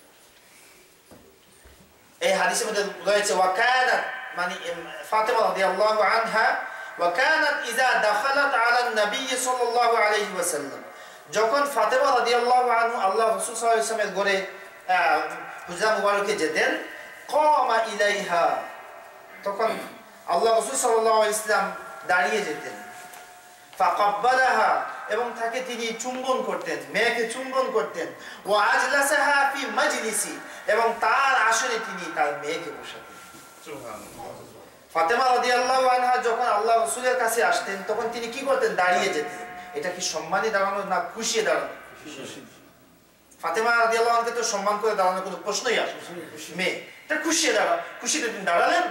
এই হাদিসের মধ্যে রয়েছে ওয়াকানাত মানে ফাতেমা রাদিয়াল্লাহু আনহা ওয়াকানাত ইযা দাখালাত আলা নবী সাল্লাল্লাহু আলাইহি ওয়াসাল্লাম, যখন ফাতেমা রাদিয়াল্লাহু আনহা আল্লাহ রাসূল সাল্লাল্লাহু আলাইহি ওয়াসাল্লামের ঘরে হুজরা মুবারকে যেতেন, কামা ইলাইহা, তখন আল্লাহ রাসূল সাল্লাল্লাহু আলাইহি ওয়াসাল্লাম দাঁড়িয়ে যেতেন, ফাকাব্বালাহা, এবং তাকে তিনি চুম্বন করতেন, মেয়েকে চুম্বন করতেন, ওয়া আজলাসাহা ফি মাজলিসি, এবং তার আসনে তিনি তার মেয়েকে বসাতেন। সুবহানাল্লাহ। ফাতেমা রাদিয়াল্লাহু আনহা যখন আল্লাহ রাসূলের কাছে আসতেন তখন তিনি কি করতেন? দাঁড়িয়ে যেতেন। এটা কি সম্মানে দাঁড়ানো না খুশি দাঁড়ানো? ফাতেমা রাদিয়াল্লাহু আনহাকে তো সম্মান করে দাঁড়ানোর কোনো প্রশ্নই আসে না। মেয়ে এটা খুশি দাঁড়া, খুশিতে তিনি দাঁড়ালেন,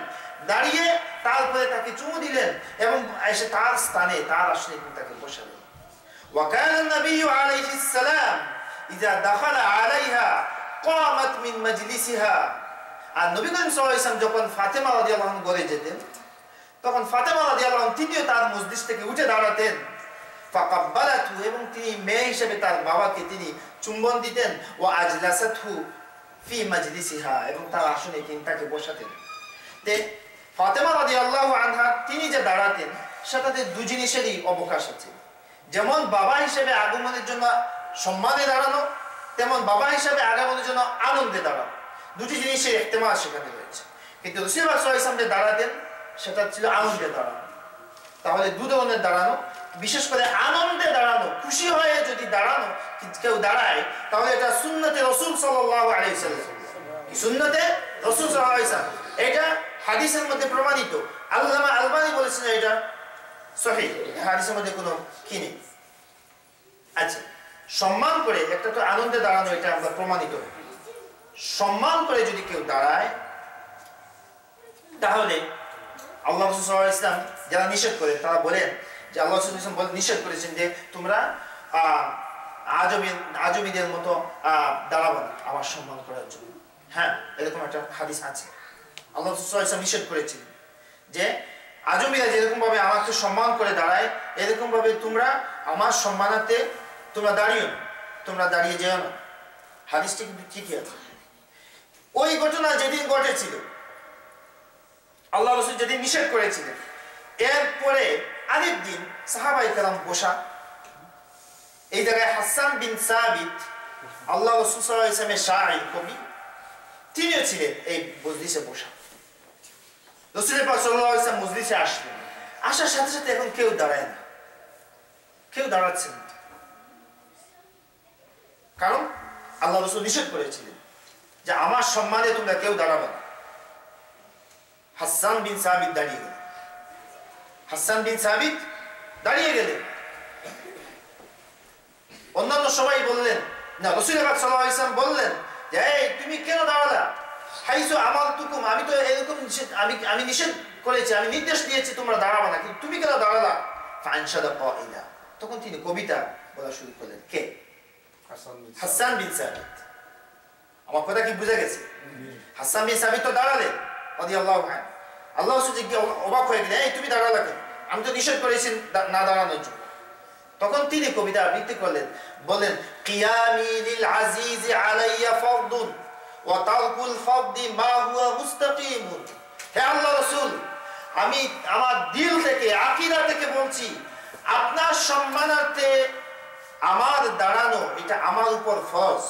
দাঁড়িয়ে তারপরে তাকে চুমু দিলেন এবং এসে তার স্থানে তার আসনে তিনি তাকে বসালেন। وكان النبي عليه السلام إذا دخل عليها قامت من مجلسها, আর নবী করিম সাল্লাল্লাহু আলাইহি ওয়াসাল্লাম যখন ফাতেমা রাদিয়াল্লাহু আনহা ঘরে যেতেন তখন ফাতেমা রাদিয়াল্লাহু আনহা তিনিও তার মজলিস থেকে উঠে দাঁড়াতেন, ফাকাব্বালাতহু, এবং তিনি মেয়ে হিসেবে তার বাবাকে তিনি চুম্বন দিতেন, ওয়া আজলাসাতহু ফি মাজলিসিহা, এবং তার আসনে তিনি তাকে বসাতেন। তে ফাতেমা রাদিয়াল্লাহু আনহা তিনি যে দাঁড়াতেন সেটাতে দুই জিনিসেরই অবকাশ আছে। যেমন বাবা হিসেবে আগমনের জন্য সম্মানে দাঁড়ানো, তেমন বাবা হিসেবে আগমনের জন্য আনন্দে দাঁড়ানো, দুটি জিনিসের ইহতিমাল সেখানে রয়েছে। কিন্তু রাসূল সাল্লাল্লাহু আলাইহি ওয়াসাল্লাম যে দাঁড়াতেন সেটা ছিল আনন্দে দাঁড়ানো। তাহলে দু ধরনের দাঁড়ানো, বিশেষ করে আনন্দে দাঁড়ানো, খুশি হয়ে যদি দাঁড়ানো কেউ দাঁড়ায় তাহলে এটা সুন্নতে রাসূল সাল্লাল্লাহু আলাইহি ওয়াসাল্লাম, সুন্নতে রাসূল সাল্লাল্লাহু আলাইহি ওয়াসাল্লাম, এটা হাদিসের মধ্যে প্রমাণিত। আল্লামা আলবানী বলেছেন এটা সহিহ, হাদিসের মধ্যে কোনো কি নেই। আচ্ছা, সম্মান করে একটা তো আনন্দে দাঁড়ানো, এটা আমরা প্রমাণিত। সম্মান করে যদি কেউ দাঁড়ায় তাহলে আল্লাহ রাসূল সাল্লাল্লাহু আলাইহি ওয়াসাল্লাম যারা নিষেধ করেন তারা বলেন যে আল্লাহ রাসূল সাল্লাল্লাহু আলাইহি ওয়াসাল্লাম নিষেধ করেছেন যে তোমরা আজমিদের মতো দাঁড়াবে না আমার সম্মান করার জন্য। হ্যাঁ, এরকম একটা হাদিস আছে। আল্লাহ রাসূল সাল্লাল্লাহু আলাইহি ওয়াসাল্লাম নিষেধ করেছেন যে আজমিরা যেরকম ভাবে আমাকে সম্মান করে দাঁড়ায় এরকম ভাবে তোমরা আমার সম্মানার্থে তোমরা দাঁড়িও না, তোমরা দাঁড়িয়ে যেও না। হাদিসটি কিন্তু ঠিকই আছে। ওই ঘটনা যেদিন ঘটেছিল, আল্লাহ রাসূল যেদিন নিষেধ করেছিলেন, এরপরে আরেক দিন সাহাবায়ে কেরাম বসা, এই জায়গায় হাসান বিন সাবিত আল্লাহ রাসূল সাল্লাল্লাহু আলাইহি ওয়াসাল্লামের শাইর কবি, তিনিও ছিলেন এই মজলিসে বসা। রাসূল পাক সাল্লাল্লাহু আলাইহি ওয়াসাল্লাম মজলিসে আসলেন, আসার সাথে সাথে এখন কেউ দাঁড়ায় না, কেউ দাঁড়াচ্ছে না, কারণ আল্লাহ রাসূল নিষেধ করেছিলেন যে আমার সম্মানে তোমরা কেউ দাঁড়াবে না। হাসান বিন সাবিত দাঁড়িয়ে গেলেন, হাসান বিন সাবিত দাঁড়িয়ে গেলেন। অন্যান্য সবাই বললেন না, রাসূল পাক সাল্লাল্লাহু আলাইহি ওয়াসাল্লাম বললেন যে এই তুমি কেন দাঁড়ালা? হাইসু আমালতুকুম, আমি তো এরকম আমি নিষেধ করেছি, আমি নির্দেশ দিয়েছি তোমরা দাঁড়াবে না, কিন্তু তুমি কেন দাঁড়ালা? ফানশাদা কাইলা, তখন তিনি কবিতা বলা শুরু করলেন। কে? হাসান বিন সাবিত। আমার কথা কি বুঝা গেছে? হাসান বিন সাবিত তো দাঁড়ালেন রাদিয়াল্লাহু আনহু। আল্লাহ রাসূল জিজ্ঞাসা অবাক হয়ে গেলেন, এই তুমি দাঁড়ালা কেন? আমি তো নিষেধ করেছি না দাঁড়ানোর জন্য। তখন তিনি কবিতা আবৃত্তি করলেন, বলেন কিয়ামি লিল আজিজি আলাইয়া ফারদুন ওয়া তারকুল ফারদি মা হুয়া মুস্তাকিমুন। হে আল্লাহ রাসূল, আমি আমার দিল থেকে আকীদা থেকে বলছি, আপনার সম্মানার্থে আমার দাঁড়ানো এটা আমার উপর ফরজ।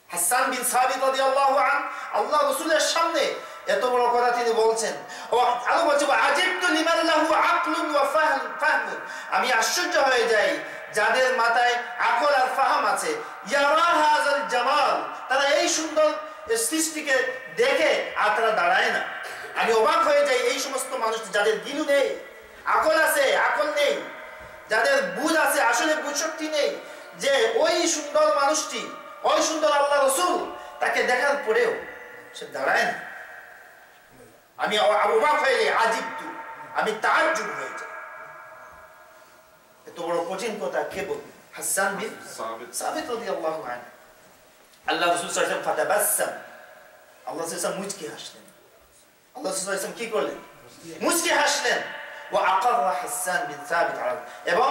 হাসান বিন সাবিত রাদিয়াল্লাহু আনহু আল্লাহ রাসূলের সামনে এত বড় কথা তিনি বলছেন। আরো বলছে আজিবতু লিমান লাহু আকলুন ওয়া ফাহমুন, আমি আশ্চর্য হয়ে যাই যাদের মাথায় আকল আর ফাহাম আছে। ইয়ারা হাযাল জামাল, তারা এই সুন্দর সৃষ্টিকে দেখে আর তারা দাঁড়ায় না। আমি অবাক হয়ে যাই এই সমস্ত মানুষ যাদের গিলু নেই, আকল আছে আকল নেই, যাদের বুঝ আছে আসলে বুঝ শক্তি নেই, যে ওই সুন্দর মানুষটি, ওই সুন্দর আল্লাহ রাসূল, তাকে দেখার পরেও সে দাঁড়ায় না। আমি অবাক হয়ে যাই, আজিবতু, আমি তাজ্জুব হয়ে যাই। এত বড় কঠিন কথা কে বলবে? হাসান বিন সাবিত রাদিয়াল্লাহু আনহু। আল্লাহ রাসূল সাল্লাল্লাহু আলাইহি ওয়াসাল্লাম ফাতাবাসসাম, আল্লাহ রাসূল সাল্লাল্লাহু আলাইহি ওয়াসাল্লাম মুচকি হাসলেন। আল্লাহ রাসূল সাল্লাল্লাহু আলাইহি ওয়াসাল্লাম কি করলেন? মুচকি হাসলেন। ওয়া আকাররা হাসান বিন সাবিত আলাইহি, এবং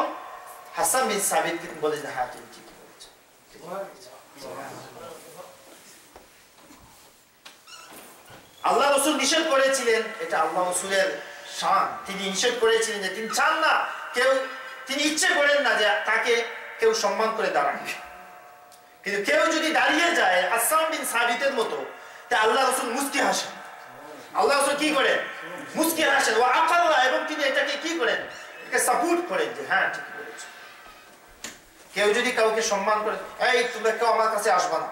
হাসান বিন সাবিত কে বলেছেন, হ্যাঁ তুমি ঠিক বলেছো। আল্লাহ রাসূল নিষেধ করেছিলেন, এটা আল্লাহ রাসূলের শান, তিনি নিষেধ করেছিলেন যে তিনি চান না কেউ, তিনি ইচ্ছে করেন না যে তাকে কেউ সম্মান করে দাঁড়ান। কিন্তু কেউ যদি দাঁড়িয়ে যায় হাসান বিন সাবিতের মতো, তা আল্লাহ রাসূল মুস্কি হাসেন। আল্লাহ রাসূল কি করেন? মুস্কি হাসেন। ওয়া আকাররা, এবং তিনি এটাকে কি করেন? এটাকে সাপোর্ট করেন যে হ্যাঁ ঠিক বলেছো। কেউ যদি কাউকে সম্মান করে, এই তোমরা কেউ আমার কাছে আসবা না,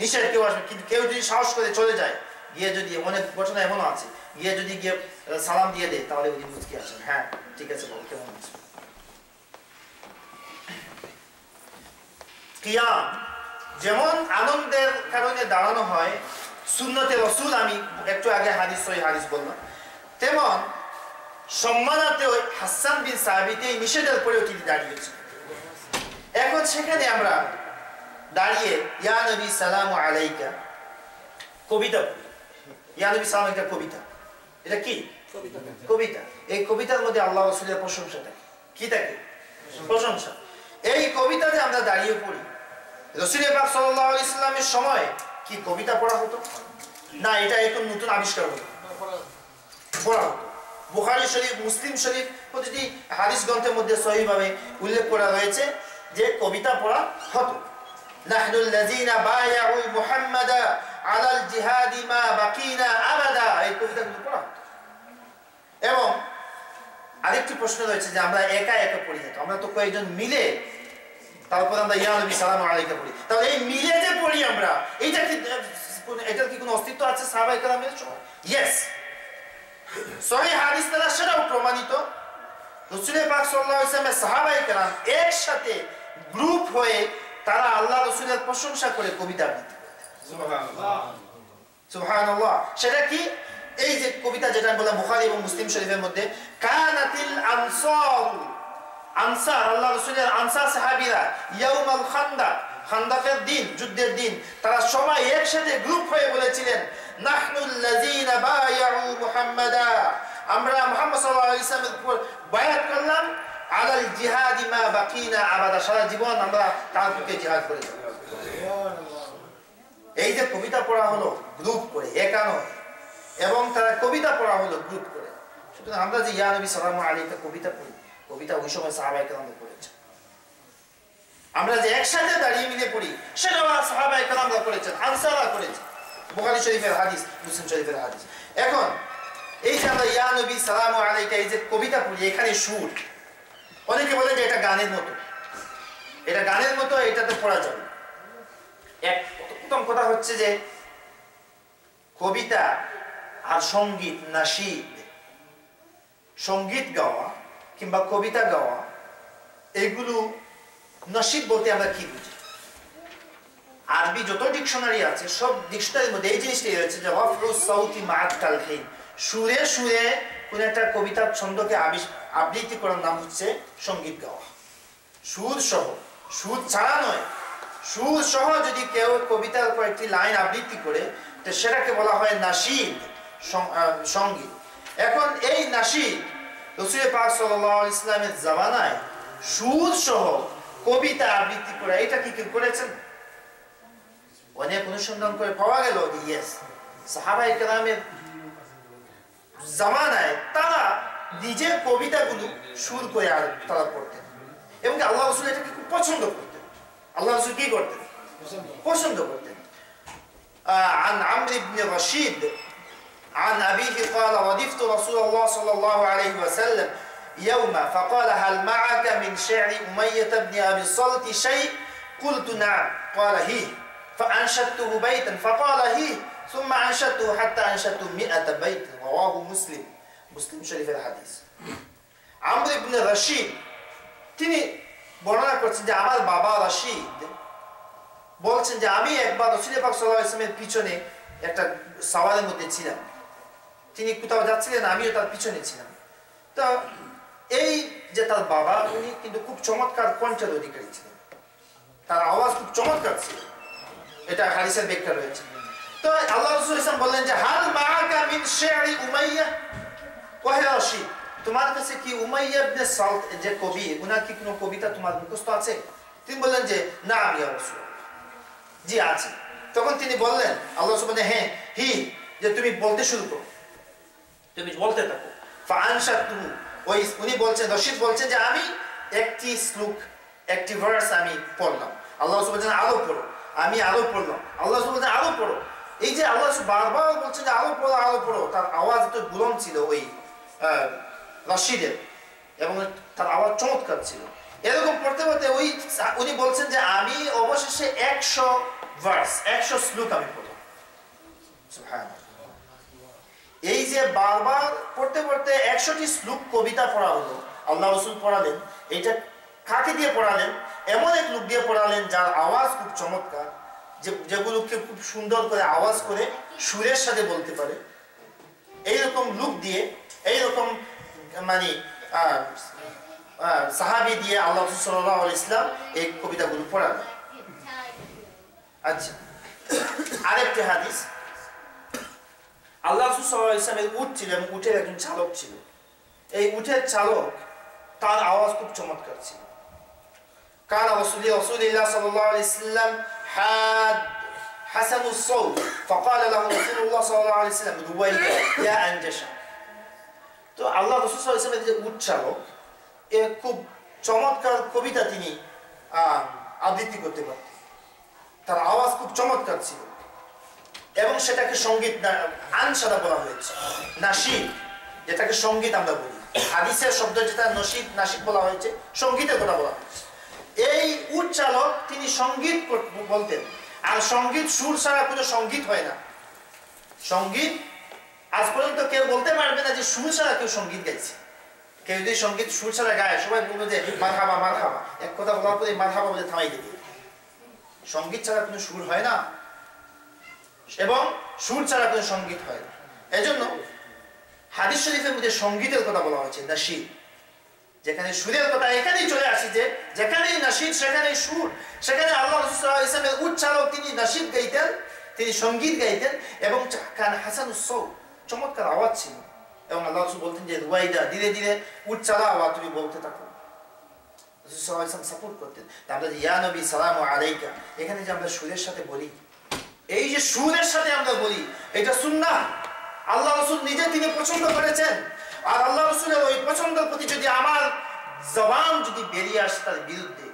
নিষেধ কেউ আসবে, কিন্তু কেউ যদি সাহস করে চলে যায়, গিয়ে যদি, অনেক ঘটনা এমনও আছে, গিয়ে যদি গিয়ে সালাম দিয়ে দেয়, তাহলে উনি মুচকি আসেন, হ্যাঁ ঠিক আছে বল কেমন আছে। কিয়াম যেমন আনন্দের কারণে দাঁড়ানো হয়, সুন্নতে রাসূল, আমি একটু আগে হাদিস সহিহ হাদিস বললাম, তেমন সম্মানার্থে ওই হাসান বিন সাবিত এই নিষেধের পরেও তিনি দাঁড়িয়েছেন। এখন সেখানে আমরা দাঁড়িয়ে ইয়া নবী সালামু আলাইকা কবিতা, ইয়া নবী সালাম একটা কবিতা, এটা কি কবিতা? এই কবিতার মধ্যে আল্লাহ রাসূলের প্রশংসা থাকে, কি থাকে? প্রশংসা। এই কবিতাতে আমরা দাঁড়িয়ে পড়ি। রাসূল পাক সাল্লাল্লাহু আলাইহি সাল্লামের সময় কি কবিতা পড়া হতো না? এটা এখন নতুন আবিষ্কার হলো, পড়া হতো। বুখারী শরীফ, মুসলিম শরীফ, প্রতিটি হাদিস গ্রন্থের মধ্যে সহিহভাবে উল্লেখ করা হয়েছে যে কবিতা পড়া হতো। নাহনুল লাযিনা বায়াউ মুহাম্মাদা আলাল জিহাদি মা বাকিনা আবাদা, এই কবিতাগুলো পড়া হতো। এবং আরেকটি প্রশ্ন রয়েছে যে আমরা একা একা পড়ি না, আমরা তো কয়েকজন মিলে তারপর আমরা ইয়া নবী সালামু আলাইকা পড়ি। তাহলে এই মিলে যে পড়ি আমরা, এটার কি কোনো অস্তিত্ব আছে সাহাবায়ে কেরামের সময়? ইয়েস, সহিহ হাদিস দ্বারা সেটাও প্রমাণিত। রাসূল পাক সাল্লাল্লাহু আলাইহি ওয়াসাল্লামের সাহাবায়ে কেরাম একসাথে গ্রুপ হয়ে তারা আল্লাহ রাসূলের প্রশংসা করে কবিতা আবৃত্তি করতেন। সুবহানাল্লাহ, সুবহানাল্লাহ। সেটা কি? এই যে কবিতা যেটা বলা বুখারী এবং মুসলিম শরীফের মধ্যে, কানাতিল আনসার, আনসার আল্লাহ রাসূলের আনসার সাহাবীরা ইয়াউমাল খান্দাক, খান্দাকের দিন, যুদ্ধের দিন, তারা সবাই একসাথে গ্রুপ হয়ে বলেছিলেন, নাহনুল লাযিনা বায়াউ মুহাম্মাদা, আমরা মুহাম্মদ সাল্লাল্লাহু আলাইহি ওয়াসাল্লামের উপর বায়াত করলাম, আলাল জিহাদি মা বাকিনা আবাদা, সারা জীবন আমরা তার পক্ষে জিহাদ করে যাব। এই যে কবিতা পড়া হলো গ্রুপ করে, একা নয়, এবং তারা কবিতা পড়া হলো গ্রুপ করে। সুতরাং আমরা যে ইয়া নবী সালামু আলাইকা কবিতা পড়ি, কবিতা ওই সময় সাহাবায়ে কেরামরা পড়েছেন। আমরা যে একসাথে দাঁড়িয়ে মিলে পড়ি, সেটাও সাহাবায়ে কেরামরা করেছেন, আনসাররা করেছেন। বুখারী শরীফের হাদিস, মুসলিম শরীফের হাদিস। এখন এই যে আমরা ইয়া নবী সালামু আলাইকা এই যে কবিতা পড়ি, এখানে সুর, অনেকে বলে যে এটা গানের মতো, এটা গানের মতো, এটাতে পড়া যাবে। এক প্রথম কথা হচ্ছে যে কবিতা আর সঙ্গীত, নাশিদ, সঙ্গীত গাওয়া কিংবা কবিতা গাওয়া, এগুলো নাশিদ বলতে আমরা কি বুঝি? আরবি যত ডিকশনারি আছে সব ডিকশনারির মধ্যে এই জিনিসটাই রয়েছে যে ওয়াফরুস সাউতি মা'আত তালহিন, সুরে সুরে কোন একটা কবিতার ছন্দকে আবৃত্তি করার নাম হচ্ছে সঙ্গীত গাওয়া। সুর সহ, সুর ছাড়া নয়, সুর সহ যদি কেউ কবিতার কয়েকটি লাইন আবৃত্তি করে, তো সেটাকে বলা হয় নাশিদ, সঙ্গীত। এখন এই নাশিদ রাসূল পাক সাল্লাল্লাহু আলাইহি ওয়াসাল্লামের জামানায় সুর সহ কবিতা আবৃত্তি করে, এটা কি কেউ করেছেন? অনেক অনুসন্ধান করে পাওয়া গেল যে ইয়েস, সাহাবায়ে কেরামের জামানায় তারা নিজের কবিতাগুলো সুর করে আর তারা পড়তেন, এবং আল্লাহ রাসূল এটাকে খুব পছন্দ করতেন। আল্লাহ রাসূল কি করতেন? পছন্দ করতেন। عن عمرو بن رشيد عن أبيه قال ردفت رسول الله صلى الله عليه وسلم يوما فقال هل معك من شعر أمية بن أبي الصلت شيء قلت نعم قال هي فأنشدته بيتا فقال هي ثم أنشدته حتى أنشدته 100 بيت رواه مسلم শরীফ এর হাদিস আমর ইবনে রশিদ তিনি বর্ণনা করছেন যে আমার বাবা রশিদ বলছেন যে আমি একবার রাসূল পাক সাল্লাল্লাহু আলাইহি ওয়াসাল্লামের পিছনে একটা সাওয়ারের মধ্যে ছিলাম তিনি কোথাও যাচ্ছিলেন আমিও তার পিছনে ছিলাম তো এই যে তার বাবা উনি কিন্তু খুব চমৎকার কণ্ঠের অধিকারী ছিলেন তার আওয়াজ খুব চমৎকার ছিল এটা হাদিসের ব্যাখ্যা রয়েছে তো আল্লাহ রাসূল সাল্লাল্লাহু আলাইহি ওয়াসাল্লাম বললেন যে হাল মাআকা মিন শি'রি উমাইয়া ওহে রশিদ তোমার কাছে কি উমাইয়া ইবনে সালত যে কবি উনার কি কোনো কবিতা তোমার মুখস্থ আছে তিনি বললেন যে না ইয়া রাসূলুল্লাহ জি আছে তখন তিনি বললেন আল্লাহ সুবহানাহু হ্যাঁ হি যে তুমি বলতে শুরু করো তুমি বলতে থাকো ফাআনশাতু ওই উনি বলছেন রশিদ বলছেন যে আমি একটি শ্লোক একটি ভার্স আমি পড়লাম আল্লাহ সুবহানাহু আরো পড়ো আমি আরো পড়লাম আল্লাহ সুবহানাহু আরো পড়ো এই যে আল্লাহ বারবার বলছেন যে আরো পড়ো তার আওয়াজ এত বুলন্দ ছিল ওই রশিদের এবং তার আওয়াজ চমৎকার ছিল এরকম পড়তে পড়তে ওই উনি বলছেন যে আমি অবশেষে 100 ভার্স 100 শ্লোক আমি পড়লাম সুবহানাল্লাহ এই যে বারবার পড়তে পড়তে 100টি শ্লোক কবিতা পড়া হলো আল্লাহ রাসূল পড়ালেন এটা কাকে দিয়ে পড়ালেন এমন এক লোক দিয়ে পড়ালেন যার আওয়াজ খুব চমৎকার যেগুলোকে খুব সুন্দর করে আওয়াজ করে সুরের সাথে বলতে পারে এইরকম লোক দিয়ে এইরকম মানে সাহাবী দিয়ে আল্লাহ রাসূল সাল্লাল্লাহু আলাইহি ওয়াসাল্লাম এই কবিতাগুলো পড়ালেন আচ্ছা আরেকটি হাদিস আল্লাহ রাসূল সাল্লাল্লাহু আলাইহি ওয়াসাল্লামের উট ছিল এবং উটের একজন চালক ছিল এই উটের চালক তার আওয়াজ খুব চমৎকার ছিল কান রাসূলুল্লাহ সাল্লাল্লাহু আলাইহি ওয়াসাল্লাম হাদ حسن الصوت فقال له رسول الله صلى الله عليه وسلم رويدا يا أنجشا তো আল্লাহ রাসূল সাল্লাল্লাহু আলাইহি ওয়াসাল্লামের যে উট চালক এ খুব চমৎকার কবিতা তিনি আবৃত্তি করতে পারতেন তার আওয়াজ খুব চমৎকার ছিল এবং সেটাকে সঙ্গীত আনসাদা বলা হয়েছে নাশিদ যেটাকে সঙ্গীত আমরা বলি হাদিসের শব্দ যেটা নশিদ নাশিদ বলা হয়েছে সঙ্গীতের কথা বলা হয়েছে এই উট চালক তিনি সঙ্গীত বলতেন আর সঙ্গীত সুর ছাড়া কোনো সঙ্গীত হয় না সঙ্গীত আজ পর্যন্ত কেউ বলতে পারবে না যে সুর ছাড়া কেউ সঙ্গীত গাইছে কেউ যদি সঙ্গীত সুর ছাড়া গায় সবাই বলবে যে মারহাবা মারহাবা এক কথা বলার পরে মারহাবা বলে থামাই দেবে সঙ্গীত ছাড়া কোনো সুর হয় না এবং সুর ছাড়া কোনো সঙ্গীত হয় না এজন্য হাদিস শরীফের মধ্যে সঙ্গীতের কথা বলা হয়েছে নাশিদ যেখানে সুরের কথা এখানেই চলে আসি যে যেখানেই নাশিদ সেখানেই সুর সেখানে আল্লাহ রাসূল সাল্লাল্লাহু আলাইহি ওয়াসাল্লামের উট চালক তিনি নাশিদ গাইতেন তিনি সঙ্গীত গাইতেন এবং কান হাসানুস সাউত চমৎকার আওয়াজ ছিল এবং আল্লাহ রাসূল বলতেন যে রুয়াইদা ধীরে ধীরে উট চালাও তুমি বলতে থাকো রাসূল সাল্লাল্লাহু আলাইহি ওয়াসাল্লাম সাপোর্ট করতেন আমরা যে ইয়া নবী সালামু আলাইকা এখানে যে আমরা সুরের সাথে বলি এই যে সুরের সাথে আমরা বলি এটা সুন্নাহ আল্লাহ রাসূল নিজে তিনি পছন্দ করেছেন আর আল্লাহ রাসূলের ওই পছন্দের প্রতি যদি আমার জবান যদি বেরিয়ে আসে তার বিরুদ্ধে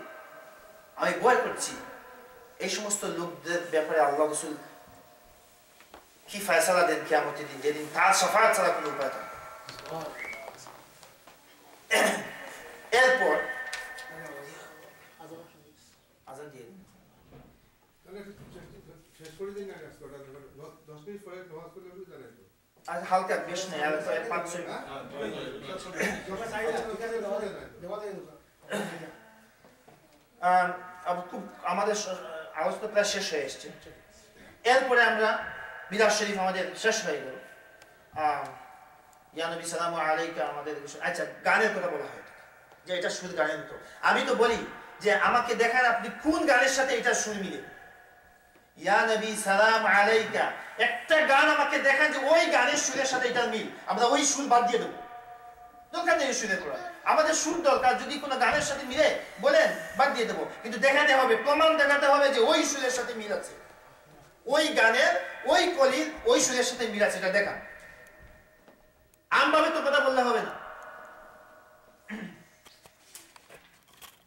আমি ভয় করছি এই সমস্ত লোকদের ব্যাপারে আল্লাহ রাসূল কি ফয়সালা দেন কিয়ামতের দিন যেদিন তার শাফাআত ছাড়া কোনো উপায় থাকবে এরপর আজান দিয়ে দিন শেষ করে দিন না 10 মিনিট পরে নামাজ পড়লে আমি জানাই তো আজ হালকা বেশ নেই আর 5-6 খুব আমাদের আলোচনা প্রায় শেষ হয়ে এসছে এরপরে আমরা মিলাদ শরীফ আমাদের শেষ হয়ে গেল ইয়া নবী সালামু আলাইকা আমাদের আচ্ছা গানের কথা বলা হয় যে এটা সুর গানের তো আমি তো বলি যে আমাকে দেখান আপনি কোন গানের সাথে এটা সুর মিলে ইয়া নবী সালাম আলাইকা একটা গান আমাকে দেখান যে ওই গানের সুরের সাথে এটা মিল আমরা ওই সুর বাদ দিয়ে দেব দরকার নেই সুরের পড়া আমাদের সুর দরকার যদি কোনো গানের সাথে মিলে বলেন বাদ দিয়ে দেব কিন্তু দেখাতে হবে প্রমাণ দেখাতে হবে যে ওই সুরের সাথে মিল আছে ওই গানের ওই কলির ওই সুরের সাথে মিল আছে এটা দেখান আমভাবে তো কথা বললে হবে না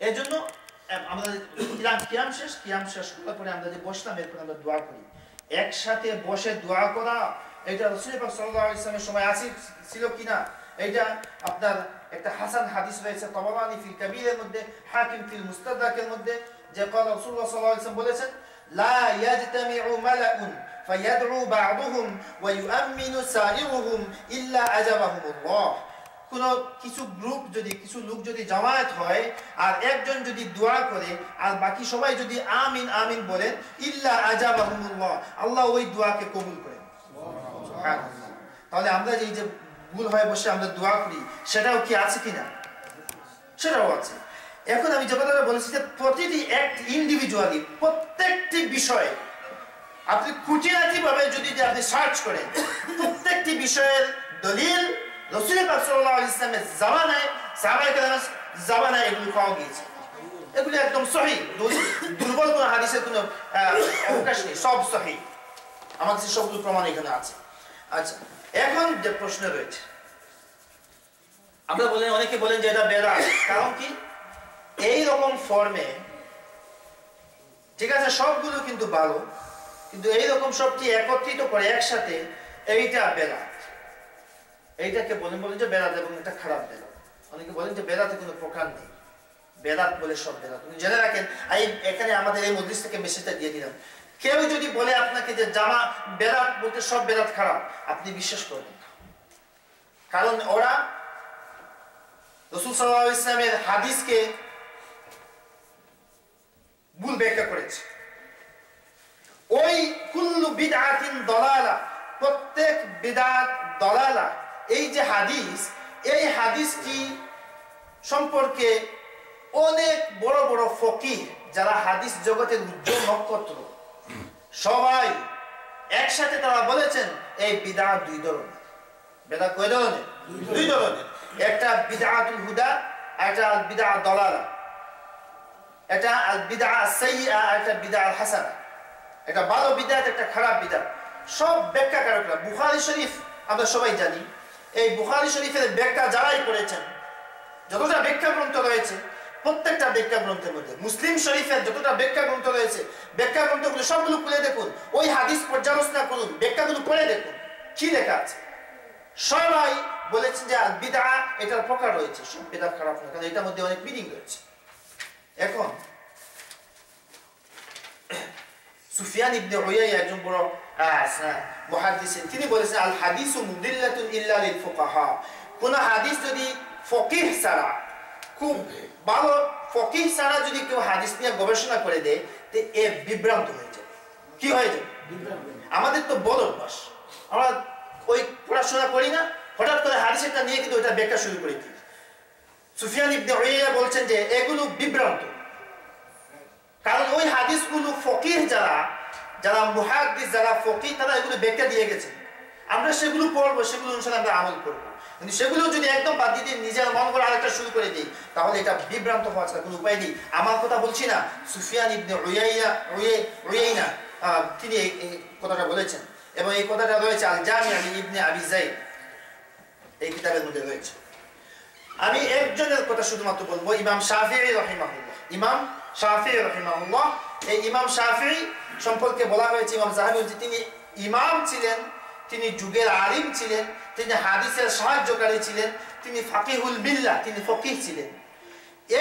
এজন্য আমরা কিয়াম শেষ করার পরে আমরা যে বসলাম এরপর আমরা দোয়া করি একসাথে বসে দোয়া করা, এটা রাসূল পাক সাল্লাল্লাহু আলাইহি ওয়াসাল্লামের সময় ছিল কিনা? এটা আপনার একটা হাসান হাদিস রয়েছে তাবারানী ফিল কাবীরের মধ্যে, হাকিম ফিল মুস্তাদরাকের মধ্যে, যে قال রাসূলুল্লাহ সাল্লাল্লাহু আলাইহি ওয়াসাল্লাম বলেছেন, লা ইয়াজতামিউ মালাউন ফায়াদউ বা'দুহুম ওয়া ইউআমিনু সাইরুহুম ইল্লা আজাবাহুমুল্লাহ। কোন কিছু গ্রুপ যদি, কিছু লোক যদি জামায়াত হয় আর একজন যদি দোয়া করে আর বাকি সবাই যদি আমিন আমিন বলেন, ইল্লা আজাবাহুমুল্লাহ, আল্লাহ ওই দোয়াকে কবুল করেন। সুবহানাল্লাহ। তাহলে আমরা এই যে ভুল হয়ে বসে আমরা দোয়া করি, সেটাও কি আছে কিনা? সেটাও আছে। এখন আমি যে কথাটা বলেছি যে প্রতিটি এক ইন্ডিভিজুয়ালি প্রত্যেকটি বিষয়ে আপনি খুঁটিনাটি ভাবে যদি আপনি সার্চ করেন, প্রত্যেকটি বিষয়ের দলিল রাসূল পাক সাল্লাল্লাহু আলাইহি ওয়াসাল্লামের জামানায়, সাহাবায়ে কেরামের জামানায় এগুলো পাওয়া গিয়েছে। এগুলো একদম সহিহ, দুর্বল কোনো হাদিসের কোনো অবকাশ নেই, সব সহিহ। আমার কাছে সবগুলো প্রমাণ এখানে আছে। আচ্ছা, এখন যে প্রশ্ন রয়েছে, আমরা বলেন, অনেকে বলেন যে এটা বেদাত। কারণ কি? এই রকম ফর্মে, ঠিক আছে, সবগুলো কিন্তু ভালো, কিন্তু এই রকম সবটি একত্রিত করে একসাথে, এইটা বেদাত। এইটাকে বলেন যে বেদাত, এবং এটা খারাপ বেদাত। অনেকে বলেন যে বেদাতে কোনো প্রকার নেই, বেদাত বলে সব বেদাত। তুমি জেনে রাখেন, এখানে আমাদের এই মজলিস থেকে মেসেজটা দিয়ে দিলাম, কেউ যদি বলে আপনাকে যে জামা বেদাত বলতে সব বেদাত খারাপ, আপনি বিশ্বাস করবেন না। কারণ ওরা রাসূল সাল্লাল্লাহু আলাইহি ওয়াসাল্লামের হাদিসকে ভুল ব্যাখ্যা করেছে। ওই কুল্লু বিদআতিন দালালা, প্রত্যেক বিদআত দালালা, এই যে হাদিস, এই হাদিসটি সম্পর্কে অনেক বড় বড় ফকিহ, যারা হাদিস জগতের উজ্জ্বল নক্ষত্র, সবাই একসাথে তারা বলেছেন এই বিদআত দুই ধরনের। বিদআত কয় ধরনের? দুই ধরনের। একটা বিদআতুল হুদা, একটা বিদআত দালালা। এটা আল বিদআ সাইয়্যা, একটা বিদআ হাসানা। একটা ভালো বিদআত, একটা খারাপ বিদআত। সব ব্যাখ্যাকারকরা, বুখারী শরীফ আমরা সবাই জানি, এই বুখারী শরীফের ব্যাখ্যা যারাই করেছেন, যতটা ব্যাখ্যা গ্রন্থ রয়েছে, প্রত্যেকটা ব্যাখ্যা গ্রন্থের মধ্যে, মুসলিম শরীফের যতটা ব্যাখ্যা গ্রন্থ রয়েছে, ব্যাখ্যা গ্রন্থগুলো সবগুলো খুলে দেখুন, ওই হাদিস পর্যালোচনা করুন, ব্যাখ্যাগুলো পড়ে দেখুন কি লেখা আছে। সবাই বলেছেন যে আল বিদআ এটার প্রকার রয়েছে, সব বিদআত খারাপ না, কারণ এটার মধ্যে অনেক মিনিং রয়েছে। এখন সুফিয়ান ইবনে উয়াইয়া, একজন বড় মুহাদ্দিস, তিনি বলেছেন আল হাদিসু মুদিল্লাতুন ইল্লা লিল ফুকাহা। কোন হাদিস যদি ফকিহ ছাড়া, খুব ভালো ফকিহ ছাড়া যদি কেউ হাদিস নিয়ে গবেষণা করে দেয়, তো এ বিভ্রান্ত হয়ে যাবে। কি হয়ে যাবে? আমাদের তো বড় অভ্যাস, আমরা ওই পড়াশোনা করি না, হঠাৎ করে হাদিসটা নিয়ে কিন্তু ওইটা ব্যাখ্যা শুরু করে দিই। সুফিয়ান ইবনে উয়াইয়া বলছেন যে এগুলো বিভ্রান্ত, কারণ ওই হাদিসগুলো ফকিহ যারা মুহাদ্দিস, যারা ফকিহ, তারা এগুলো ব্যাখ্যা দিয়ে গেছেন। আমরা সেগুলো পড়বো, সেগুলো অনুসারে আমরা আমল করবো। কিন্তু সেগুলো যদি একদম বাদ দিয়ে নিজের মন করে আরেকটা শুরু করে দিই, তাহলে এটা বিভ্রান্ত হওয়ার ছাড়া কোনো উপায় নেই। আমার কথা বলছি না, সুফিয়ান ইবনে উয়াইয়া তিনি এই কথাটা বলেছেন, এবং এই কথাটা রয়েছে আল জামি' ইবনে আবি যায়েদ এই কিতাবের মধ্যে রয়েছে। আমি একজনের কথা শুধুমাত্র বলবো, ইমাম শাফিঈ রাহিমাহুল্লাহ। ইমাম শাফিঈ রাহিমাহুল্লাহ, এই ইমাম শাফিঈ সম্পর্কে বলা হয়েছে, ইমাম যাহাবী বলছে তিনি ইমাম ছিলেন, তিনি যুগের আলিম ছিলেন, তিনি হাদিসের সাহায্যকারী ছিলেন, তিনি ফাকিহুল মিল্লাহ, তিনি ফকিহ ছিলেন।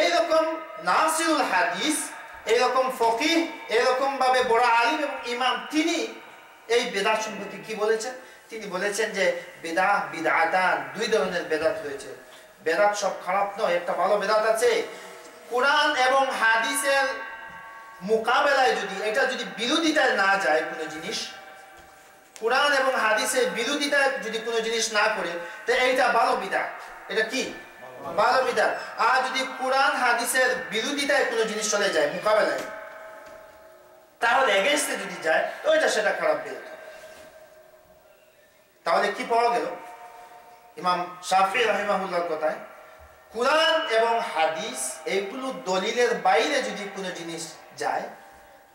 এইরকম নাসিরুল হাদিস, এইরকম ফকিহ, এরকম ভাবে বড় আলিম এবং ইমাম, তিনি এই বেদাত সম্পর্কে কি বলেছেন? তিনি বলেছেন যে বিদআতান, দুই ধরনের বেদাত রয়েছে। বেদাত সব খারাপ নয়, একটা ভালো বেদাত আছে। কোরআন এবং হাদিসের মোকাবেলায় যদি বিরোধিতায় না যায় কোনো জিনিস, কোরআন এবং হাদিসের বিরোধিতায় যদি কোনো জিনিস না করে, তো এইটা ভালো বিদআত। এটা কি? ভালো বিদআত। আর যদি কোরআন হাদিসের বিরোধিতায় কোনো জিনিস চলে যায় মোকাবেলায়, তাহলে এগেইনস্টে যদি যায়, তো সেটা খারাপ বিদআত। তাহলে কি পাওয়া গেল? ইমাম শাফিঈ রাহিমাহুল্লাহর কথায় কোরআন এবং হাদিস এইগুলো দলিলের বাইরে যদি কোনো জিনিস যায়,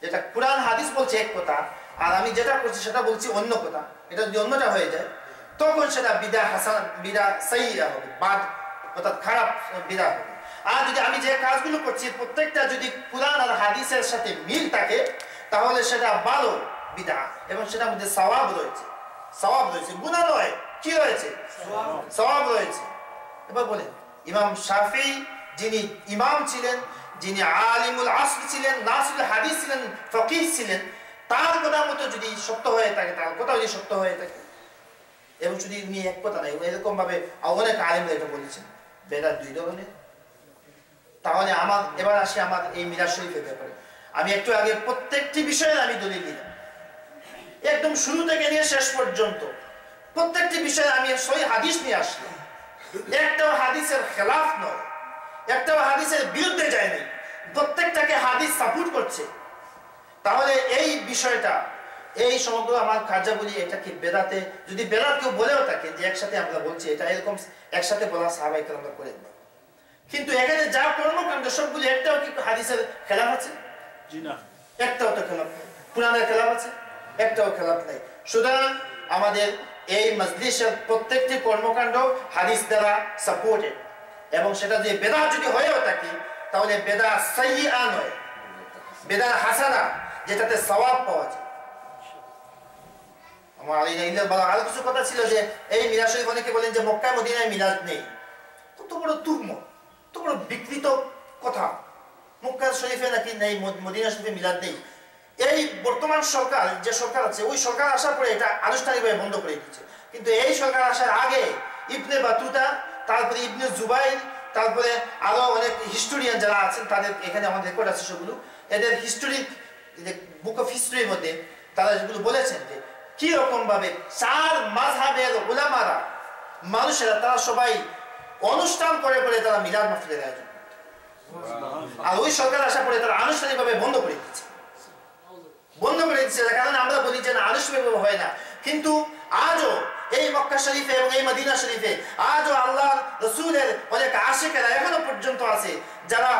যেটা কোরআন হাদিস বলছে এক কথা, আর আমি যেটা করছি সেটা বলছি অন্য কথা, এটা যদি অন্যটা হয়ে যায়, তখন সেটা বিদআ হাসান, বিদআ সাইয়্যা হবে, বাদ অর্থাৎ খারাপ বিদআ হবে। আর যদি আমি যে কাজগুলো করছি প্রত্যেকটা যদি কোরআন আর হাদিসের সাথে মিল থাকে, তাহলে সেটা ভালো বিদআ, এবং সেটার মধ্যে সওয়াব রয়েছে, গুনাহ নয়, কি রয়েছে? সওয়াব রয়েছে। এবার বলেন, ইমাম শাফি যিনি ইমাম ছিলেন, যিনি আলিমুল আসর ছিলেন, নাসিরুল হাদিস ছিলেন, ফকিহ ছিলেন, তার কথা মতো যদি সত্য হয়ে থাকে, তার কথা যদি সত্য হয়ে থাকে, এবং যদি উনি এক কথা নাই, এরকম ভাবে অনেক আলিমরা এটা বলেছেন বেদাত দুই ধরনের। তাহলে এবার আসি আমার এই মিলাদ শরীফের ব্যাপারে। আমি একটু আগে প্রত্যেকটি বিষয়ে আমি দলিল দিলাম, একদম শুরু থেকে নিয়ে শেষ পর্যন্ত প্রত্যেকটি বিষয়ে আমি সহিহ হাদিস নিয়ে আসলাম। একটাও হাদিসের খেলাফ নয়, একটাও হাদিসের বিরুদ্ধে যায়নি, প্রত্যেকটাকে হাদিস সাপোর্ট করছে। তাহলে এই বিষয়টা, এই সমগ্র আমার কার্যাবলী, এটাকে বেদাতে, যদি বেদাত কেউ বলেও থাকে যে একসাথে আমরা বলছি, এটা এরকম একসাথে বলা সাহাবায়ে কেরামরা করেন না। কিন্তু এখানে যা কর্মকাণ্ড সবগুলি, একটাও কি হাদিসের খেলাফ আছে? জি না, একটাও তো খেলাফ নেই। কুরআনের খেলাফ আছে? একটাও খেলাফ নেই। সুতরাং আমাদের এই মজলিসের প্রত্যেকটি কর্মকাণ্ড হাদিস দ্বারা সাপোর্টেড, এবং সেটা যে বেদাত যদি হয়েও থাকে, তাহলে বেদাত সাইয়্যিআ নয়, বেদাত হাসানা, যেটাতে সওয়াব পাওয়া যায়। আমার আরো কিছু কথা ছিল যে এই মিলাদ শরীফ, অনেকে বলেন যে মক্কা মদিনায় মিলাদ নেই। তো বড় তুগ্ম, তো বড় বিকৃত কথা। মক্কা শরীফে নাকি নেই, মদিনা শরীফে মিলাদ নেই। এই বর্তমান সরকার, যে সরকার আছে, ওই সরকার আসার পরে এটা আনুষ্ঠানিকভাবে বন্ধ করে দিচ্ছে। কিন্তু এই সরকার আসার আগে ইবনে বাতুতা, তারপরে ইবনে জুবাইর, তারপরে আরো অনেক হিস্টোরিয়ান যারা আছেন, তাদের এখানে আমাদের রেকর্ড আছে সেগুলো, এদের হিস্টোরি, বুক অফ হিস্ট্রির মধ্যে তারা যেগুলো বলেছেন যে কি রকম ভাবে চার মাযহাবের উলামারা, মানুষেরা, তারা সবাই অনুষ্ঠান করে করে তারা মিলাদ মাহফিলের আয়োজন করত। আর ওই সরকার আসার পরে তারা আনুষ্ঠানিকভাবে বন্ধ করে দিচ্ছে। কারণ আমরা বলি যে না, আনুষ্ঠানিকভাবে হয় না। কিন্তু আজও এই মক্কা শরীফে এবং এই মদিনা শরীফে আজও আল্লাহ রাসূলের অনেক আশিকেরা এখনো পর্যন্ত আছে, যারা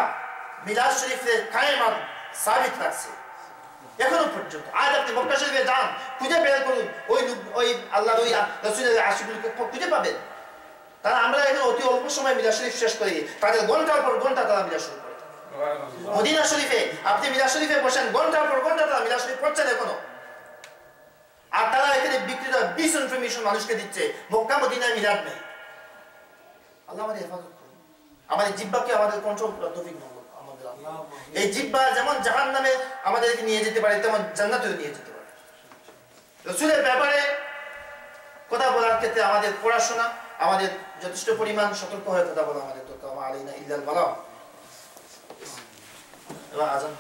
মিলাদ শরীফের কায়েমান সাবিত রাখছে এখনো পর্যন্ত। আজ আপনি মক্কা শরীফে যান, খুঁজে বের করুন, ওই আল্লাহর ওই রাসূলের আশিকগুলোকে খুঁজে পাবেন। তারা, আমরা এখন অতি অল্প সময় মিলাদ শরীফ শেষ করি, তাদের ঘন্টার পর ঘন্টা তারা মিলাদ শরীফ পড়ে। মদিনা শরীফে আপনি মিলাদ শরীফে বসেন, ঘন্টার পর ঘন্টা তারা মিলাদ শরীফ পড়ছেন এখনো। আর তারা এখানে বিকৃত ডিসইনফরমেশন মানুষকে দিচ্ছে, মক্কা মদিনায় মিলাদ নেই। আল্লাহ আমাদের হেফাজত করুন, আমাদের জিহ্বাকে আমাদের কন্ট্রোল করার তৌফিক দান করুন আমাদের আল্লাহ। এই জিহ্বা যেমন জাহান্নামে আমাদেরকে নিয়ে যেতে পারে, তেমন জান্নাতেও নিয়ে যেতে পারে। রাসূলের ব্যাপারে কথা বলার ক্ষেত্রে আমাদের পড়াশোনা, আমাদের যথেষ্ট পরিমাণ সতর্ক হয়ে কথা বলা আমাদের দরকার। আলাইনা ইল্লাল বালাগ। এবার আযান।